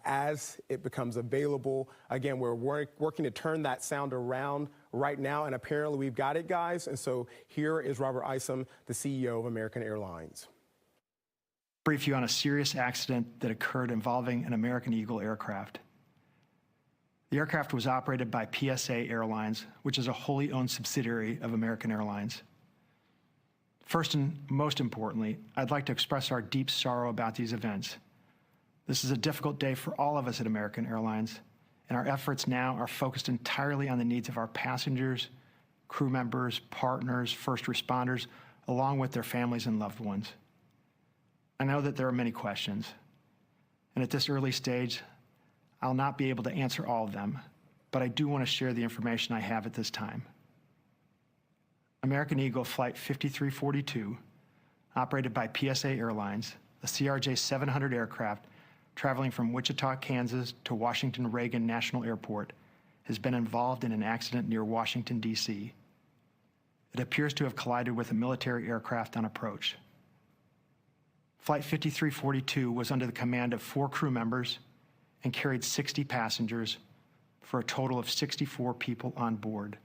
as it becomes available. Again, we're working to turn that sound around right now, and apparently we've got it, guys. And so here is Robert Isom, the CEO of American Airlines. Brief you on a serious accident that occurred involving an American Eagle aircraft. The aircraft was operated by PSA Airlines, which is a wholly owned subsidiary of American Airlines. First and most importantly, I'd like to express our deep sorrow about these events. This is a difficult day for all of us at American Airlines, and our efforts now are focused entirely on the needs of our passengers, crew members, partners, first responders, along with their families and loved ones. I know that there are many questions, and at this early stage, I'll not be able to answer all of them, but I do want to share the information I have at this time. American Eagle Flight 5342, operated by PSA Airlines, a CRJ-700 aircraft traveling from Wichita, Kansas to Washington Reagan National Airport, has been involved in an accident near Washington, D.C. It appears to have collided with a military aircraft on approach. Flight 5342 was under the command of 4 crew members and carried 60 passengers for a total of 64 people on board.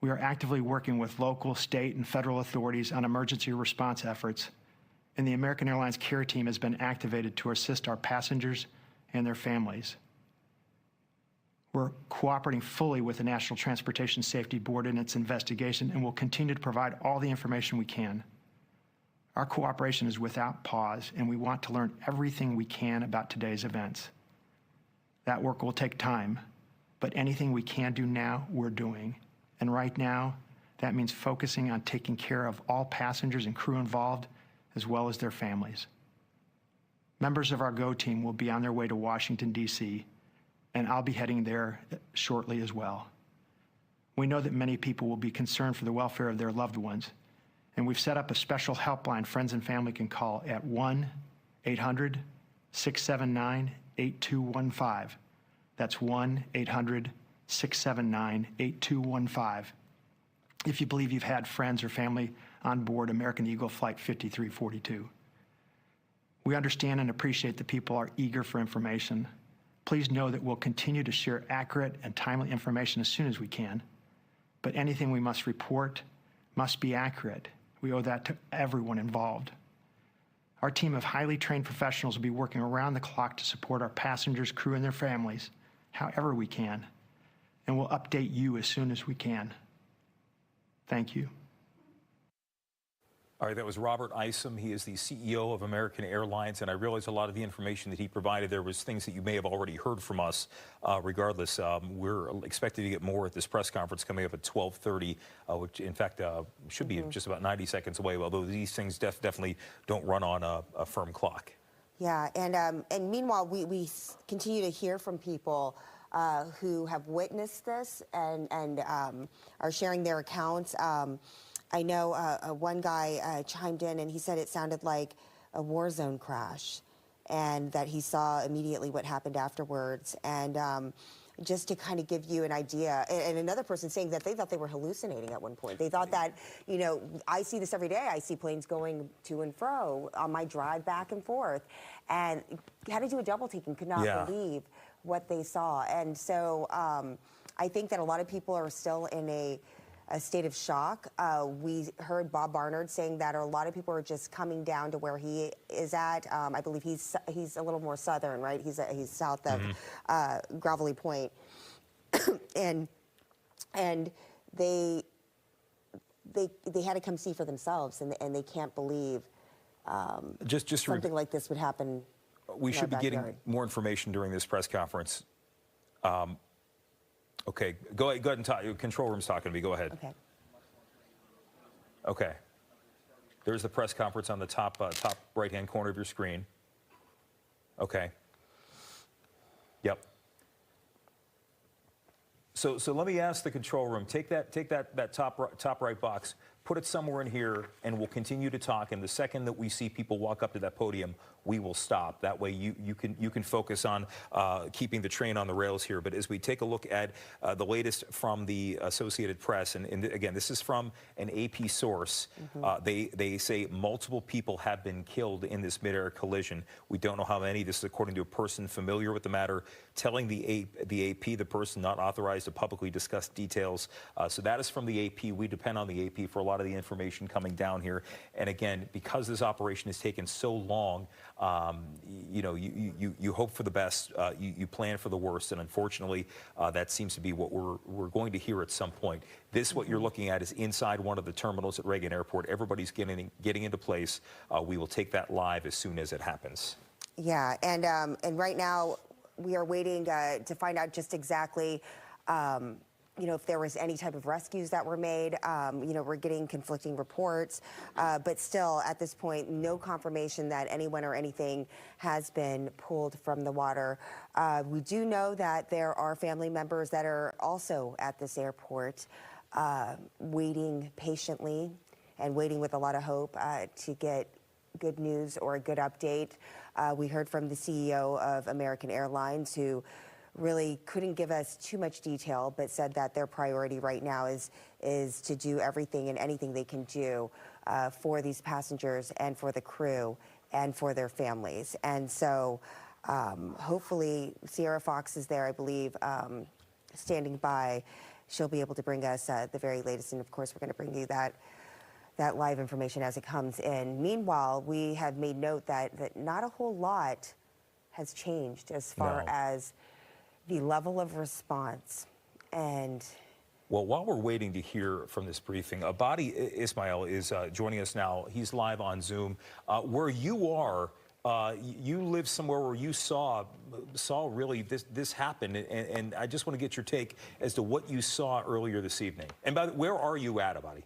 We are actively working with local, state, and federal authorities on emergency response efforts, and the American Airlines care team has been activated to assist our passengers and their families. We're cooperating fully with the National Transportation Safety Board in its investigation and will continue to provide all the information we can. Our cooperation is without pause, and we want to learn everything we can about today's events. That work will take time, but anything we can do now, we're doing. And right now, that means focusing on taking care of all passengers and crew involved, as well as their families. Members of our GO team will be on their way to Washington, D.C., and I'll be heading there shortly as well. We know that many people will be concerned for the welfare of their loved ones, and we've set up a special helpline friends and family can call at 1-800-679-8215. That's 1-800-679-8215. If you believe you've had friends or family on board American Eagle Flight 5342. We understand and appreciate that people are eager for information. Please know that we'll continue to share accurate and timely information as soon as we can. But anything we must report must be accurate. We owe that to everyone involved. Our team of highly trained professionals will be working around the clock to support our passengers, crew, and their families however we can, and we'll update you as soon as we can. Thank you. All right, that was Robert Isom. He is the CEO of American Airlines, and I realize a lot of the information that he provided there was things that you may have already heard from us. Regardless, we're expecting to get more at this press conference coming up at 12:30, which in fact should be just about 90 seconds away, although these things definitely don't run on a firm clock. Yeah, and meanwhile, we continue to hear from people who have witnessed this and are sharing their accounts. I know one guy chimed in and he said it sounded like a war zone crash and that he saw immediately what happened afterwards. And just to kind of give you an idea, and another person saying that they thought they were hallucinating at one point. They thought that, you know, I see this every day. I see planes going to and fro on my drive back and forth. And had to do a double take and could not believe what they saw. And so I think that a lot of people are still in a a state of shock. We heard Bob Barnard saying that a lot of people are just coming down to where he is at. I believe he's a little more southern, right? He's south of Gravelly Point, and they had to come see for themselves, and they can't believe just something like this would happen. We should be getting more information during this press conference. Okay, go ahead and talk. Control room's talking to me. Go ahead. Okay. Okay. There's the press conference on the top right-hand corner of your screen. Okay. Yep. So let me ask the control room. Take that top right box, put it somewhere in here, and we'll continue to talk. And the second that we see people walk up to that podium, we will stop. That way you can focus on keeping the train on the rails here. But as we take a look at the latest from the Associated Press, and again, this is from an AP source, they say multiple people have been killed in this mid-air collision. We don't know how many. This is according to a person familiar with the matter, telling the AP, the person not authorized to publicly discuss details. So that is from the AP. We depend on the AP for a lot of the information coming down here. And again, because this operation has taken so long, you know, you hope for the best, you plan for the worst, and unfortunately, that seems to be what we're going to hear at some point. This, what you're looking at, is inside one of the terminals at Reagan Airport. Everybody's getting into place. We will take that live as soon as it happens. Yeah, and right now we are waiting to find out just exactly. You know, if there was any type of rescues that were made. You know, we're getting conflicting reports, but still, at this point, no confirmation that anyone or anything has been pulled from the water. We do know that there are family members that are also at this airport, waiting patiently and waiting with a lot of hope to get good news or a good update. We heard from the CEO of American Airlines, who really couldn't give us too much detail, but said that their priority right now is to do everything and anything they can do for these passengers and for the crew and for their families. And so hopefully Sierra Fox is there, I believe, standing by. She'll be able to bring us the very latest. And of course, we're going to bring you that live information as it comes in. Meanwhile, we have made note that not a whole lot has changed as far as the level of response. And well, while we're waiting to hear from this briefing, Abadi Ismail is joining us now. He's live on Zoom. Where you are, you live somewhere where you saw really this happen, and I just want to get your take as to what you saw earlier this evening. And by the way, where are you at, Abadi?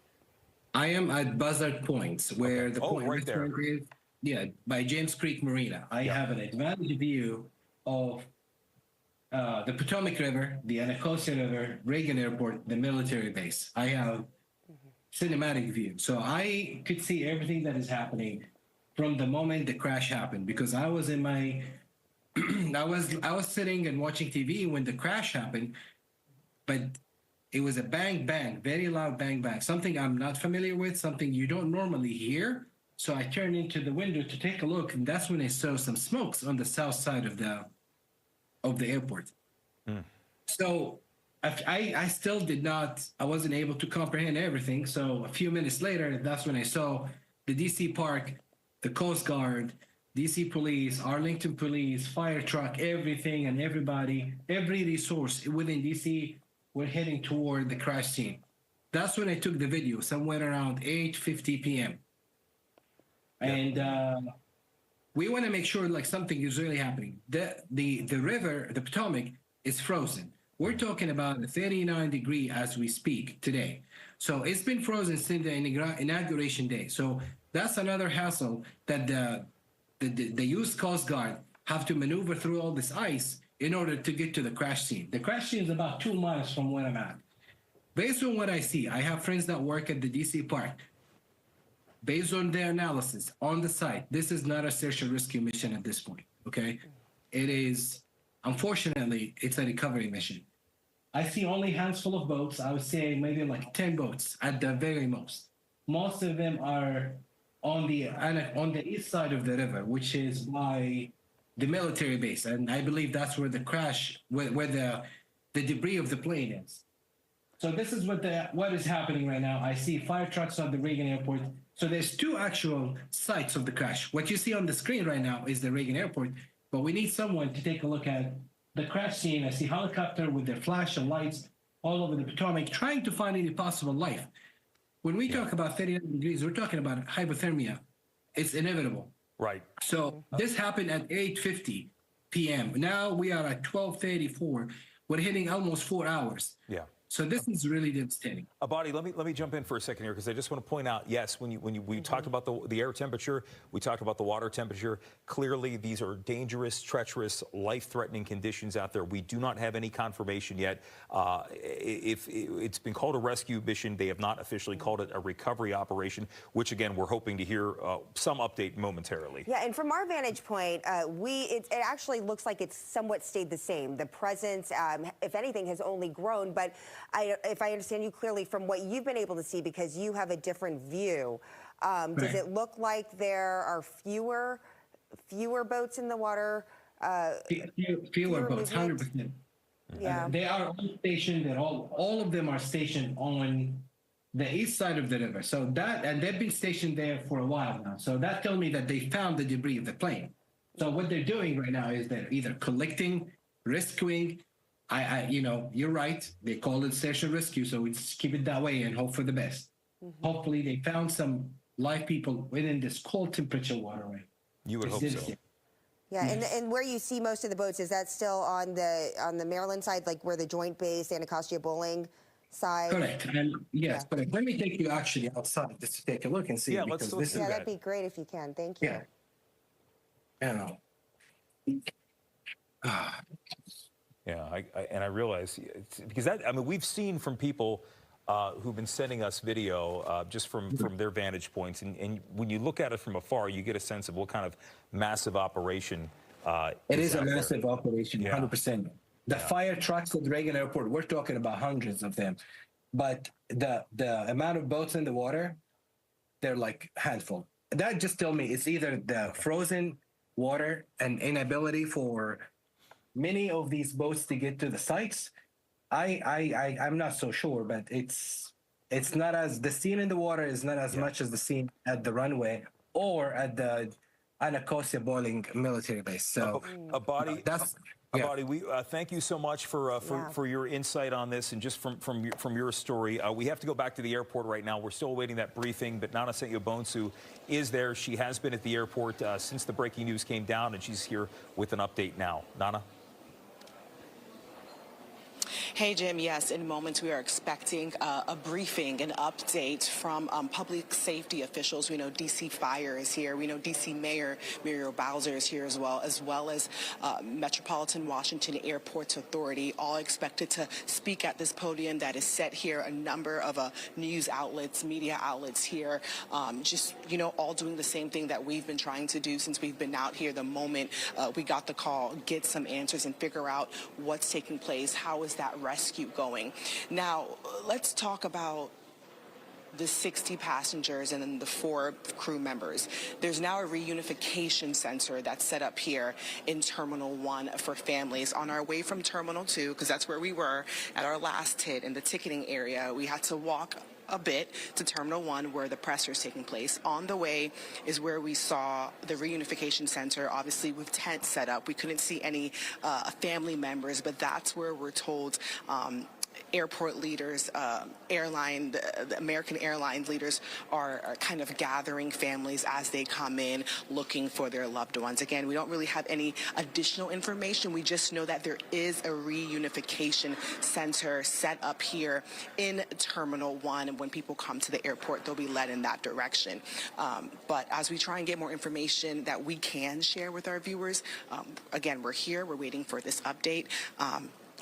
I am at Buzzard Points, where the point right there. Is, yeah, by James Creek Marina. I have an advantage view of the Potomac River, the Anacostia River, Reagan Airport, the military base. I have cinematic view. So I could see everything that is happening from the moment the crash happened, because I was in my, I was sitting and watching TV when the crash happened, but it was a bang, bang, very loud bang, bang, something I'm not familiar with, something you don't normally hear. So I turned into the window to take a look, and that's when I saw some smokes on the south side of the airport. So I still I wasn't able to comprehend everything. So a few minutes later, that's when I saw the DC Park, the Coast Guard, DC Police, Arlington Police, fire truck, everything and everybody, every resource within DC were heading toward the crash scene. That's when I took the video, somewhere around 8:50 p.m. And we want to make sure like something is really happening. The river, the Potomac, is frozen. We're talking about 39 degrees as we speak today. So it's been frozen since the inauguration day. So that's another hassle that the U.S. Coast Guard have to maneuver through all this ice in order to get to the crash scene. The crash scene is about 2 miles from where I'm at. Based on what I see, I have friends that work at the DC Park. Based on their analysis on the site, this is not a search and rescue mission at this point, okay? It is, unfortunately, it's a recovery mission. I see only a handful of boats. I would say maybe like 10 boats at the very most. Most of them are on the east side of the river, which is by the military base. And I believe that's where the crash, where the debris of the plane is. So this is what is happening right now. I see fire trucks at the Reagan Airport. So there's two actual sites of the crash. What you see on the screen right now is the Reagan Airport, but we need someone to take a look at the crash scene. I see helicopter with their flash and lights all over the Potomac, trying to find any possible life. When we talk about 39 degrees, we're talking about hypothermia. It's inevitable. Right. So this happened at 8:50 p.m. Now we are at 12:34. We're hitting almost 4 hours. Yeah. So this is really devastating. Abadi, let me jump in for a second here, because I just want to point out, yes, when we talked about the air temperature, we talked about the water temperature. Clearly, these are dangerous, treacherous, life-threatening conditions out there. We do not have any confirmation yet. If it's been called a rescue mission, they have not officially called it a recovery operation, which again we're hoping to hear some update momentarily. Yeah, and from our vantage point, it actually looks like it's somewhat stayed the same. The presence, if anything, has only grown, but if I understand you clearly from what you've been able to see, because you have a different view, does it look like there are fewer boats in the water? Fewer boats, 100%. Yeah. They are all stationed, and all of them are stationed on the east side of the river. So and they've been stationed there for a while now. So that tells me that they found the debris of the plane. So what they're doing right now is they're either collecting, rescuing. You're right. They call it search and rescue, so we just keep it that way and hope for the best. Hopefully, they found some live people within this cold temperature waterway. You would hope so. Yeah, and where you see most of the boats, is that still on the Maryland side, like where the Joint Base, Anacostia Bowling side? Correct. And yes, but let me take you actually outside just to take a look and see. Yeah, let's do that. That'd be great if you can. Thank you. Yeah. Yeah, I realize, because we've seen from people who've been sending us video just from their vantage points, and when you look at it from afar, you get a sense of what kind of massive operation it is a massive operation, 100%. The Yeah. fire trucks at Reagan Airport, we're talking about hundreds of them, but the amount of boats in the water, they're like a handful. That just tells me it's either the frozen water and inability for many of these boats to get to the sites. I'm not so sure, but it's not as, the scene in the water is not as much as the scene at the runway or at the Anacostia Bowling military base. So Abadi, that's Abadi, we thank you so much for your insight on this, and just from your story. We have to go back to the airport right now. We're still awaiting that briefing, but Nana Sengubonsu is there. She has been at the airport since the breaking news came down, and she's here with an update now. Nana? Hey, Jim. Yes, in moments we are expecting a briefing, an update from public safety officials. We know D.C. Fire is here. We know D.C. Mayor Muriel Bowser is here as well as Metropolitan Washington Airports Authority, all expected to speak at this podium that is set here. A number of news outlets, media outlets here, all doing the same thing that we've been trying to do since we've been out here. The moment we got the call, get some answers and figure out what's taking place. How is that rescue going? Now, let's talk about the 60 passengers and then the 4 crew members. There's now a reunification center that's set up here in Terminal 1 for families. On our way from Terminal 2, because that's where we were at our last hit in the ticketing area, we had to walk a bit to Terminal 1 where the presser is taking place. On the way is where we saw the reunification center, obviously with tents set up. We couldn't see any family members, but that's where we're told airport leaders, the American Airlines leaders are kind of gathering families as they come in looking for their loved ones. Again, we don't really have any additional information. We just know that there is a reunification center set up here in Terminal 1, and when people come to the airport, they'll be led in that direction. But as we try and get more information that we can share with our viewers, again, we're here, we're waiting for this update.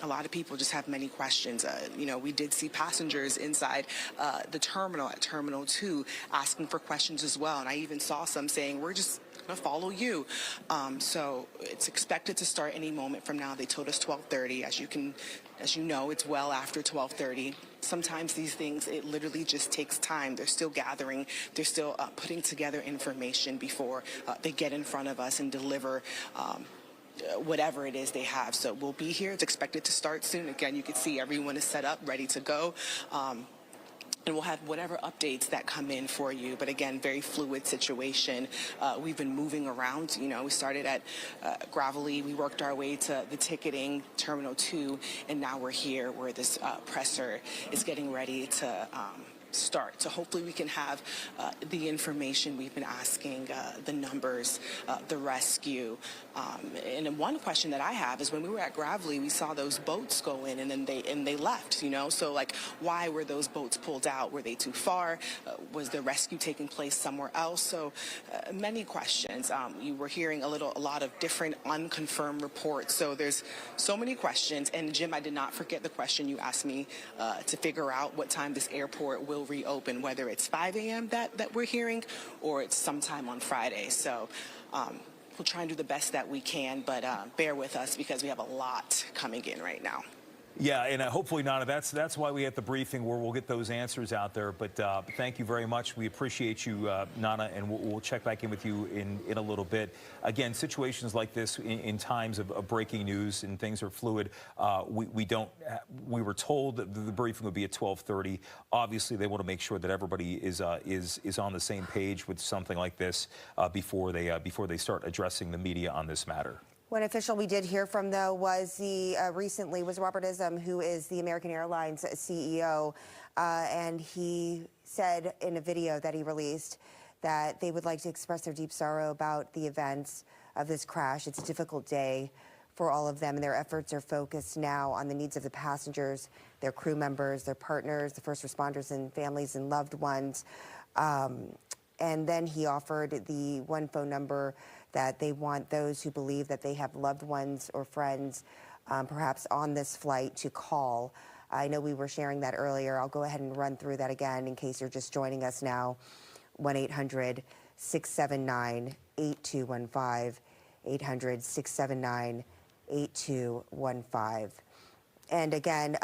A lot of people just have many questions. We did see passengers inside the terminal at Terminal 2 asking for questions as well. And I even saw some saying, we're just going to follow you. So it's expected to start any moment from now. They told us 12:30. As you know, it's well after 12:30. Sometimes these things, it literally just takes time. They're still gathering. They're still putting together information before they get in front of us and deliver whatever it is they have. So we'll be here. It's expected to start soon. Again, you can see everyone is set up, ready to go. And we'll have whatever updates that come in for you. But again, very fluid situation. We've been moving around. You know, we started at Gravelly. We worked our way to the ticketing, Terminal 2, and now we're here where this presser is getting ready to start. So hopefully we can have the information we've been asking, the numbers, the rescue. And then one question that I have is when we were at Gravelly, we saw those boats go in and then they left, you know? So like, why were those boats pulled out? Were they too far? Was the rescue taking place somewhere else? So many questions. You were hearing a lot of different unconfirmed reports. So there's so many questions. And Jim, I did not forget the question you asked me to figure out what time this airport will reopen, whether it's 5 a.m. that we're hearing or it's sometime on Friday. So we'll try and do the best that we can, but bear with us because we have a lot coming in right now. Yeah, and hopefully, Nana, that's why we had the briefing where we'll get those answers out there. But thank you very much. We appreciate you, Nana, and we'll check back in with you in a little bit. Again, situations like this in times of breaking news and things are fluid, we were told that the briefing would be at 12:30. Obviously, they want to make sure that everybody is on the same page with something like this before they start addressing the media on this matter. One official we did hear from, though, was recently Robert Ism, who is the American Airlines CEO, and he said in a video that he released that they would like to express their deep sorrow about the events of this crash. It's a difficult day for all of them, and their efforts are focused now on the needs of the passengers, their crew members, their partners, the first responders and families and loved ones. And then he offered the one phone number that they want those who believe that they have loved ones or friends perhaps on this flight to call. I know we were sharing that earlier. I'll go ahead and run through that again in case you're just joining us now. 1-800-679-8215, 800-679-8215. And again,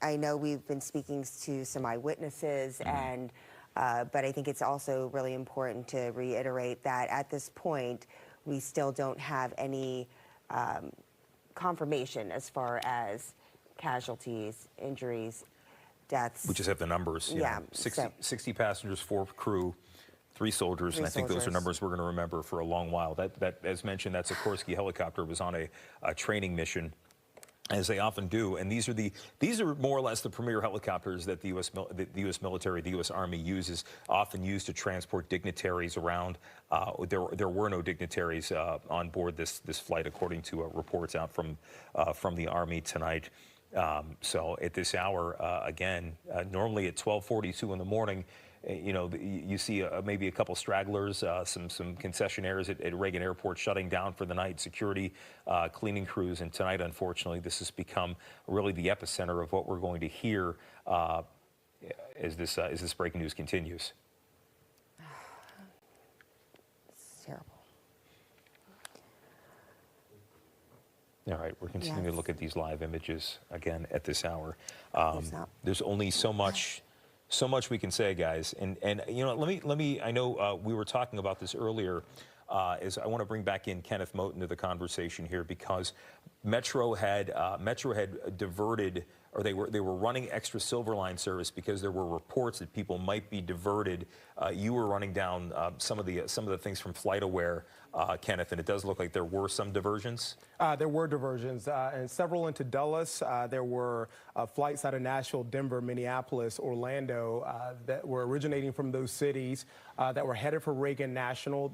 I know we've been speaking to some eyewitnesses, and but I think it's also really important to reiterate that at this point, we still don't have any confirmation as far as casualties, injuries, deaths. We just have the numbers. Yeah. 60 passengers, 4 crew, 3 soldiers, and I think those are numbers we're going to remember for a long while. That as mentioned, that Sikorsky helicopter was on a training mission, as they often do, and these are more or less the premier helicopters that the U.S. military, the U.S. Army uses, often used to transport dignitaries around. There were no dignitaries on board this flight, according to reports out from the Army tonight. So at this hour, again, normally at 12:42 in the morning, you know, you see maybe a couple stragglers, some concessionaires at Reagan Airport shutting down for the night, security, cleaning crews, and tonight, unfortunately, this has become really the epicenter of what we're going to hear as this breaking news continues. It's terrible. All right, we're continuing to look at these live images again at this hour. There's only so much we can say, guys, and you know, let me. I know we were talking about this earlier. Is I want to bring back in Kenneth Moten to the conversation here because Metro had diverted, or they were running extra Silverline service because there were reports that people might be diverted. You were running down some of the things from FlightAware, Kenneth, and it does look like there were some diversions. There were diversions, and several into Dulles. There were flights out of Nashville, Denver, Minneapolis, Orlando that were originating from those cities that were headed for Reagan National.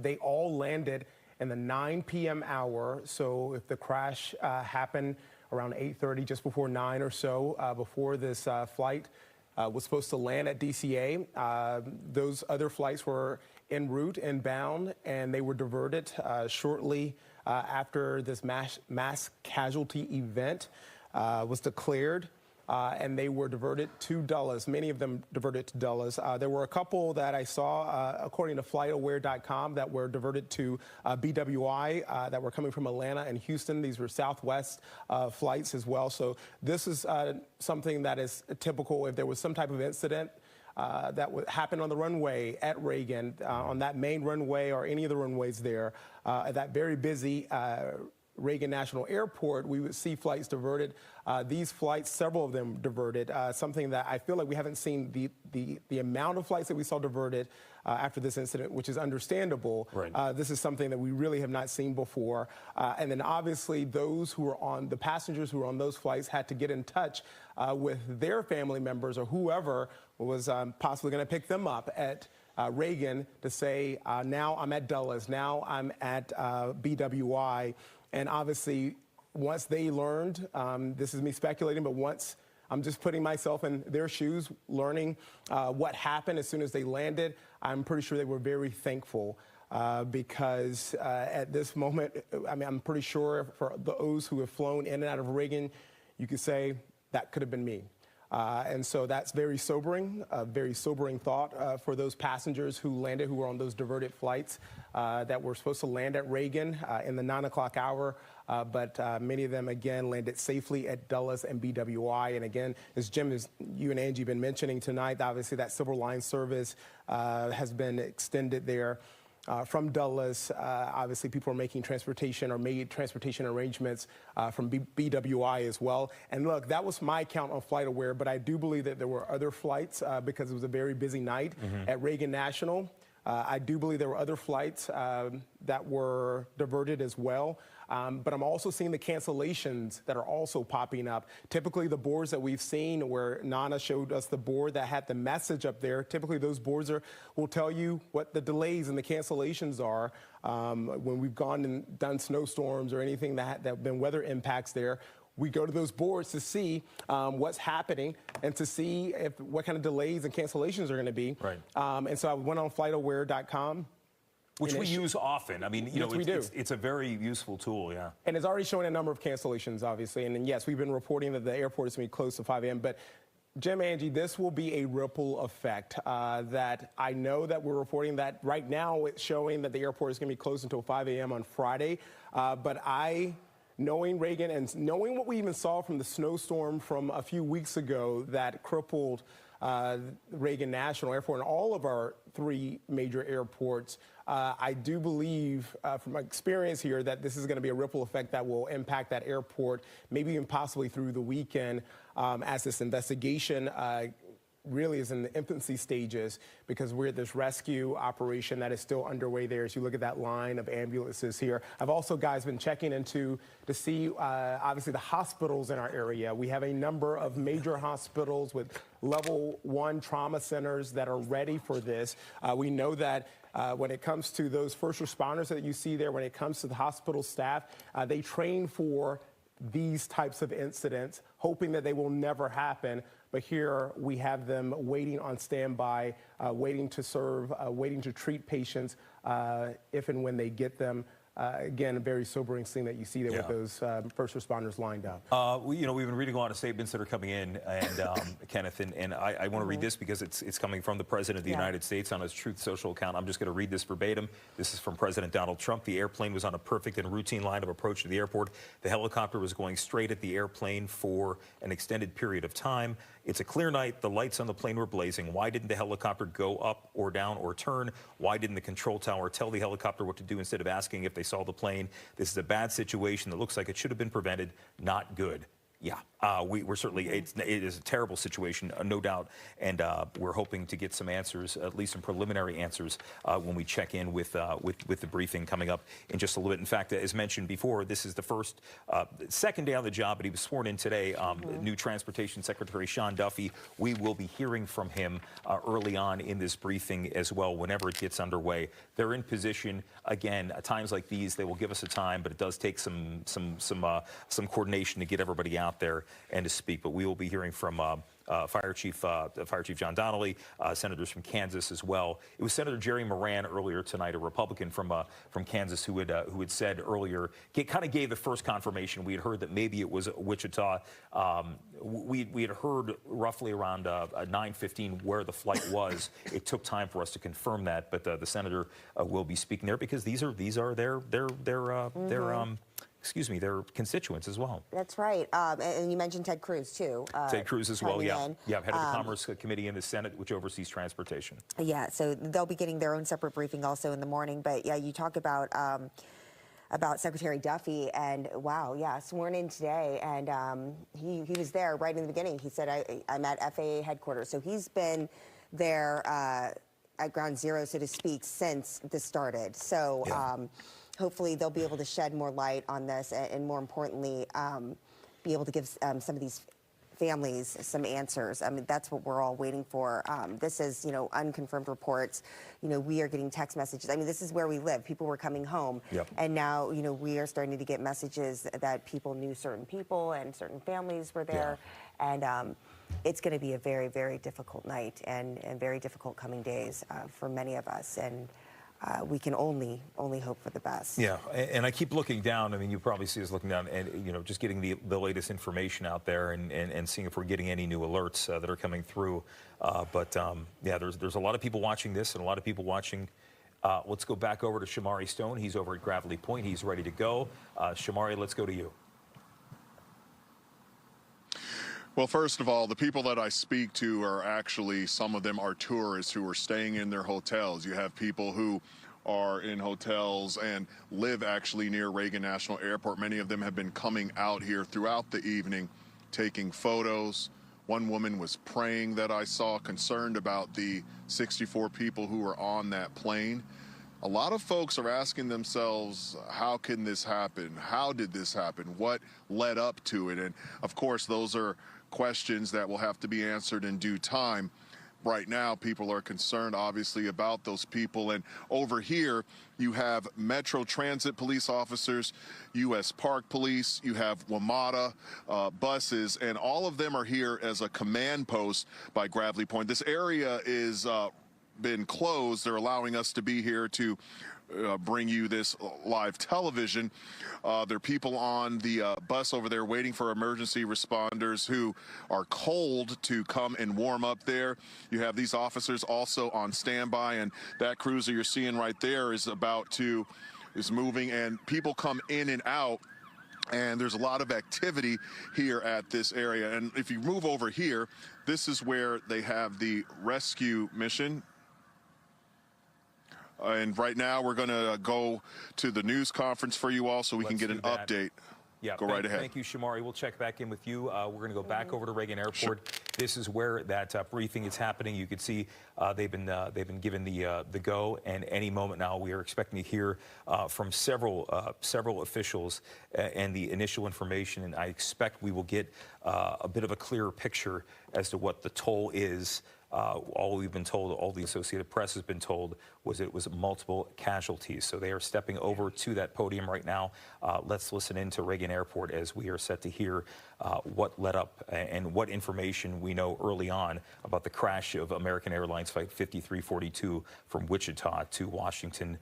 They all landed in the 9 p.m. hour. So if the crash happened around 8:30, just before 9 or so, before this flight was supposed to land at DCA, those other flights were en route, inbound, and they were diverted shortly after this mass casualty event was declared. And they were diverted to Dulles. Many of them diverted to Dulles. There were a couple that I saw, according to FlightAware.com, that were diverted to BWI that were coming from Atlanta and Houston. These were Southwest flights as well. So this is something that is typical. If there was some type of incident that happened on the runway at Reagan, on that main runway or any of the runways there, at that very busy Reagan National Airport, we would see flights diverted. These flights, several of them diverted, something that I feel like we haven't seen the amount of flights that we saw diverted after this incident, which is understandable. Right. This is something that we really have not seen before. And then obviously those who were on, the passengers who were on those flights had to get in touch with their family members or whoever was possibly going to pick them up at Reagan to say, now I'm at Dulles, now I'm at BWI. And obviously, once they learned, this is me speculating, but once I'm just putting myself in their shoes, learning what happened as soon as they landed, I'm pretty sure they were very thankful because at this moment, I mean, I'm pretty sure for those who have flown in and out of Reagan, you could say that could have been me. And so that's very sobering, a very sobering thought for those passengers who landed, who were on those diverted flights that were supposed to land at Reagan in the 9 o'clock hour. But many of them, again, landed safely at Dulles and BWI. And again, as Jim, as you and Angie have been mentioning tonight, obviously that Silver Line service has been extended there. From Dulles, obviously people are making transportation or made transportation arrangements from BWI as well. And look, that was my count on FlightAware, but I do believe that there were other flights because it was a very busy night at Reagan National. I do believe there were other flights that were diverted as well. But I'm also seeing the cancellations that are also popping up. Typically, the boards that we've seen where Nana showed us the board that had the message up there, typically those boards will tell you what the delays and the cancellations are. When we've gone and done snowstorms or anything that have been weather impacts there, we go to those boards to see what's happening and to see what kind of delays and cancellations are going to be. Right. And so I went on FlightAware.com. Which we use often. I mean, you know, yes, it's a very useful tool, yeah. And it's already showing a number of cancellations, obviously. And then, yes, we've been reporting that the airport is going to be closed to 5 a.m. But, Jim, Angie, this will be a ripple effect that I know that we're reporting that right now it's showing that the airport is going to be closed until 5 a.m. on Friday. But knowing Reagan and knowing what we even saw from the snowstorm from a few weeks ago that crippled Reagan National Airport and all of our 3 major airports, I do believe from my experience here that this is going to be a ripple effect that will impact that airport, maybe even possibly through the weekend as this investigation really is in the infancy stages because we're at this rescue operation that is still underway there as you look at that line of ambulances here. I've also, guys, been checking into to see, obviously, the hospitals in our area. We have a number of major hospitals with level 1 trauma centers that are ready for this. We know that when it comes to those first responders that you see there, when it comes to the hospital staff, they train for these types of incidents, hoping that they will never happen. But here we have them waiting on standby, waiting to serve, waiting to treat patients if and when they get them. Again, a very sobering scene that you see there with those first responders lined up. You know, we've been reading a lot of statements that are coming in, and Kenneth, and I want to read this because it's coming from the President of the United States on his Truth Social account. I'm just going to read this verbatim. This is from President Donald Trump. The airplane was on a perfect and routine line of approach to the airport. The helicopter was going straight at the airplane for an extended period of time. It's a clear night. The lights on the plane were blazing. Why didn't the helicopter go up or down or turn? Why didn't the control tower tell the helicopter what to do instead of asking if they saw the plane? This is a bad situation that looks like it should have been prevented. Not good. Yeah, we're certainly, it is a terrible situation, no doubt, and we're hoping to get some answers, at least some preliminary answers, when we check in with the briefing coming up in just a little bit. In fact, as mentioned before, this is the second day on the job, but he was sworn in today. New Transportation Secretary Sean Duffy. We will be hearing from him early on in this briefing as well, whenever it gets underway. They're in position. Again, at times like these, they will give us a time, but it does take some coordination to get everybody out there and to speak. But we will be hearing from Fire Chief John Donnelly, senators from Kansas as well. It was Senator Jerry Moran earlier tonight, a Republican from Kansas, who had said earlier, kind of gave the first confirmation. We had heard that maybe it was Wichita. We had heard roughly around 9:15 where the flight was. It took time for us to confirm that, but the senator will be speaking there because these are their their constituents as well. That's right. And you mentioned Ted Cruz, too. Ted Cruz as well, yeah. in. Yeah, head of the Commerce Committee in the Senate, which oversees transportation. Yeah, so they'll be getting their own separate briefing also in the morning. But yeah, you talk about Secretary Duffy, and wow, yeah, sworn in today, and he was there right in the beginning. He said, I'm at FAA headquarters. So he's been there at ground zero, so to speak, since this started. So hopefully they'll be able to shed more light on this, and more importantly, be able to give some of these families some answers. I mean, that's what we're all waiting for. This is, unconfirmed reports. We are getting text messages. I mean, this is where we live. People were coming home. And now, we are starting to get messages that people knew certain people and certain families were there. And it's going to be a very, very difficult night and very difficult coming days for many of us. And we can only hope for the best. Yeah, and I keep looking down. I mean, you probably see us looking down and, just getting the latest information out there and seeing if we're getting any new alerts that are coming through. Yeah, there's a lot of people watching this and a lot of people watching. Let's go back over to Shamari Stone. He's over at Gravely Point. He's ready to go. Shamari, let's go to you. Well, first of all, the people that I speak to are actually, some of them are tourists who are staying in their hotels. You have people who are in hotels and live actually near Reagan National Airport. Many of them have been coming out here throughout the evening, taking photos. One woman was praying that I saw, concerned about the 64 people who were on that plane. A lot of folks are asking themselves, how can this happen? How did this happen? What led up to it? And of course, those are questions that will have to be answered in due time. Right now, people are concerned, obviously, about those people. And over here, you have Metro Transit police officers, U.S. Park Police, you have WMATA buses, and all of them are here as a command post by Gravely Point. This area is been closed. They're allowing us to be here to bring you this live television. There are people on the bus over there waiting for emergency responders who are cold to come and warm up there. You have these officers also on standby, and that cruiser you're seeing right there is moving, and people come in and out. And there's a lot of activity here at this area. And if you move over here, this is where they have the rescue mission. And right now, we're going to go to the news conference for you all so we can get an update. Yeah, go right ahead. Thank you, Shamari. We'll check back in with you. We're going to go back over to Reagan Airport. Sure. This is where that briefing is happening. You can see they've been given the go, and any moment now we are expecting to hear from several officials and the initial information. And I expect we will get a bit of a clearer picture as to what the toll is. All we've been told, all the Associated Press has been told, was it was multiple casualties. So they are stepping over to that podium right now. Let's listen in to Reagan Airport as we are set to hear what led up and what information we know early on about the crash of American Airlines Flight 5342 from Wichita to Washington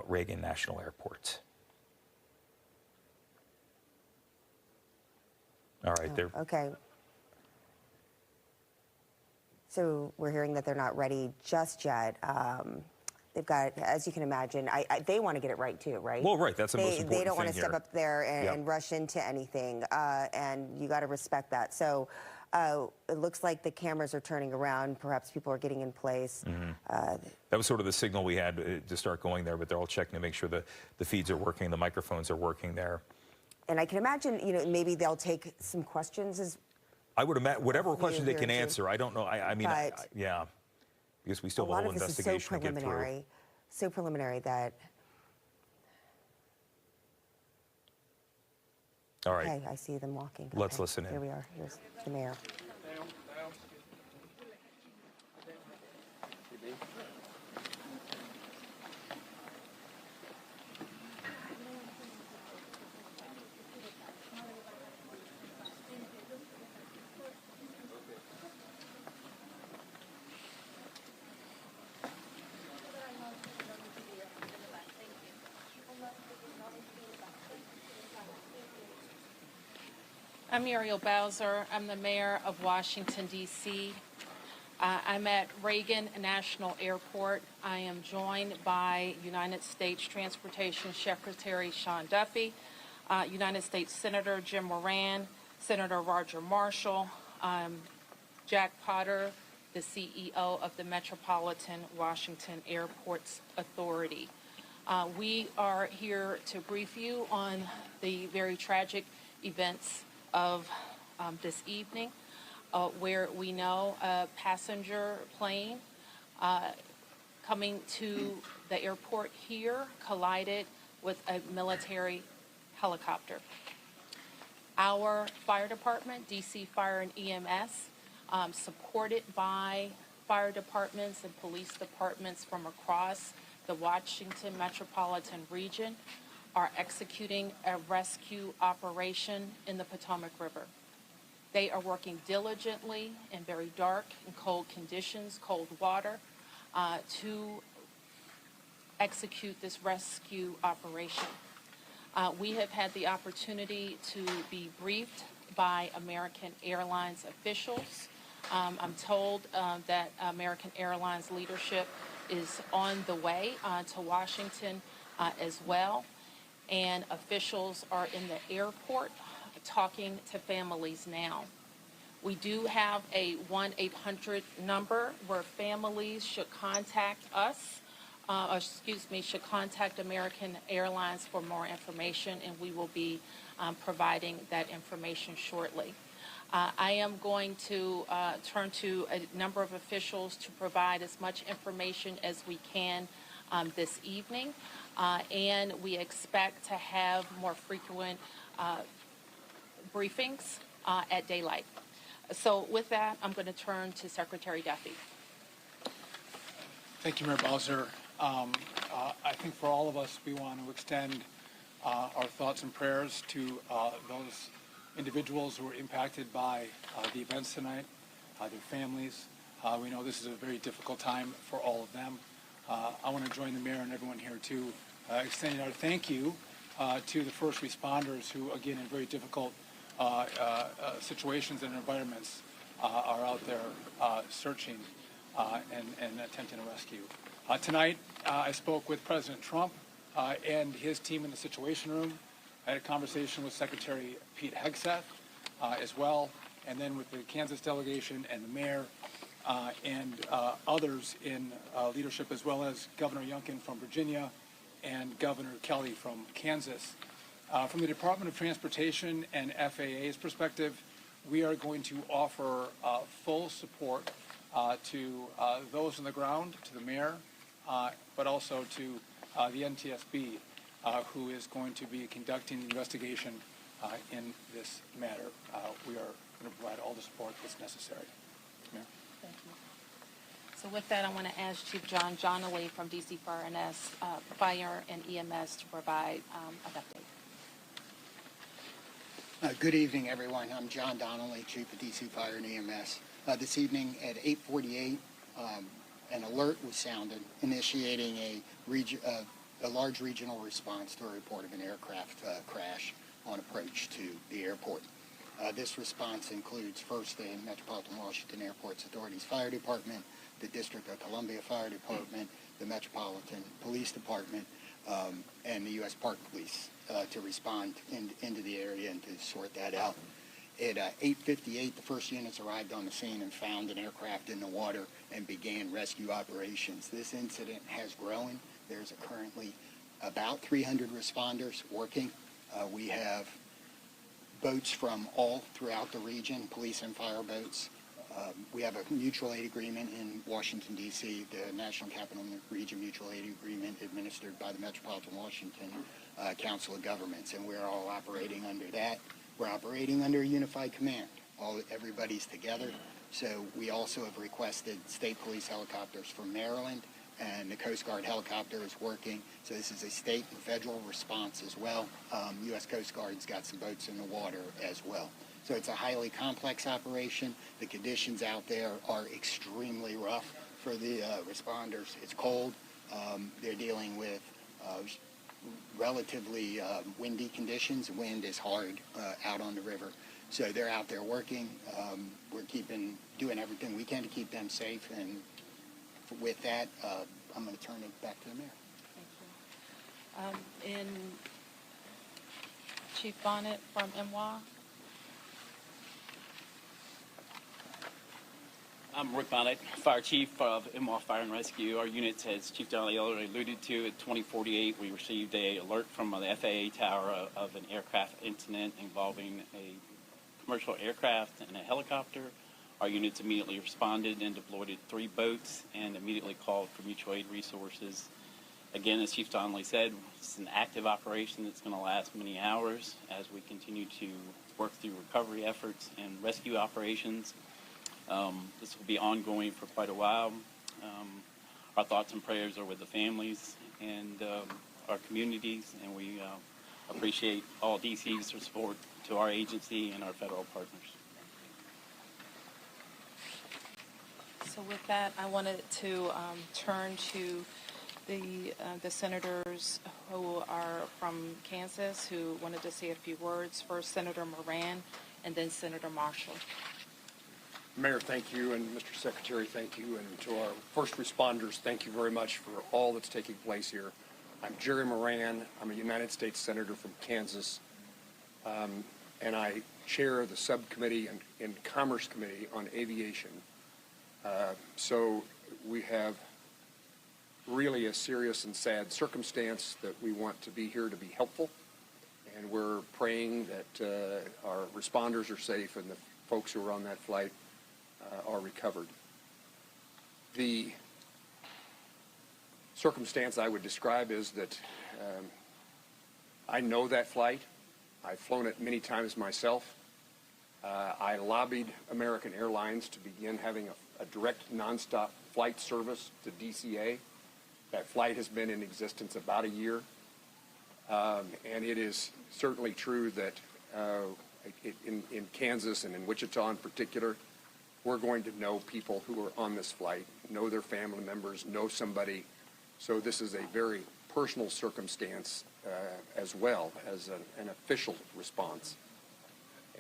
Reagan National Airport. All right, there. Okay. So we're hearing that they're not ready just yet. They've got, as you can imagine, they want to get it right too, right? Well, right. That's the most important thing. They don't want to step here. up there and rush into anything, and you got to respect that. So it looks like the cameras are turning around. Perhaps people are getting in place. Mm-hmm. That was sort of the signal we had to start going there, but they're all checking to make sure the feeds are working, the microphones are working there. And I can imagine, maybe they'll take some questions as. I would imagine whatever questions they can answer. I don't know. I mean, yeah, because we still have a whole investigation to get through. So preliminary that. All right. Okay, I see them walking. Let's listen in. Here we are. Here's the mayor. I'm Muriel Bowser. I'm the mayor of Washington, D.C. I'm at Reagan National Airport. I am joined by United States Transportation Secretary Sean Duffy. United States Senator Jim Moran, Senator Roger Marshall, Jack Potter, the CEO of the Metropolitan Washington Airports Authority. We are here to brief you on the very tragic events of this evening, where we know a passenger plane coming to the airport here collided with a military helicopter. Our fire department, DC Fire and EMS, supported by fire departments and police departments from across the Washington metropolitan region, are executing a rescue operation in the Potomac River. They are working diligently in very dark and cold conditions, cold water, to execute this rescue operation. We have had the opportunity to be briefed by American Airlines officials. I'm told that American Airlines leadership is on the way to Washington as well, and officials are in the airport talking to families now. We do have a 1-800 number where families should contact us, should contact American Airlines for more information, and we will be providing that information shortly. I am going to turn to a number of officials to provide as much information as we can this evening, and we expect to have more frequent briefings at daylight. So with that, I'm going to turn to Secretary Duffy. Thank you, Mayor Bowser. I think for all of us, we want to extend our thoughts and prayers to those individuals who were impacted by the events tonight, their families. We know this is a very difficult time for all of them. I want to join the mayor and everyone here to extending our thank you to the first responders who, again, in very difficult situations and environments, are out there searching and attempting to rescue. Tonight, I spoke with President Trump and his team in the Situation Room. I had a conversation with Secretary Pete Hegseth as well, and then with the Kansas delegation and the mayor and others in leadership, as well as Governor Youngkin from Virginia and Governor Kelly from Kansas. From the Department of Transportation and FAA's perspective, we are going to offer full support to those on the ground, to the mayor, but also to the NTSB, who is going to be conducting the investigation in this matter. We are going to provide all the support that's necessary. Mayor? Thank you. So with that, I want to ask Chief John Johnley from DC Fire and EMS to provide an update. Good evening, everyone. I'm John Donnelly, Chief of DC Fire and EMS. This evening at 8:48, an alert was sounded, initiating a large regional response to a report of an aircraft crash on approach to the airport. This response includes first the Metropolitan Washington Airports Authority's Fire Department, the District of Columbia Fire Department, the Metropolitan Police Department, and the U.S. Park Police to respond into the area and to sort that out. At 8:58, the first units arrived on the scene and found an aircraft in the water and began rescue operations. This incident has grown. There's currently about 300 responders working. We have boats from all throughout the region, police and fire boats. We have a mutual aid agreement in Washington, D.C., the National Capital Region Mutual Aid Agreement administered by the Metropolitan Washington Council of Governments, and we're all operating under that. We're operating under a unified command. Everybody's together. So we also have requested state police helicopters from Maryland, and the Coast Guard helicopter is working. So this is a state and federal response as well. U.S. Coast Guard's got some boats in the water as well. So it's a highly complex operation. The conditions out there are extremely rough for the responders. It's cold. They're dealing with relatively windy conditions. Wind is hard out on the river. So they're out there working. We're doing everything we can to keep them safe. And with that, I'm going to turn it back to the mayor. Thank you. Chief Bonnet from MWA. I'm Rick Bonnet, Fire Chief of MWA Fire and Rescue. Our unit, as Chief Donnelly already alluded to, at 2048, we received an alert from the FAA tower of an aircraft incident involving a commercial aircraft and a helicopter. Our units immediately responded and deployed 3 boats and immediately called for mutual aid resources. Again, as Chief Donnelly said, it's an active operation that's going to last many hours as we continue to work through recovery efforts and rescue operations. This will be ongoing for quite a while. Our thoughts and prayers are with the families and our communities, and we appreciate all DC's support to our agency and our federal partners. So with that, I wanted to turn to the senators who are from Kansas who wanted to say a few words. First, Senator Moran, and then Senator Marshall. Mayor, thank you, and Mr. Secretary, thank you, and to our first responders, thank you very much for all that's taking place here. I'm Jerry Moran. I'm a United States Senator from Kansas, and I chair the subcommittee in Commerce Committee on Aviation. So we have really a serious and sad circumstance that we want to be here to be helpful, and we're praying that our responders are safe and the folks who are on that flight are recovered. The circumstance I would describe is that I know that flight. I've flown it many times myself. I lobbied American Airlines to begin having a direct nonstop flight service to DCA. That flight has been in existence about a year. And it is certainly true that in Kansas and in Wichita in particular, we're going to know people who are on this flight, know their family members, know somebody. So this is a very personal circumstance as well as an official response.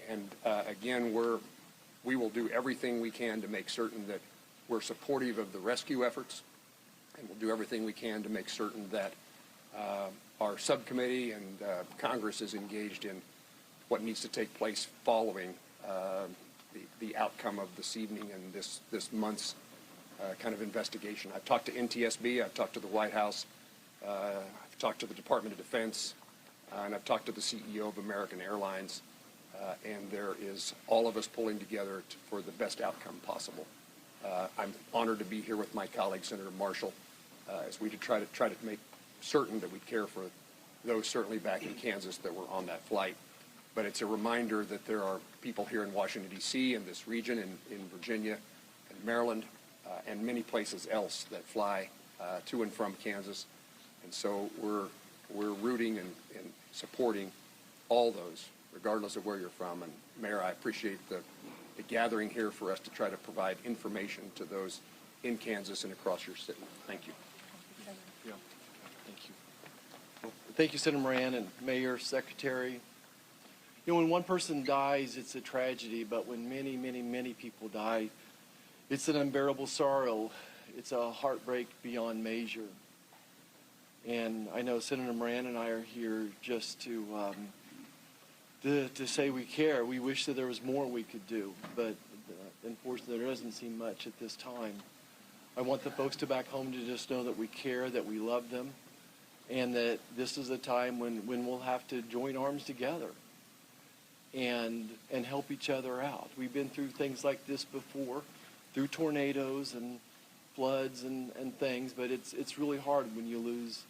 And again, we will do everything we can to make certain that we're supportive of the rescue efforts, and we'll do everything we can to make certain that our subcommittee and Congress is engaged in what needs to take place following the outcome of this evening and this month's kind of investigation. I've talked to NTSB, I've talked to the White House, I've talked to the Department of Defense, and I've talked to the CEO of American Airlines, and there is all of us pulling together for the best outcome possible. I'm honored to be here with my colleague, Senator Marshall, as we try to make certain that we care for those certainly back in Kansas that were on that flight. But it's a reminder that there are people here in Washington, D.C., in this region, in Virginia, and Maryland, and many places else that fly to and from Kansas. And so we're rooting and supporting all those, regardless of where you're from. And Mayor, I appreciate the gathering here for us to try to provide information to those in Kansas and across your city. Thank you. Yeah. Thank you. Well, thank you, Senator Moran and Mayor, Secretary. You know, when one person dies, it's a tragedy, but when many, many, many people die, it's an unbearable sorrow. It's a heartbreak beyond measure. And I know Senator Moran and I are here just to say we care. We wish that there was more we could do, but unfortunately there doesn't seem much at this time. I want the folks to back home to just know that we care, that we love them, and that this is a time when we'll have to join arms together and help each other out. We've been through things like this before, through tornadoes and floods and things, but it's really hard when you lose,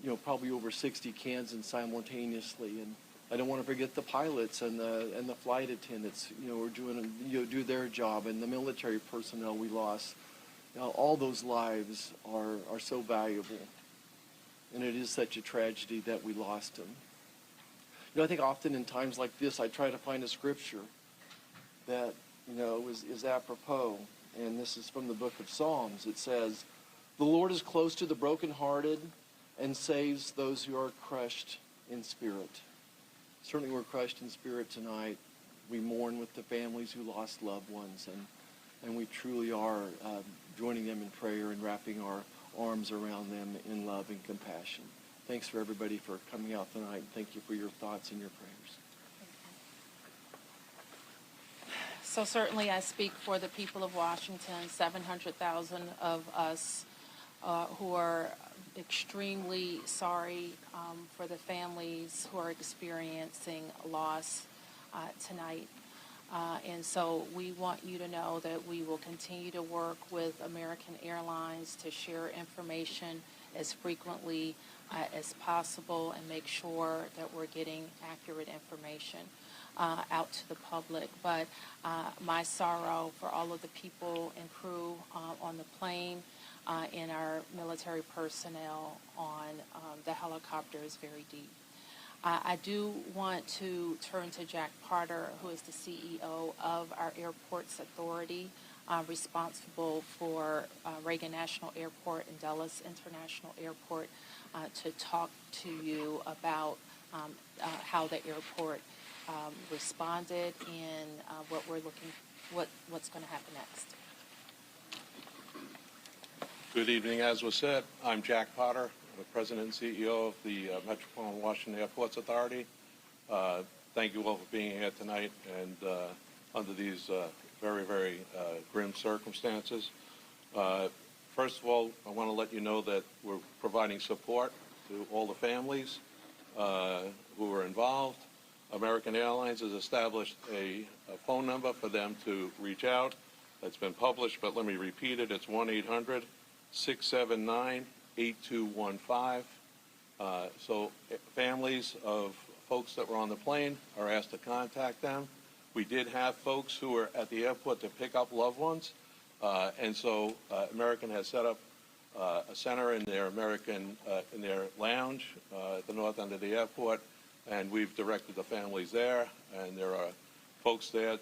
you know, probably over 60 Kansans simultaneously. And I don't want to forget the pilots and the flight attendants, you know, who do their job, and the military personnel we lost. You know, all those lives are so valuable, and it is such a tragedy that we lost them. You know, I think often in times like this, I try to find a scripture that, you know, is apropos, and this is from the book of Psalms. It says, "The Lord is close to the brokenhearted and saves those who are crushed in spirit." Certainly we're crushed in spirit tonight. We mourn with the families who lost loved ones, and we truly are joining them in prayer and wrapping our arms around them in love and compassion. thanks for everybody for coming out tonight. Thank you for your thoughts and your prayers. So certainly I speak for the people of Washington, 700,000 of us who are extremely sorry for the families who are experiencing loss tonight. And so we want you to know that we will continue to work with American Airlines to share information as frequently as possible and make sure that we're getting accurate information out to the public. But my sorrow for all of the people and crew on the plane and our military personnel on the helicopter is very deep. I do want to turn to Jack Potter, who is the CEO of our Airports Authority, responsible for Reagan National Airport and Dulles International Airport, to talk to you about how the airport responded and what's going to happen next. Good evening. As was said, I'm Jack Potter, the President and CEO of the Metropolitan Washington Airports Authority. Thank you all for being here tonight and under these very, very grim circumstances. First of all, I want to let you know that we're providing support to all the families who are involved. American Airlines has established a phone number for them to reach out. That's been published, but let me repeat it. It's 1-800-679-8215. So families of folks that were on the plane are asked to contact them. We did have folks who were at the airport to pick up loved ones, and so American has set up a center in their in their lounge at the north end of the airport, and we've directed the families there, and there are folks there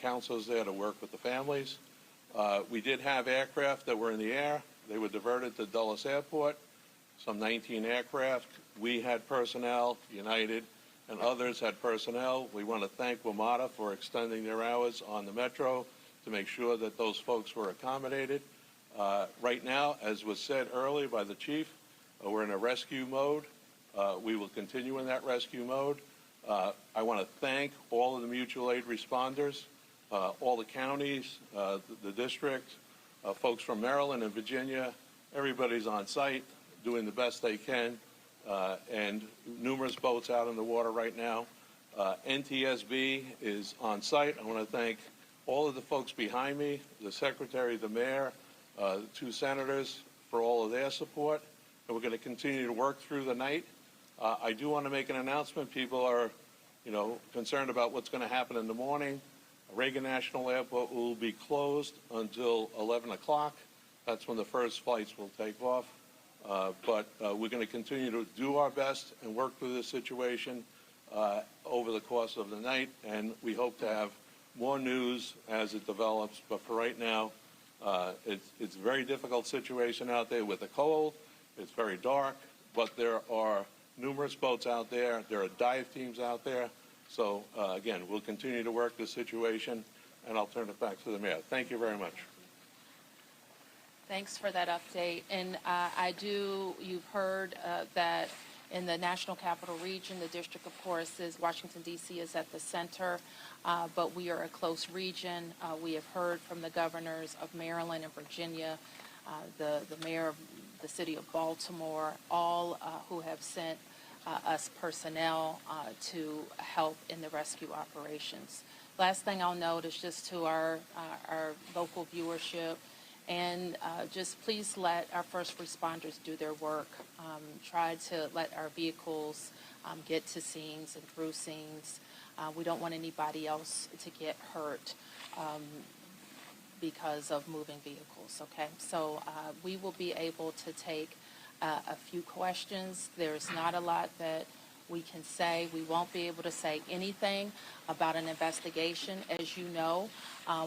counselors there to work with the families. We did have aircraft that were in the air. They were diverted to Dulles Airport, some 19 aircraft. We had personnel, United and others had personnel. We want to thank WMATA for extending their hours on the Metro to make sure that those folks were accommodated. Right now, as was said earlier by the chief, we're in a rescue mode. We will continue in that rescue mode. I want to thank all of the mutual aid responders, all the counties, the district, folks from Maryland and Virginia. Everybody's on site doing the best they can, and numerous boats out in the water right now. NTSB is on site. I want to thank all of the folks behind me, the secretary, the mayor, the two senators for all of their support, and we're going to continue to work through the night. I do want to make an announcement. People are, concerned about what's going to happen in the morning. Reagan National Airport will be closed until 11 o'clock. That's when the first flights will take off. But we're going to continue to do our best and work through this situation over the course of the night, and we hope to have more news as it develops. But for right now, it's a very difficult situation out there with the cold. It's very dark, but there are numerous boats out there. There are dive teams out there. So, again, we'll continue to work this situation, and I'll turn it back to the mayor. Thank you very much. Thanks for that update. And you've heard that in the National Capital Region, the district, of course, is Washington, D.C. is at the center, but we are a close region. We have heard from the governors of Maryland and Virginia, the mayor of the city of Baltimore, all who have sent us personnel to help in the rescue operations. Last thing I'll note is just to our local viewership, and just please let our first responders do their work. Try to let our vehicles get to scenes and through scenes. We don't want anybody else to get hurt because of moving vehicles, okay? So we will be able to take a few questions. There's not a lot that we can say. We won't be able to say anything about an investigation. As you know,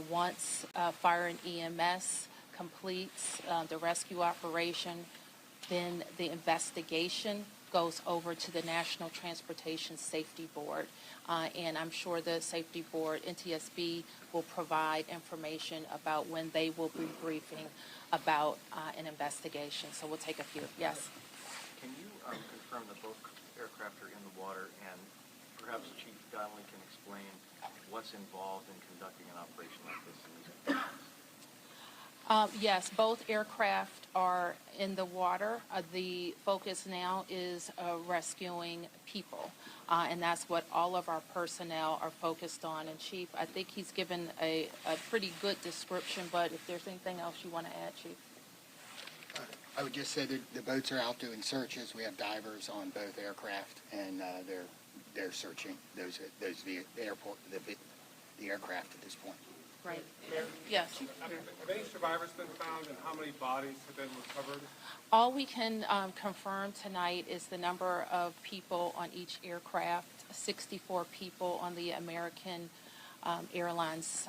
once Fire and EMS completes the rescue operation, then the investigation goes over to the National Transportation Safety Board. And I'm sure the Safety Board, NTSB, will provide information about when they will be briefing about an investigation. So we'll take a few. Yes? Can you confirm confirm that both aircraft are in the water, and perhaps Chief Donnelly can explain what's involved in conducting an operation like this in these conditions. Yes, both aircraft are in the water. The focus now is rescuing people, and that's what all of our personnel are focused on. And Chief, I think he's given a pretty good description, but if there's anything else you want to add, Chief? I would just say that the boats are out doing searches. We have divers on both aircraft, and they're searching the aircraft at this point. Right. Yes. Have any survivors been found, and how many bodies have been recovered? All we can confirm tonight is the number of people on each aircraft, 64 people on the American Airlines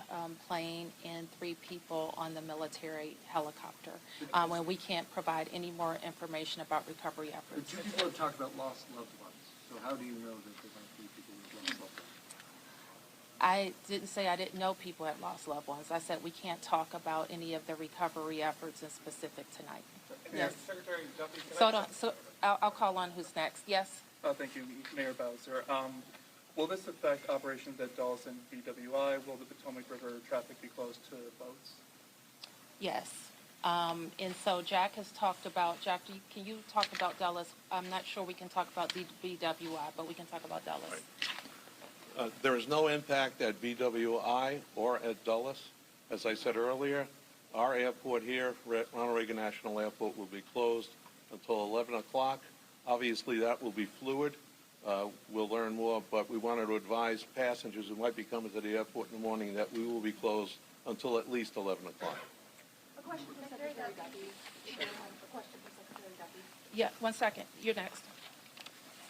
plane and 3 people on the military helicopter. And we can't provide any more information about recovery The efforts. 2 people have talked about lost loved ones. So how do you know that there might be people with lost loved ones? I didn't say I didn't know people had lost loved ones. I said we can't talk about any of the recovery efforts in specific tonight. Yes. Secretary Duffy, So I'll call on who's next. Yes? Thank you, Mayor Bowser. Will this affect operations at Dulles and BWI? Will the Potomac River traffic be closed to boats? Yes. And so Jack has talked about, Jack, can you talk about Dulles? I'm not sure we can talk about the BWI, but we can talk about Dulles. Right. There is no impact at BWI or at Dulles. As I said earlier, our airport here, Ronald Reagan National Airport, will be closed until 11 o'clock. Obviously, that will be fluid. We'll learn more, but we wanted to advise passengers who might be coming to the airport in the morning that we will be closed until at least 11 o'clock. A question for Secretary Duffy. A question for Secretary Duffy. Yeah, 1 second. You're next.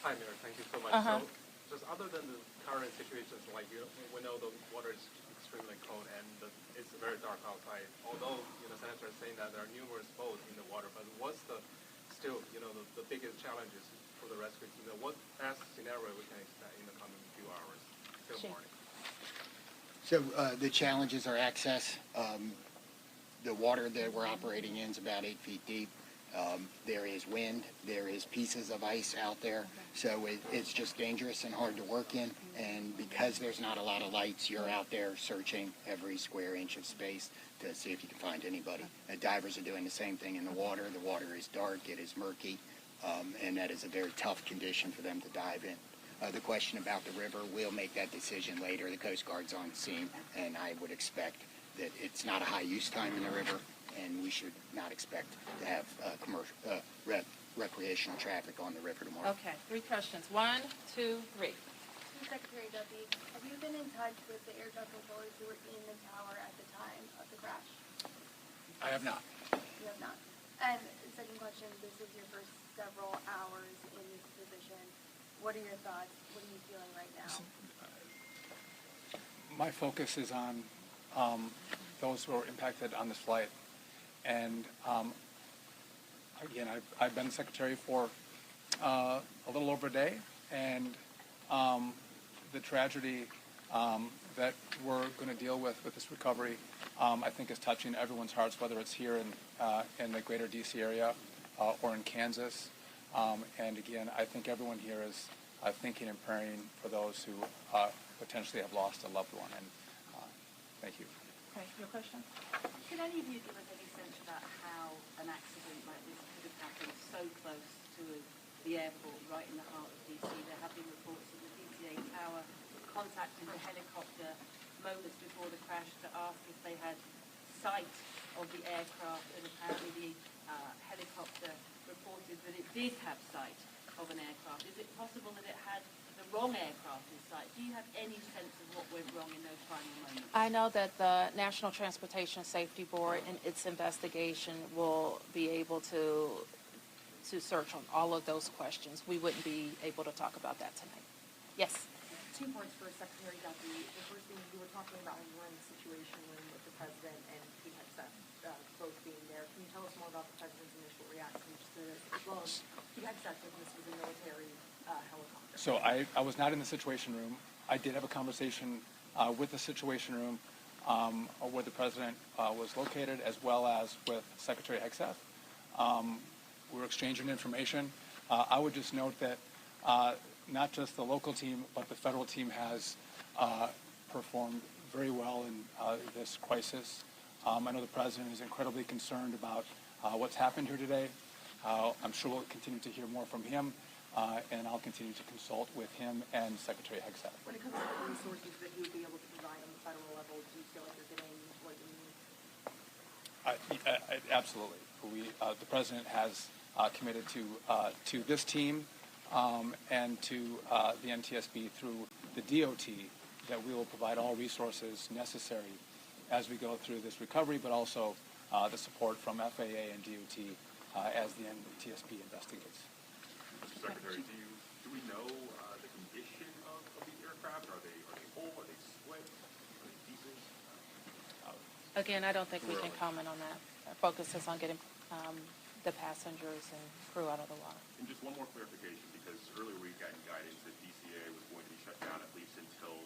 Hi, Mayor. Thank you so much. So, just other than the current situations, like we know the water is extremely cold and it's very dark outside. Although Senator is saying that there are numerous boats in the water, but what's the biggest challenges for the rescue team? What best scenario we can expect in the coming few hours till morning? So the challenges are access. The water that we're operating in is about 8 feet deep. There is wind. There is pieces of ice out there. So it's just dangerous and hard to work in. And because there's not a lot of lights, you're out there searching every square inch of space to see if you can find anybody. Divers are doing the same thing in the water. The water is dark. It is murky. And that is a very tough condition for them to dive in. The question about the river, we'll make that decision later. The Coast Guard's on the scene, and I would expect that it's not a high use time in the river, and we should not expect to have recreational traffic on the river tomorrow. Okay, 3 questions. 1, 2, 3. Secretary Duffy, have you been in touch with the air traffic controllers who were in the tower at the time of the crash? I have not. You have not. And second question, this is your first several hours in this position. What are your thoughts? What are you feeling right now? My focus is on those who are impacted on this flight. And again, I've been secretary for a little over a day, and the tragedy that we're going to deal with this recovery, I think is touching everyone's hearts, whether it's here in the greater D.C. area or in Kansas. And again, I think everyone here is thinking and praying for those who potentially have lost a loved one. And thank you. Okay, your question? Can any of you give us any sense about how an accident like this could have happened so close to the airport, right in the heart of DC? There have been reports of the DCA tower contacting the helicopter moments before the crash to ask if they had sight of the aircraft, and apparently the helicopter reported that it did have sight of an aircraft. Is it possible that it had the wrong aircraft in sight? Do you have any sense of what went wrong in those final moments? I know that the National Transportation Safety Board in its investigation will be able to search on all of those questions. We wouldn't be able to talk about that tonight. Yes? 2 points for Secretary Duffy. The first thing, you were talking about when you were in the situation room with the president and Pete Hegseth both being there. Can you tell us more about the president's initial reaction as well as Pete Hegseth, when this was a military helicopter? So I was not in the Situation Room. I did have a conversation with the Situation Room where the president was located, as well as with Secretary Hegseth. We were exchanging information. I would just note that not just the local team, but the federal team has performed very well in this crisis. I know the president is incredibly concerned about what's happened here today. I'm sure we'll continue to hear more from him, and I'll continue to consult with him and Secretary Hegseth. When it comes to the resources that he would be able to provide on the federal level, do you feel like you're getting what you need? Absolutely. The president has committed to this team and to the NTSB through the DOT that we will provide all resources necessary as we go through this recovery, but also the support from FAA and DOT as the NTSB investigates. Mr. Secretary, do we know the condition of these aircraft? Are they whole? Are they split? Are they pieces? Again, I don't think we can comment on that. Our focus is on getting the passengers and crew out of the water. And just one more clarification, because earlier we got guidance that DCA was going to be shut down at least until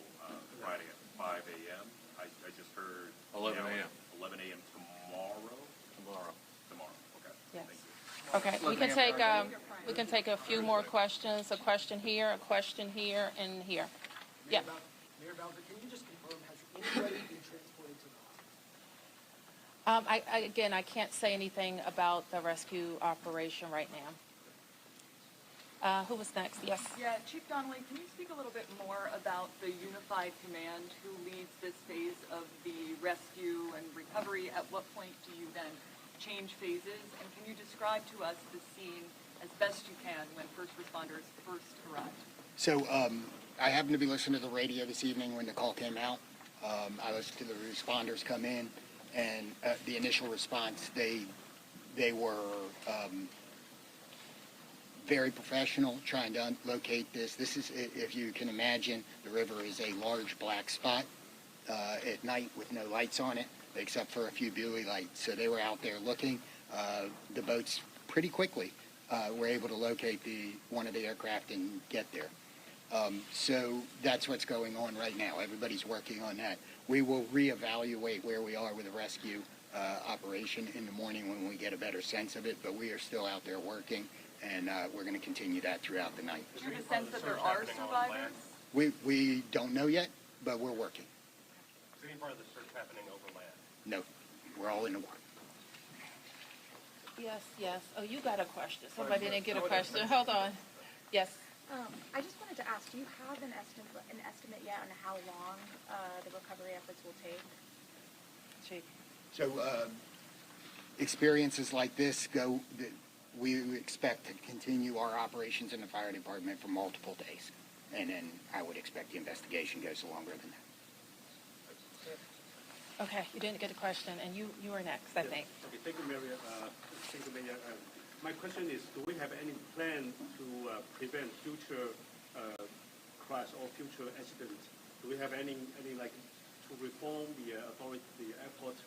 Friday at 5 a.m. I just heard 11 a.m. 11 a.m. tomorrow. Okay. Yes. Thank you. Okay. We can take a few more questions. A question here, a question here, and here. Yeah. Mayor Bowser, can you just confirm, has anybody been transported to the hospital? Again, I can't say anything about the rescue operation right now. Who was next? Yes. Yeah, Chief Donnelly, can you speak a little bit more about the unified command who leads this phase of the rescue and recovery? At what point do you then change phases? And can you describe to us the scene as best you can when first responders first arrived? So I happened to be listening to the radio this evening when the call came out. I listened to the responders come in, and the initial response, they were very professional trying to locate this. This is, if you can imagine, the river is a large black spot at night with no lights on it, except for a few buoy lights. So they were out there looking. The boats pretty quickly were able to locate one of the aircraft and get there. So that's what's going on right now. Everybody's working on that. We will reevaluate where we are with the rescue operation in the morning when we get a better sense of it, but we are still out there working, and we're going to continue that throughout the night. Do you have a sense that there are survivors? We don't know yet, but we're working. Is any part of the search happening over land? No, we're all in the water. Yes. Oh, you got a question. Somebody didn't get a question. Hold on. Yes. I just wanted to ask, do you have an estimate yet on how long the recovery efforts will take? Chief. So experiences like this we expect to continue our operations in the fire department for multiple days. And then I would expect the investigation goes longer than that. Okay, you didn't get a question, and you were next, I think. Okay, thank you, Mayor. My question is, do we have any plan to prevent future crash or future accidents? Do we have any like to reform the airport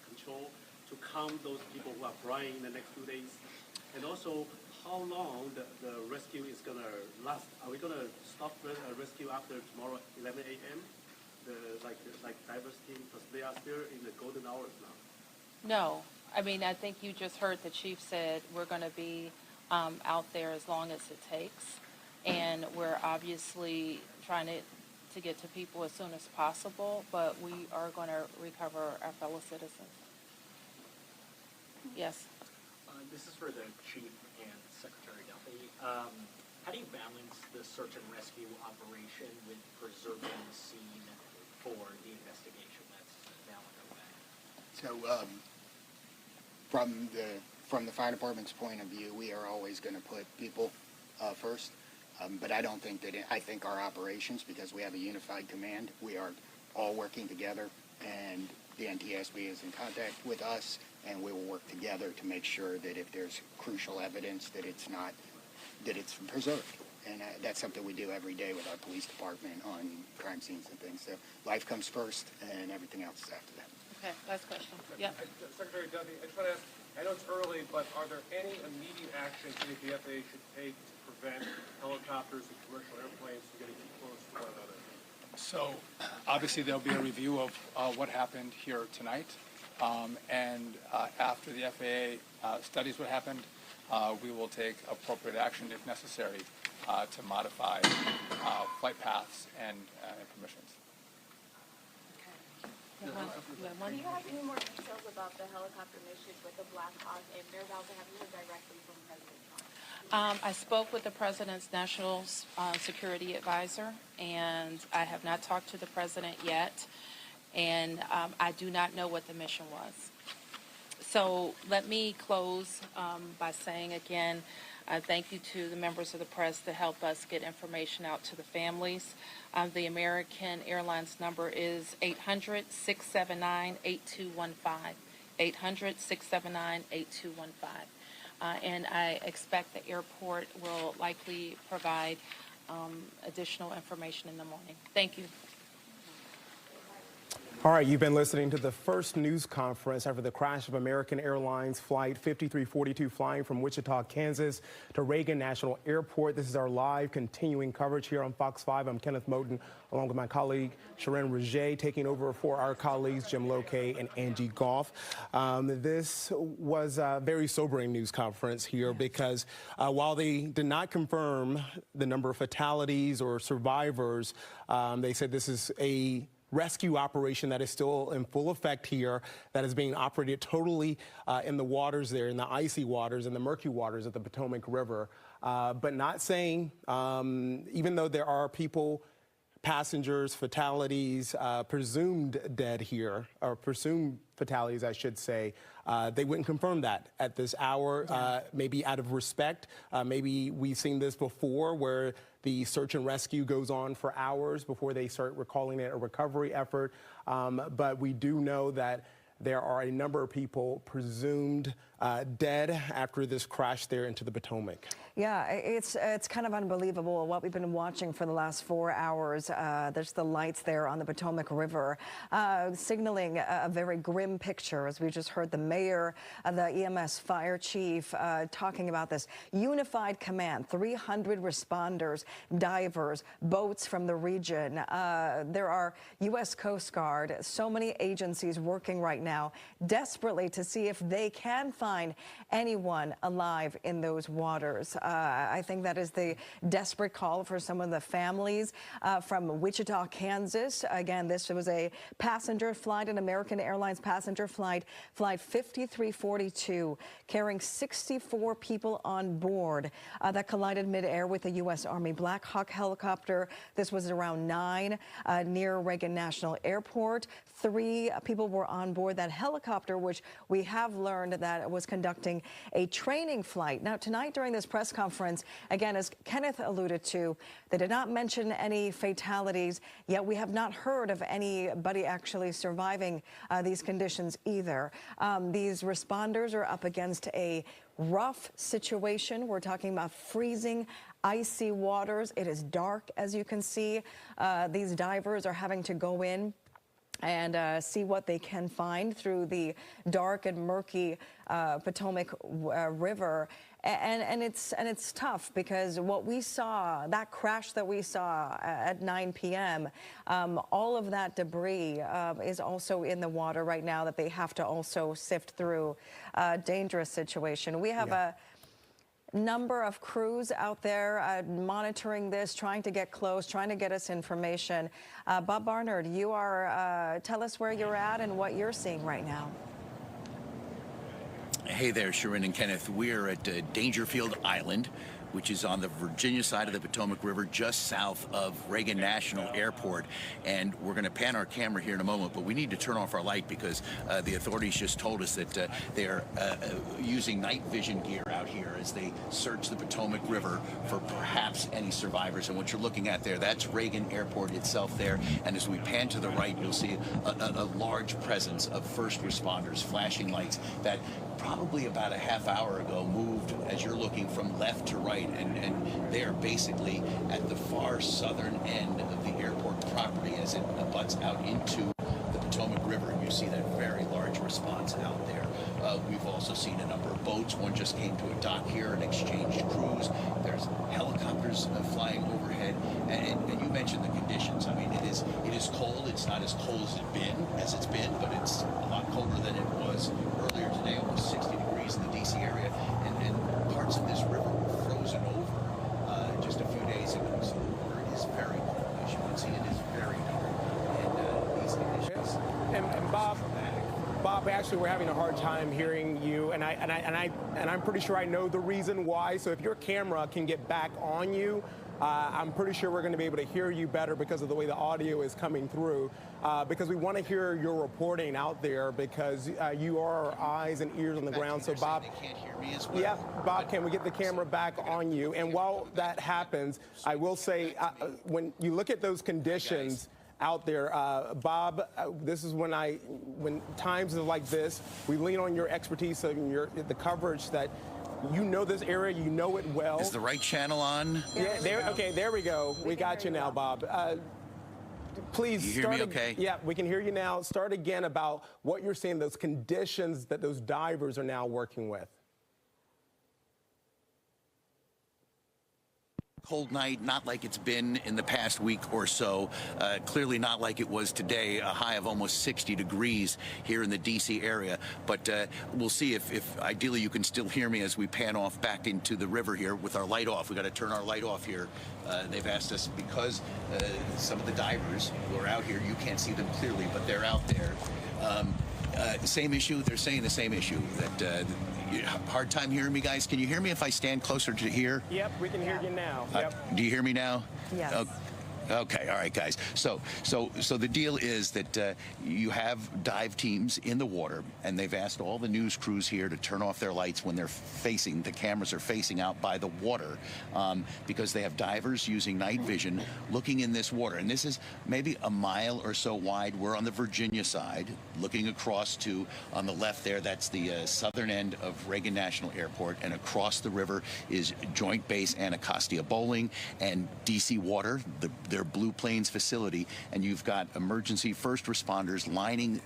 control to count those people who are flying in the next 2 days? And also, how long the rescue is going to last? Are we going to stop the rescue after tomorrow 11 a.m.? Like divers team, because they are still in the golden hours now. No. I mean, I think you just heard the chief said we're going to be out there as long as it takes. And we're obviously trying to get to people as soon as possible, but we are going to recover our fellow citizens. Yes. This is for the chief and Secretary Duffy. How do you balance the search and rescue operation with preserving the scene for the investigation that's now underway? So from the fire department's point of view, we are always going to put people first. But I don't think I think our operations, because we have a unified command, we are all working together, and the NTSB is in contact with us, and we will work together to make sure that if there's crucial evidence that it's preserved. And that's something we do every day with our police department on crime scenes and things. So life comes first, and everything else is after that. Okay, last question. Yeah. Secretary Duffy, I just want to ask, I know it's early, but are there any immediate actions you think the FAA should take to prevent helicopters and commercial airplanes from getting too close to one another? So obviously there'll be a review of what happened here tonight. And after the FAA studies what happened, we will take appropriate action if necessary to modify flight paths and permissions. Do you have any more details about the helicopter missions with the Black Hawk and Mirabel? Have you heard directly from President Trump? I spoke with the President's National Security Advisor, and I have not talked to the President yet, and I do not know what the mission was. So let me close by saying again, thank you to the members of the press to help us get information out to the families. The American Airlines number is 800-679-8215, 800-679-8215. And I expect the airport will likely provide additional information in the morning. Thank you. All right, you've been listening to the first news conference after the crash of American Airlines Flight 5342 flying from Wichita, Kansas to Reagan National Airport. This is our live continuing coverage here on Fox 5. I'm Kenneth Moton, along with my colleague Sharon Raget, taking over for our colleagues Jim Lokay and Angie Goff. This was a very sobering news conference here because while they did not confirm the number of fatalities or survivors, they said this is a rescue operation that is still in full effect here, that is being operated totally in the waters there, in the icy waters and the murky waters of the Potomac River, but not saying, even though there are people, passengers, fatalities, presumed dead here, or presumed fatalities, I should say, they wouldn't confirm that at this hour, maybe out of respect. Maybe we've seen this before where the search and rescue goes on for hours before they start calling it a recovery effort. But we do know that there are a number of people presumed dead after this crash there into the Potomac. Yeah, it's kind of unbelievable what we've been watching for the last 4 hours. There's the lights there on the Potomac River, signaling a very grim picture, as we just heard the mayor, the EMS fire chief talking about this unified command, 300 responders, divers, boats from the region. There are U.S. Coast Guard, so many agencies working right now desperately to see if they can find anyone alive in those waters. I think that is the desperate call for some of the families from Wichita, Kansas. Again, this was a passenger flight, an American Airlines passenger flight, Flight 5342, carrying 64 people on board that collided midair with a U.S. Army Black Hawk helicopter. This was around 9 near Reagan National Airport. 3 people were on board that helicopter, which we have learned that was conducting a training flight. Now, tonight during this press conference, again, as Kenneth alluded to, they did not mention any fatalities, yet we have not heard of anybody actually surviving these conditions either. These responders are up against a rough situation. We're talking about freezing, icy waters. It is dark, as you can see. These divers are having to go in and see what they can find through the dark and murky Potomac River. And it's tough because what we saw, that crash that we saw at 9 p.m., all of that debris is also in the water right now that they have to also sift through. Dangerous situation. We have a number of crews out there monitoring this, trying to get close, trying to get us information. Bob Barnard, you are, tell us where you're at and what you're seeing right now. Hey there, Sharon and Kenneth. We're at Dangerfield Island, which is on the Virginia side of the Potomac River, just south of Reagan National Airport. And we're going to pan our camera here in a moment, but we need to turn off our light because the authorities just told us that they're using night vision gear out here as they search the Potomac River for perhaps any survivors. And what you're looking at there, that's Reagan Airport itself there. And as we pan to the right, you'll see a large presence of first responders, flashing lights that probably about a half hour ago moved, as you're looking, from left to right, and they're basically at the far southern end of the airport property as it abuts out into the Potomac Potomac River, you see that very large response out there. We've also seen a number of boats. One just came to a dock here and exchanged crews. There's helicopters flying overhead. And you mentioned the conditions. I mean, it is cold. It's not as cold as it's been, but it's a lot colder than it was earlier today, almost 60 degrees in the D.C. area. And parts of this river were frozen over just a few days ago. So the water is very cold. As you can see, it is very dark. And these conditions. And Bob, actually, we're having a hard time hearing you, and I'm pretty sure I know the reason why. So if your camera can get back on you, I'm pretty sure we're going to be able to hear you better because of the way the audio is coming through. Because we want to hear your reporting out there because you are our eyes and ears on the ground. So Bob, they can't hear me as well. yeah, Bob, can we get the camera back on you? And while that happens, I will say when you look at those conditions out there, Bob, this is when times like this, we lean on your expertise and the coverage that you know this area, you know it well. Is the right channel on? Yeah, there we go. We got you now, Bob. Please you hear start me okay? Yeah, we can hear you now. Start again about what you're seeing, those conditions that those divers are now working with. Cold night, not like it's been in the past week or so. Clearly not like it was today, a high of almost 60 degrees here in the D.C. area. But we'll see if ideally you can still hear me as we pan off back into the river here with our light off. We got to turn our light off here. They've asked us because some of the divers who are out here, you can't see them clearly, but they're out there. Same issue. They're saying the same issue. That hard time hearing me, guys. Can you hear me if I stand closer to here? Yep, we can hear you now. Yep. Do you hear me now? Yes. Okay, all right, guys. So the deal is that you have dive teams in the water, and they've asked all the news crews here to turn off their lights when the cameras are facing out by the water, because they have divers using night vision looking in this water. And this is maybe a mile or so wide. We're on the Virginia side, looking across to, on the left there, that's the southern end of Reagan National Airport, and across the river is Joint Base Anacostia Bowling and DC Water, their Blue Plains facility, and you've got emergency first responders lining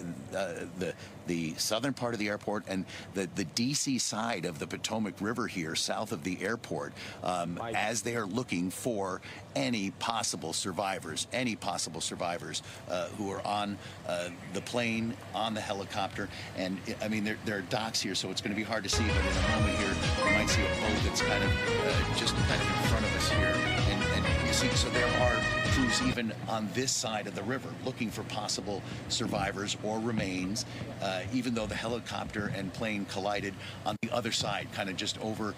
the southern part of the airport and the DC side of the Potomac River here, south of the airport, as they are looking for any possible survivors who are on the plane, on the helicopter. And I mean, there are docks here, so it's going to be hard to see, but in a moment here, you might see a boat that's kind of just kind of in front of us here. And you see, so there are crews even on this side of the river looking for possible survivors or remains, even though the helicopter and plane collided on the other side, kind of just over,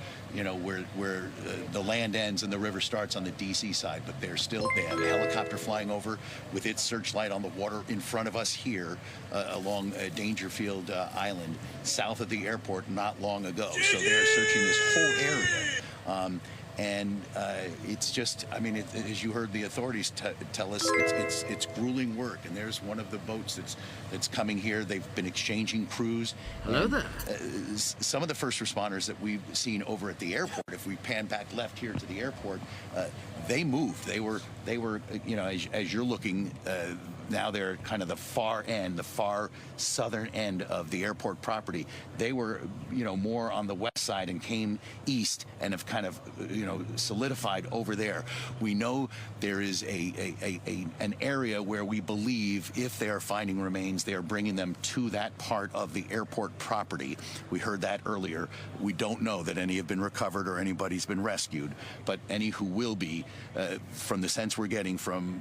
where the land ends and the river starts on the DC side. But they have a helicopter flying over with its searchlight on the water in front of us here along Dangerfield Island, south of the airport not long ago. So they're searching this whole area. And it's just, I mean, as you heard the authorities tell us, it's grueling work. And there's one of the boats that's coming here. They've been exchanging crews. Hello there. Some of the first responders that we've seen over at the airport, if we pan back left here to the airport, they moved. They were, as you're looking, now they're kind of the far southern end of the airport property. They were, more on the west side and came east and have kind of, solidified over there. We know there is an area where we believe if they are finding remains, they are bringing them to that part of the airport property. We heard that earlier. We don't know that any have been recovered or anybody's been rescued, but any who will be, from the sense we're getting from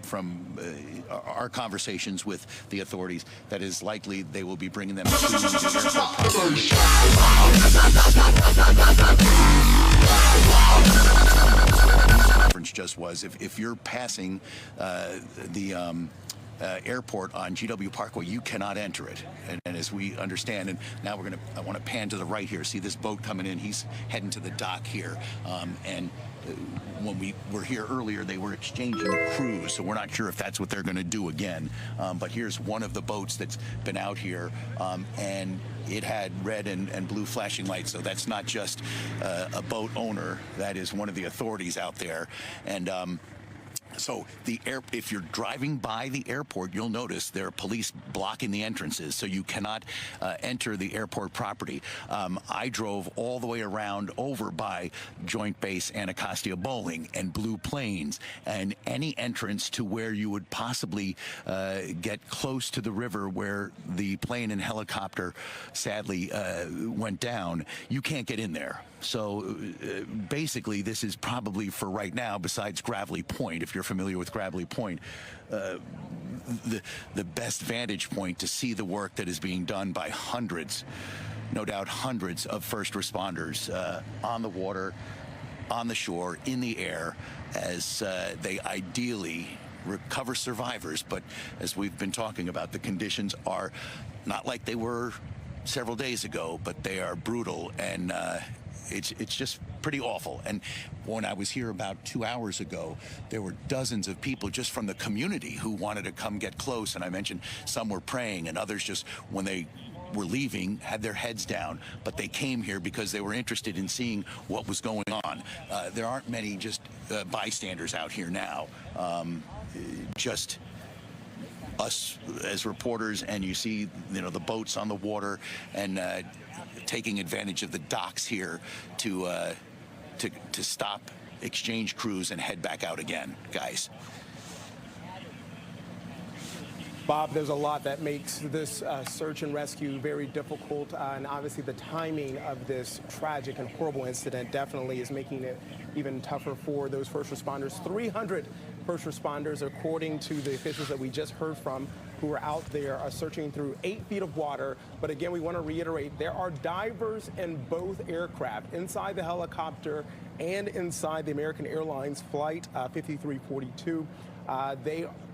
our conversations with the authorities, that is likely they will be bringing them to the airport. Conference just was if you're passing the airport on GW Parkway, you cannot enter it. And as we understand, and now I want to pan to the right here. See this boat coming in? He's heading to the dock here, and when we were here earlier, they were exchanging crews, so we're not sure if that's what they're going to do again. But here's one of the boats that's been out here, and it had red and blue flashing lights, so that's not just a boat owner. That is one of the authorities out there. And So if you're driving by the airport, you'll notice there are police blocking the entrances, so you cannot enter the airport property. I drove all the way around over by Joint Base Anacostia Bowling and Blue Plains, and any entrance to where you would possibly get close to the river where the plane and helicopter sadly went down, you can't get in there. So basically, this is probably, for right now, besides Gravelly Point, if you're familiar with Gravelly Point, the best vantage point to see the work that is being done by hundreds, no doubt hundreds of first responders on the water, on the shore, in the air, as they ideally recover survivors. But as we've been talking about, the conditions are not like they were several days ago, but they are brutal, and it's just pretty awful. And when I was here about 2 hours ago, there were dozens of people just from the community who wanted to come get close. And I mentioned some were praying, and others just, when they were leaving, had their heads down. But they came here because they were interested in seeing what was going on. There aren't many just bystanders out here now. Just us as reporters, and you see, the boats on the water, and taking advantage of the docks here to stop exchange crews and head back out again, guys. Bob, there's a lot that makes this search and rescue very difficult, and obviously the timing of this tragic and horrible incident definitely is making it even tougher for those first responders. 300 first responders, according to the officials that we just heard from, who are out there searching through 8 feet of water. But again, we want to reiterate, there are divers in both aircraft, inside the helicopter and inside the American Airlines Flight 5342.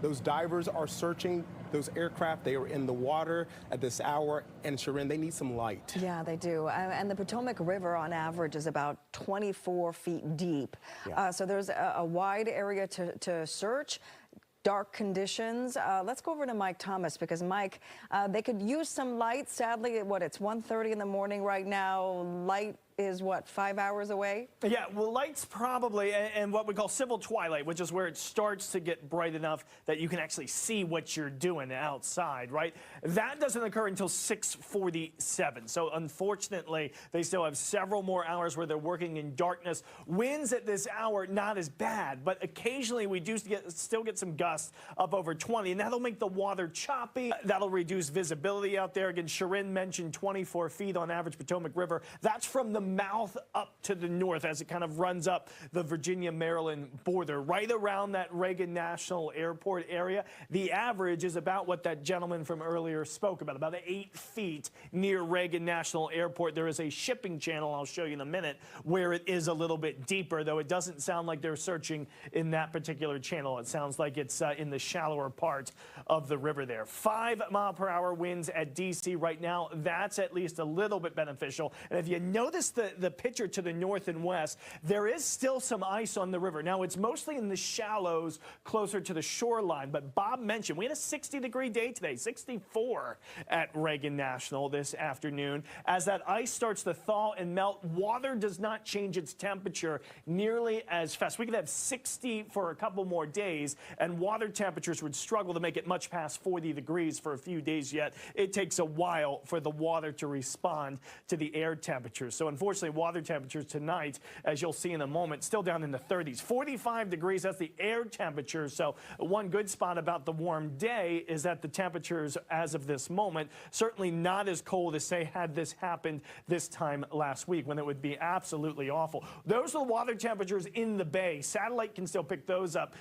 Those divers are searching those aircraft. They are in the water at this hour, and Sharon, they need some light. Yeah, they do. And the Potomac River, on average, is about 24 feet deep. Yeah. So there's a wide area to search. Dark conditions. Let's go over to Mike Thomas, because Mike, they could use some light. Sadly, it's 1:30 in the morning right now. Light is what, 5 hours away? Yeah, well, light's probably, and what we call civil twilight, which is where it starts to get bright enough that you can actually see what you're doing outside, right? That doesn't occur until 6:47. So unfortunately, they still have several more hours where they're working in darkness. Winds at this hour, not as bad, but occasionally we do still get some gusts up over 20, and that'll make the water choppy. That'll reduce visibility out there. Again, Sharon mentioned 24 feet on average Potomac River. That's from the mouth up to the north as it kind of runs up the Virginia-Maryland border, right around that Reagan National Airport area. The average is about what that gentleman from earlier spoke about 8 feet near Reagan National Airport. There is a shipping channel, I'll show you in a minute, where it is a little bit deeper, though it doesn't sound like they're searching in that particular channel. It sounds like it's in the shallower part of the river there. 5-mile-per-hour winds at D.C. right now. That's at least a little bit beneficial. And if you notice the picture to the north and west, there is still some ice on the river. Now, it's mostly in the shallows closer to the shoreline, but Bob mentioned we had a 60-degree day today, 64 at Reagan National this afternoon. As that ice starts to thaw and melt, water does not change its temperature nearly as fast. We could have 60 for a couple more days, and water temperatures would struggle to make it much past 40 degrees for a few days yet. It takes a while for the water to respond to the air temperatures. So unfortunately, water temperatures tonight, as you'll see in a moment, still down in the 30s. 45 degrees, that's the air temperature. So one good spot about the warm day is that the temperatures as of this moment certainly not as cold as, say, had this happened this time last week, when it would be absolutely awful. Those are the water temperatures in the bay. Satellite can still pick those up.